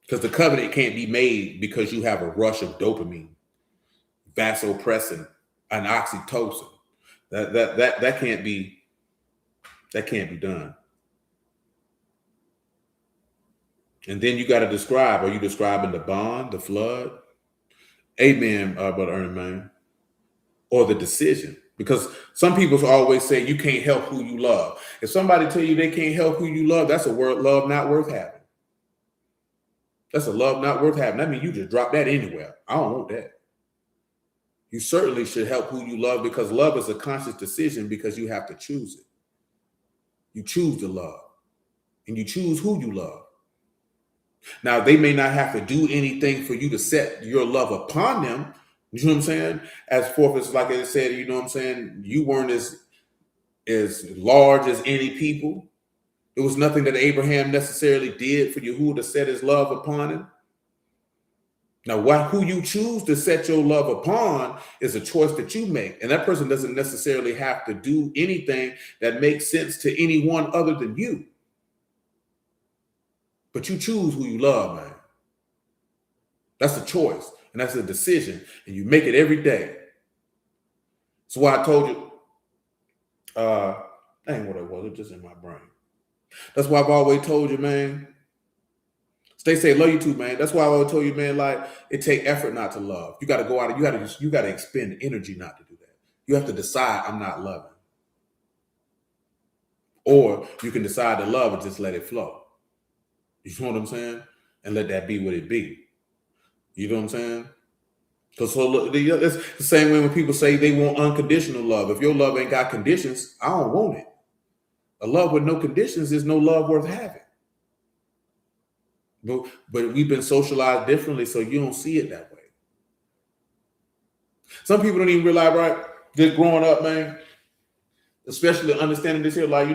Because the covenant can't be made because you have a rush of dopamine, vasopressin, and oxytocin. That can't be done. And then you got to describe. Are you describing the bond, the flood? Amen, Brother Ernie, man. Or the decision? Because some people always say you can't help who you love. If somebody tell you they can't help who you love, that's a word love not worth having. That's a love not worth having. That means you just drop that anywhere. I don't want that. You certainly should help who you love, because love is a conscious decision, because you have to choose it. You choose to love, and you choose who you love. Now, they may not have to do anything for you to set your love upon them. You know what I'm saying? As forth as, like I said, you know what I'm saying? You weren't as large as any people. It was nothing that Abraham necessarily did for Yahuah to set his love upon him. Now, who you choose to set your love upon is a choice that you make. And that person doesn't necessarily have to do anything that makes sense to anyone other than you. But you choose who you love, man. That's a choice, and that's a decision, and you make it every day. So why I told you, that ain't what it was, it's just in my brain. That's why I've always told you, man. They say love you too, man. That's why I always told you, man, like, it take effort not to love. You got to go out and you got to expend energy not to do that. You have to decide, I'm not loving. Or you can decide to love and just let it flow. You know what I'm saying? And let that be what it be. You know what I'm saying? Because it's the same way when people say they want unconditional love. If your love ain't got conditions, I don't want it. A love with no conditions is no love worth having. But we've been socialized differently, so you don't see it that way. Some people don't even realize, right, just growing up, man, especially understanding this here, like,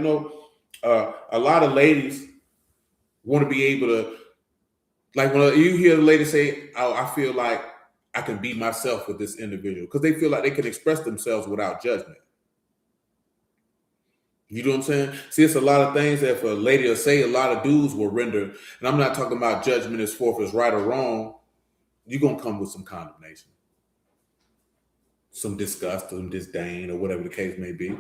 a lot of ladies Want to be able to, like when you hear the lady say, "Oh, I feel like I can be myself with this individual," because they feel like they can express themselves without judgment. You know what I'm saying? See, it's a lot of things that if a lady will say, a lot of dudes will render. And I'm not talking about judgment as forth as right or wrong. You're going to come with some condemnation, some disgust, some disdain, or whatever the case may be.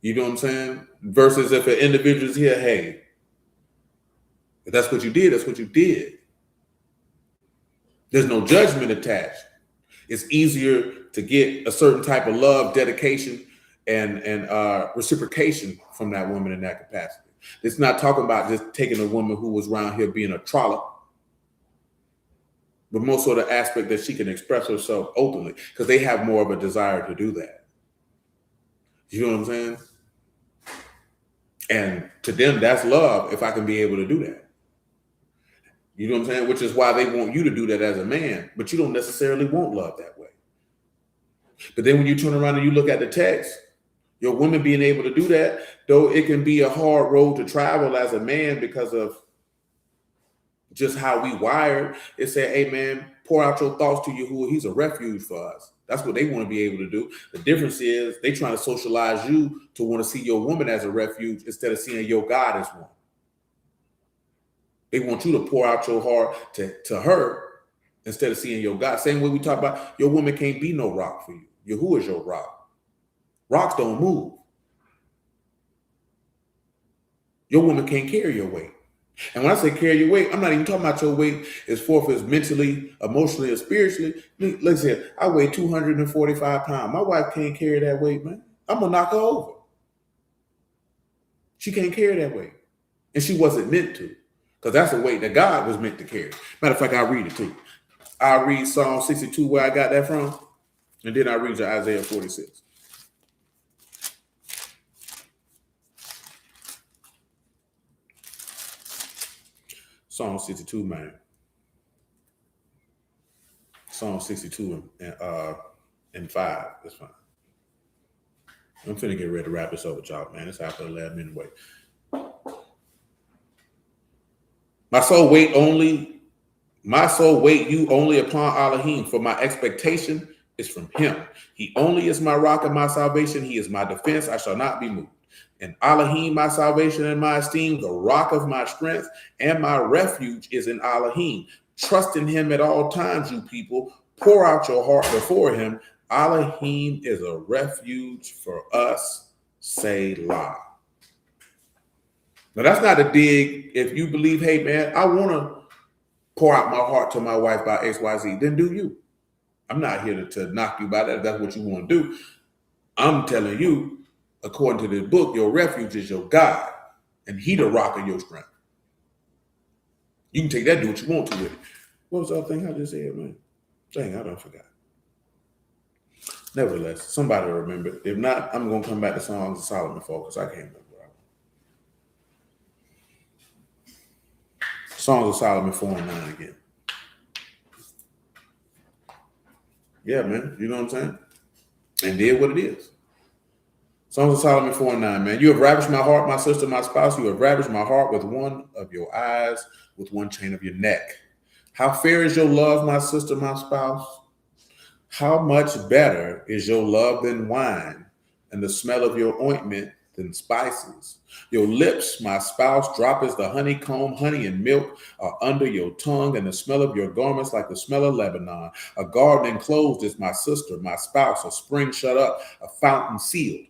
You know what I'm saying? Versus if an individual's here, hey, if that's what you did, that's what you did. There's no judgment attached. It's easier to get a certain type of love, dedication, and reciprocation from that woman in that capacity. It's not talking about just taking a woman who was around here being a trollop, but more so the aspect that she can express herself openly because they have more of a desire to do that. You know what I'm saying? And to them, that's love if I can be able to do that. You know what I'm saying? Which is why they want you to do that as a man, but you don't necessarily want love that way. But then when you turn around and you look at the text, your woman being able to do that, though it can be a hard road to travel as a man because of just how we wired. It said, hey man, pour out your thoughts to Yahuah. He's a refuge for us. That's what they want to be able to do. The difference is they trying to socialize you to want to see your woman as a refuge instead of seeing your God as one. They want you to pour out your heart to her instead of seeing your God. Same way we talk about your woman can't be no rock for you. Yahuah is your rock. Rocks don't move. Your woman can't carry your weight. And when I say carry your weight, I'm not even talking about your weight as forth as mentally, emotionally, or spiritually. Listen, I weigh 245 pounds. My wife can't carry that weight, man. I'm going to knock her over. She can't carry that weight. And she wasn't meant to. Because that's the weight that God was meant to carry. Matter of fact, I'll read it to you. I'll read Psalm 62, where I got that from. And then I'll read you Isaiah 46. Psalm 62, man. Psalm 62 and 5. That's fine. I'm finna get ready to wrap this up with y'all, man. It's after 11 minutes away. My soul wait you only upon Alahym, for my expectation is from him. He only is my rock and my salvation. He is my defense. I shall not be moved. And Alahym, my salvation and my esteem, the rock of my strength, and my refuge is in Alahym. Trust in him at all times, you people. Pour out your heart before him. Alahym is a refuge for us. Selah. Now, that's not a dig. If you believe, hey, man, I want to pour out my heart to my wife by XYZ, then do you. I'm not here to knock you by that if that's what you want to do. I'm telling you, according to this book, your refuge is your God, and he the rock of your strength. You can take that, do what you want to with it. What was the other thing I just said, man? Dang, I don't forgot. Nevertheless, somebody will remember. If not, I'm going to come back to Songs of Solomon, folks. I can't remember. Songs of Solomon 4 and 9 again. Yeah, man. You know what I'm saying? And did what it is. Songs of Solomon 4 and 9, man. You have ravished my heart, my sister, my spouse. You have ravished my heart with one of your eyes, with one chain of your neck. How fair is your love, my sister, my spouse? How much better is your love than wine, and the smell of your ointment than spices? Your lips, my spouse, drop as the honeycomb, honey and milk are under your tongue, and the smell of your garments like the smell of Lebanon. A garden enclosed is my sister, my spouse, a spring shut up, a fountain sealed.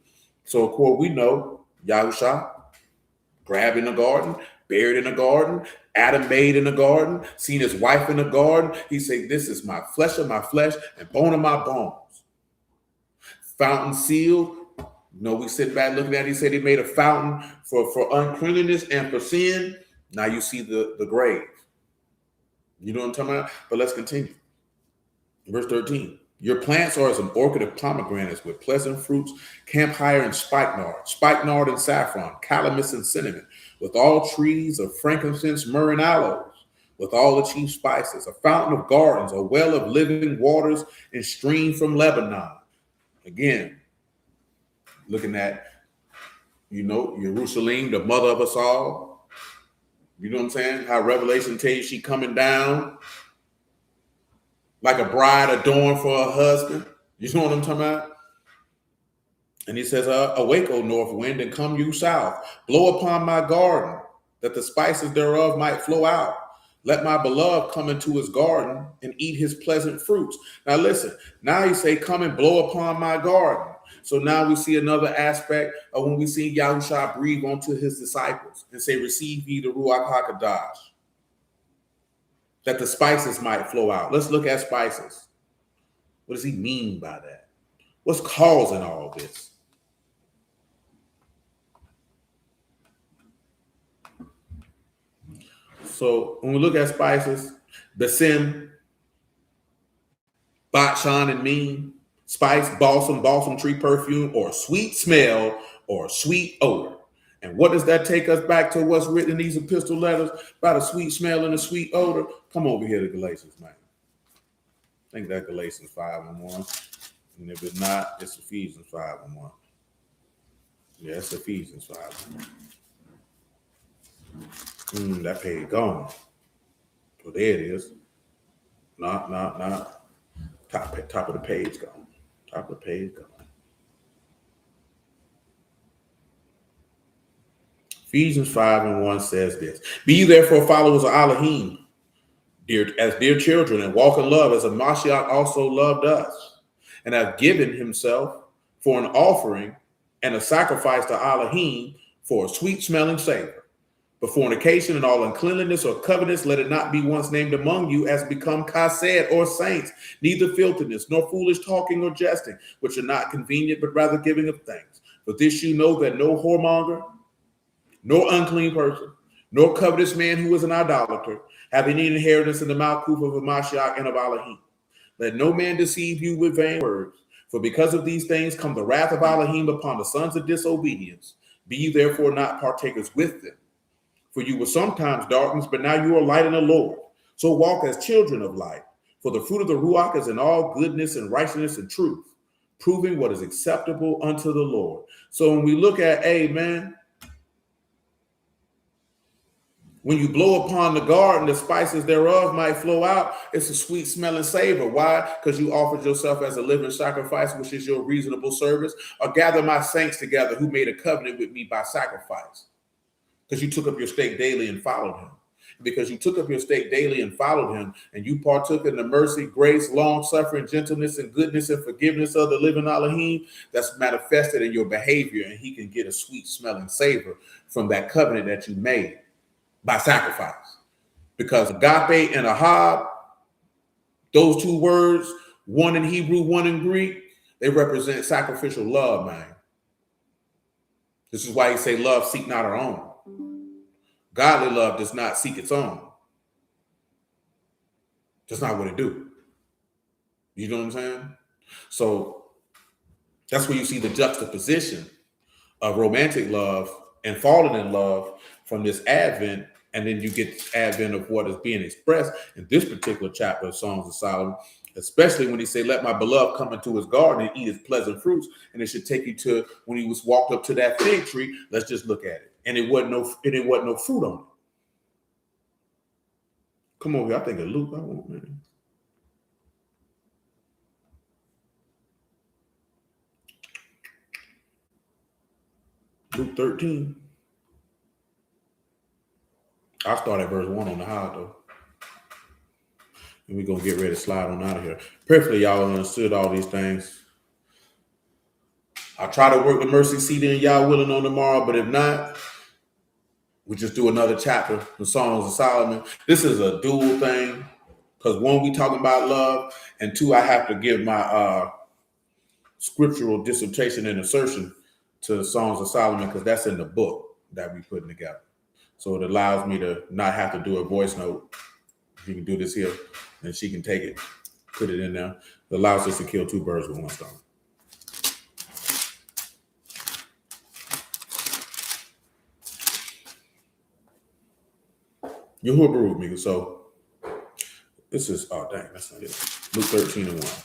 So, of course, we know Yahushua grabbed in the garden, buried in the garden, Adam made in the garden, seen his wife in the garden. He said, this is my flesh of my flesh and bone of my bones. Fountain sealed. You know, we sit back looking at it. He said he made a fountain for uncleanliness and for sin. Now you see the grave. You know what I'm talking about? But let's continue. Verse 13. Your plants are as an orchard of pomegranates with pleasant fruits, camphire and spikenard and saffron, calamus and cinnamon, with all trees of frankincense, myrrh and aloes, with all the chief spices, a fountain of gardens, a well of living waters, and stream from Lebanon. Again, looking at, Jerusalem, the mother of us all, You know what I'm saying? How Revelation tells you she coming down like a bride adorned for her husband. You know what I'm talking about? And he says, awake, O north wind, and come you south. Blow upon my garden, that the spices thereof might flow out. Let my beloved come into his garden and eat his pleasant fruits. Now listen, now he say, come and blow upon my garden. So now we see another aspect of when we see Yahushua breathe onto his disciples and say, receive ye the Ruach HaKodesh, that the spices might flow out. Let's look at spices. What does he mean by that? What's causing all this? So when we look at spices, besim, bakshan, and mean, spice, balsam tree perfume, or sweet smell, or sweet odor. And what does that take us back to what's written in these epistle letters about a sweet smell and a sweet odor? Come over here to Galatians, man. I think that's Galatians 5:1. And if it's not, it's Ephesians 5:1. Yeah, it's Ephesians 5:1. That page gone. Well, there it is. Not. Top of the page gone. Top of the page gone. Ephesians 5:1 says this: Be ye therefore followers of Alahym, dear children, and walk in love as Mashiach also loved us, and have given himself for an offering and a sacrifice to Alahym for a sweet smelling savor. But fornication and all uncleanness or covetousness, let it not be once named among you as become chesed or saints, neither filthiness, nor foolish talking or jesting, which are not convenient, but rather giving of thanks. For this you know, that no whoremonger, nor unclean person, nor covetous man who is an idolater, have any inheritance in the Malkuth of Mashiach and of Alahym. Let no man deceive you with vain words, for because of these things come the wrath of Alahym upon the sons of disobedience. Be ye therefore not partakers with them. For you were sometimes darkness, but now you are light in the Lord. So walk as children of light. For the fruit of the Ruach is in all goodness and righteousness and truth, proving what is acceptable unto the Lord. So when we look at, amen, when you blow upon the garden, the spices thereof might flow out. It's a sweet smelling savor. Why? Because you offered yourself as a living sacrifice, which is your reasonable service. Or gather my saints together who made a covenant with me by sacrifice. Because you took up your stake daily and followed him. Because you took up your stake daily and followed him, and you partook in the mercy, grace, long-suffering, gentleness, and goodness and forgiveness of the living Alahym, that's manifested in your behavior, and he can get a sweet-smelling savor from that covenant that you made by sacrifice. Because agape and ahab, those two words, one in Hebrew, one in Greek, they represent sacrificial love, man. This is why you say love seek not her own. Godly love does not seek its own. That's not what it do. You know what I'm saying? So that's where you see the juxtaposition of romantic love and falling in love from this Advent, and then you get the advent of what is being expressed in this particular chapter of Songs of Solomon, especially when he say, let my beloved come into his garden and eat his pleasant fruits. And it should take you to when he was walked up to that fig tree. Let's just look at it. And it wasn't no fruit on it. Come over here. I think of Luke. I want, man. Luke 13. I'll start at verse 1 on the high, though. And we're going to get ready to slide on out of here. Perfectly, y'all understood all these things. I'll try to work the mercy seat in, y'all willing, on tomorrow. But if not, we just do another chapter, the Songs of Solomon. This is a dual thing. Because one, we talking about love. And two, I have to give my scriptural dissertation and assertion to the Songs of Solomon, because that's in the book that we putting together. So it allows me to not have to do a voice note. You can do this here, and she can take it, put it in there. It allows us to kill two birds with one stone. Yahuah Baruch me. So this is, oh dang, that's not it. Luke 13:1.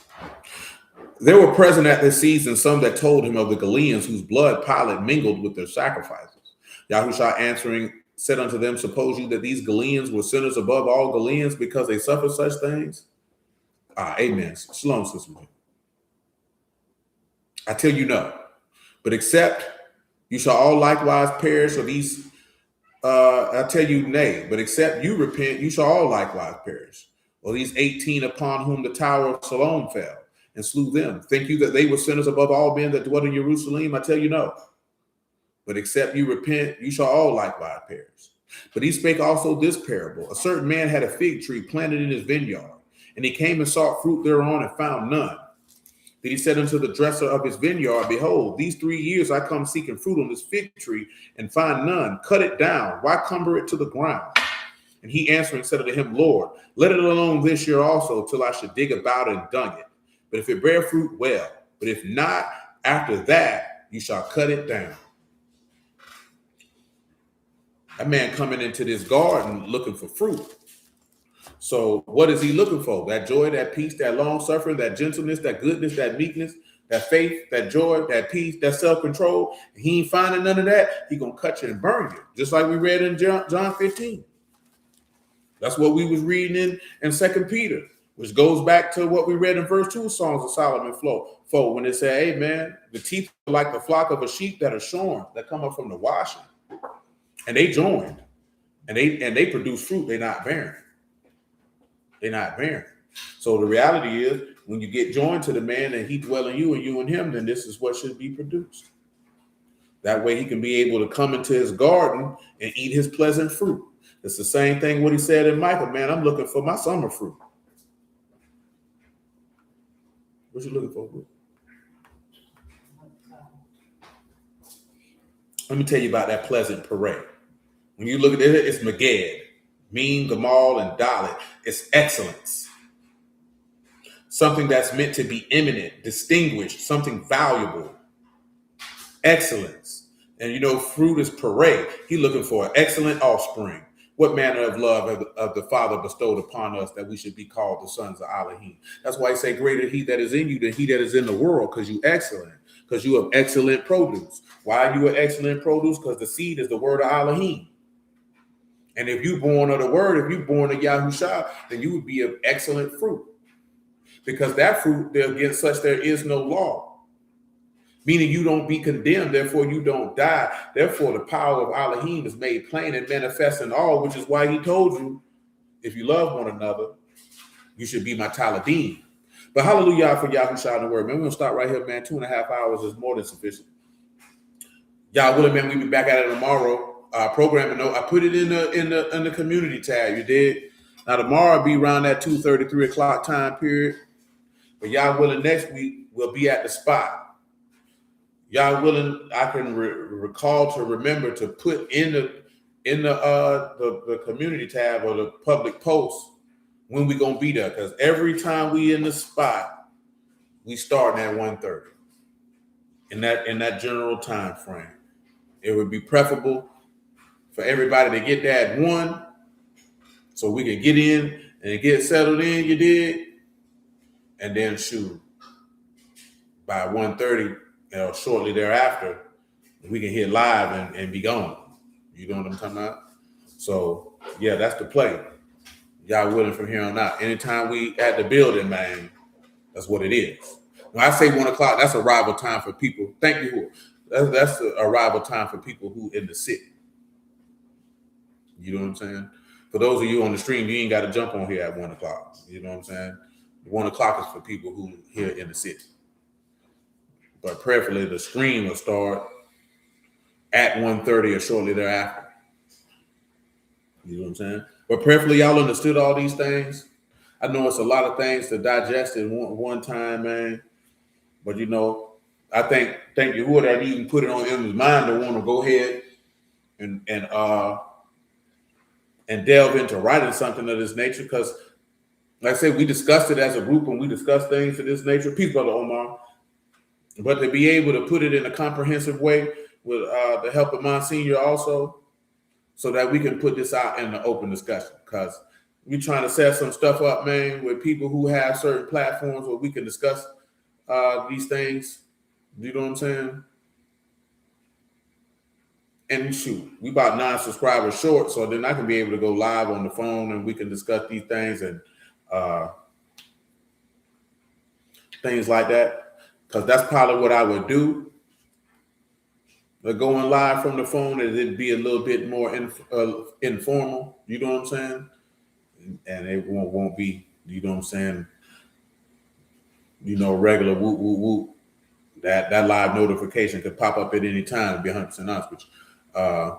There were present at this season some that told him of the Galileans whose blood Pilate mingled with their sacrifices. Yahushua answering said unto them, suppose you that these Galileans were sinners above all Galileans because they suffered such things? Amen. Shalom, sister. I tell you no. But except you shall all likewise perish, or these, I tell you nay. But except you repent, you shall all likewise perish. Or these 18 upon whom the tower of Siloam fell and slew them. Think you that they were sinners above all men that dwelt in Jerusalem? I tell you no. But except you repent, you shall all likewise perish. But he spake also this parable. A certain man had a fig tree planted in his vineyard, and he came and sought fruit thereon and found none. Then he said unto the dresser of his vineyard, behold, these 3 years I come seeking fruit on this fig tree and find none. Cut it down. Why cumber it to the ground? And he answering said unto him, Lord, let it alone this year also, till I should dig about and dung it. But if it bear fruit, well. But if not, after that you shall cut it down. That man coming into this garden looking for fruit. So what is he looking for? That joy, that peace, that long suffering, that gentleness, that goodness, that meekness, that faith, that joy, that peace, that self-control. He ain't finding none of that. He gonna cut you and burn you. Just like we read in John 15. That's what we was reading in 2 Peter, which goes back to what we read in verse 2 of Songs of Solomon flow when it said, hey man, the teeth are like the flock of a sheep that are shorn, that come up from the washing. And they joined. And they produce fruit. They're not barren. They're not barren. So the reality is, when you get joined to the man and he dwell in you and you in him, then this is what should be produced. That way he can be able to come into his garden and eat his pleasant fruit. It's the same thing what he said in Micah, man, I'm looking for my summer fruit. What you looking for? Let me tell you about that pleasant parade. When you look at it, it's Magad, Meme, Gamal, and Dalit. It's excellence. Something that's meant to be eminent, distinguished, something valuable. Excellence. And you know, fruit is parade. He's looking for an excellent offspring. What manner of love of the Father bestowed upon us that we should be called the sons of Alahym. That's why I say greater he that is in you than he that is in the world, because you excellent, because you have excellent produce. Why are you an excellent produce? Because the seed is the word of Alahym. And if you born of the word, if you born of Yahuah, then you would be of excellent fruit. Because that fruit, against such there is no law. Meaning you don't be condemned, therefore you don't die. Therefore the power of Alahym is made plain and manifest in all, which is why he told you, if you love one another, you should be my Taladim. But hallelujah for Yahuah in the word. Man, we're going to stop right here, man. 2.5 hours is more than sufficient. Y'all willing, man, we'll be back at it tomorrow. Programming note, I put it in the community tab. You did. Now tomorrow will be around that 2:30, 3 o'clock time period. But y'all willing, next week we'll be at the spot. Y'all willing, I can recall to remember to put in the community tab or the public post when we gonna be there, because every time we in the spot, we starting at 1:30 in that general time frame. It would be preferable for everybody to get there at 1, so we can get in and get settled in. You did, and then shoot by 1:30. Shortly thereafter, we can hit live and be gone. You know what I'm talking about? So, yeah, that's the play. Y'all willing from here on out. Anytime we at the building, man, that's what it is. When I say 1 o'clock, that's arrival time for people. Thank you. That's the arrival time for people who in the city. You know what I'm saying? For those of you on the stream, you ain't got to jump on here at 1 o'clock. You know what I'm saying? 1 o'clock is for people who here in the city. But prayerfully, the stream will start at 1:30 or shortly thereafter. You know what I'm saying? But prayerfully, y'all understood all these things. I know it's a lot of things to digest in one time, man. But you know, I thank Yahuah that even put it on his mind to want to go ahead and delve into writing something of this nature. Because, like I said, we discussed it as a group and we discussed things of this nature. Peace, Brother Omar. But to be able to put it in a comprehensive way with the help of Monsignor also, so that we can put this out in the open discussion. Because we're trying to set some stuff up, man, with people who have certain platforms where we can discuss these things. You know what I'm saying? And shoot, we about 9 subscribers short, so then I can be able to go live on the phone and we can discuss these things and things like that. Because that's probably what I would do. But going live from the phone, it'd be a little bit more informal. You know what I'm saying? And it won't be, you know what I'm saying? Regular whoop whoop whoop. That live notification could pop up at any time. To be 100% honest with you. I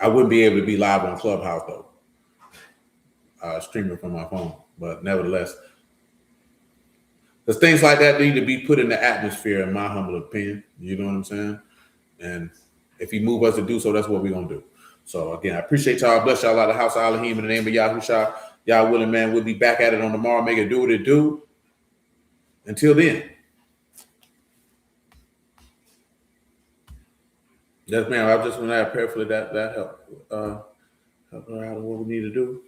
wouldn't be able to be live on Clubhouse though, streaming from my phone. But nevertheless, because things like that need to be put in the atmosphere, in my humble opinion. You know what I'm saying? And if he move us to do so, that's what we're gonna do. So again, I appreciate y'all. Bless y'all out of the house of Alahym in the name of Yahuah. Y'all willing, man. We'll be back at it on tomorrow. Make it do what it do. Until then. Yes, ma'am. I just want to add prayerfully that help her out of what we need to do.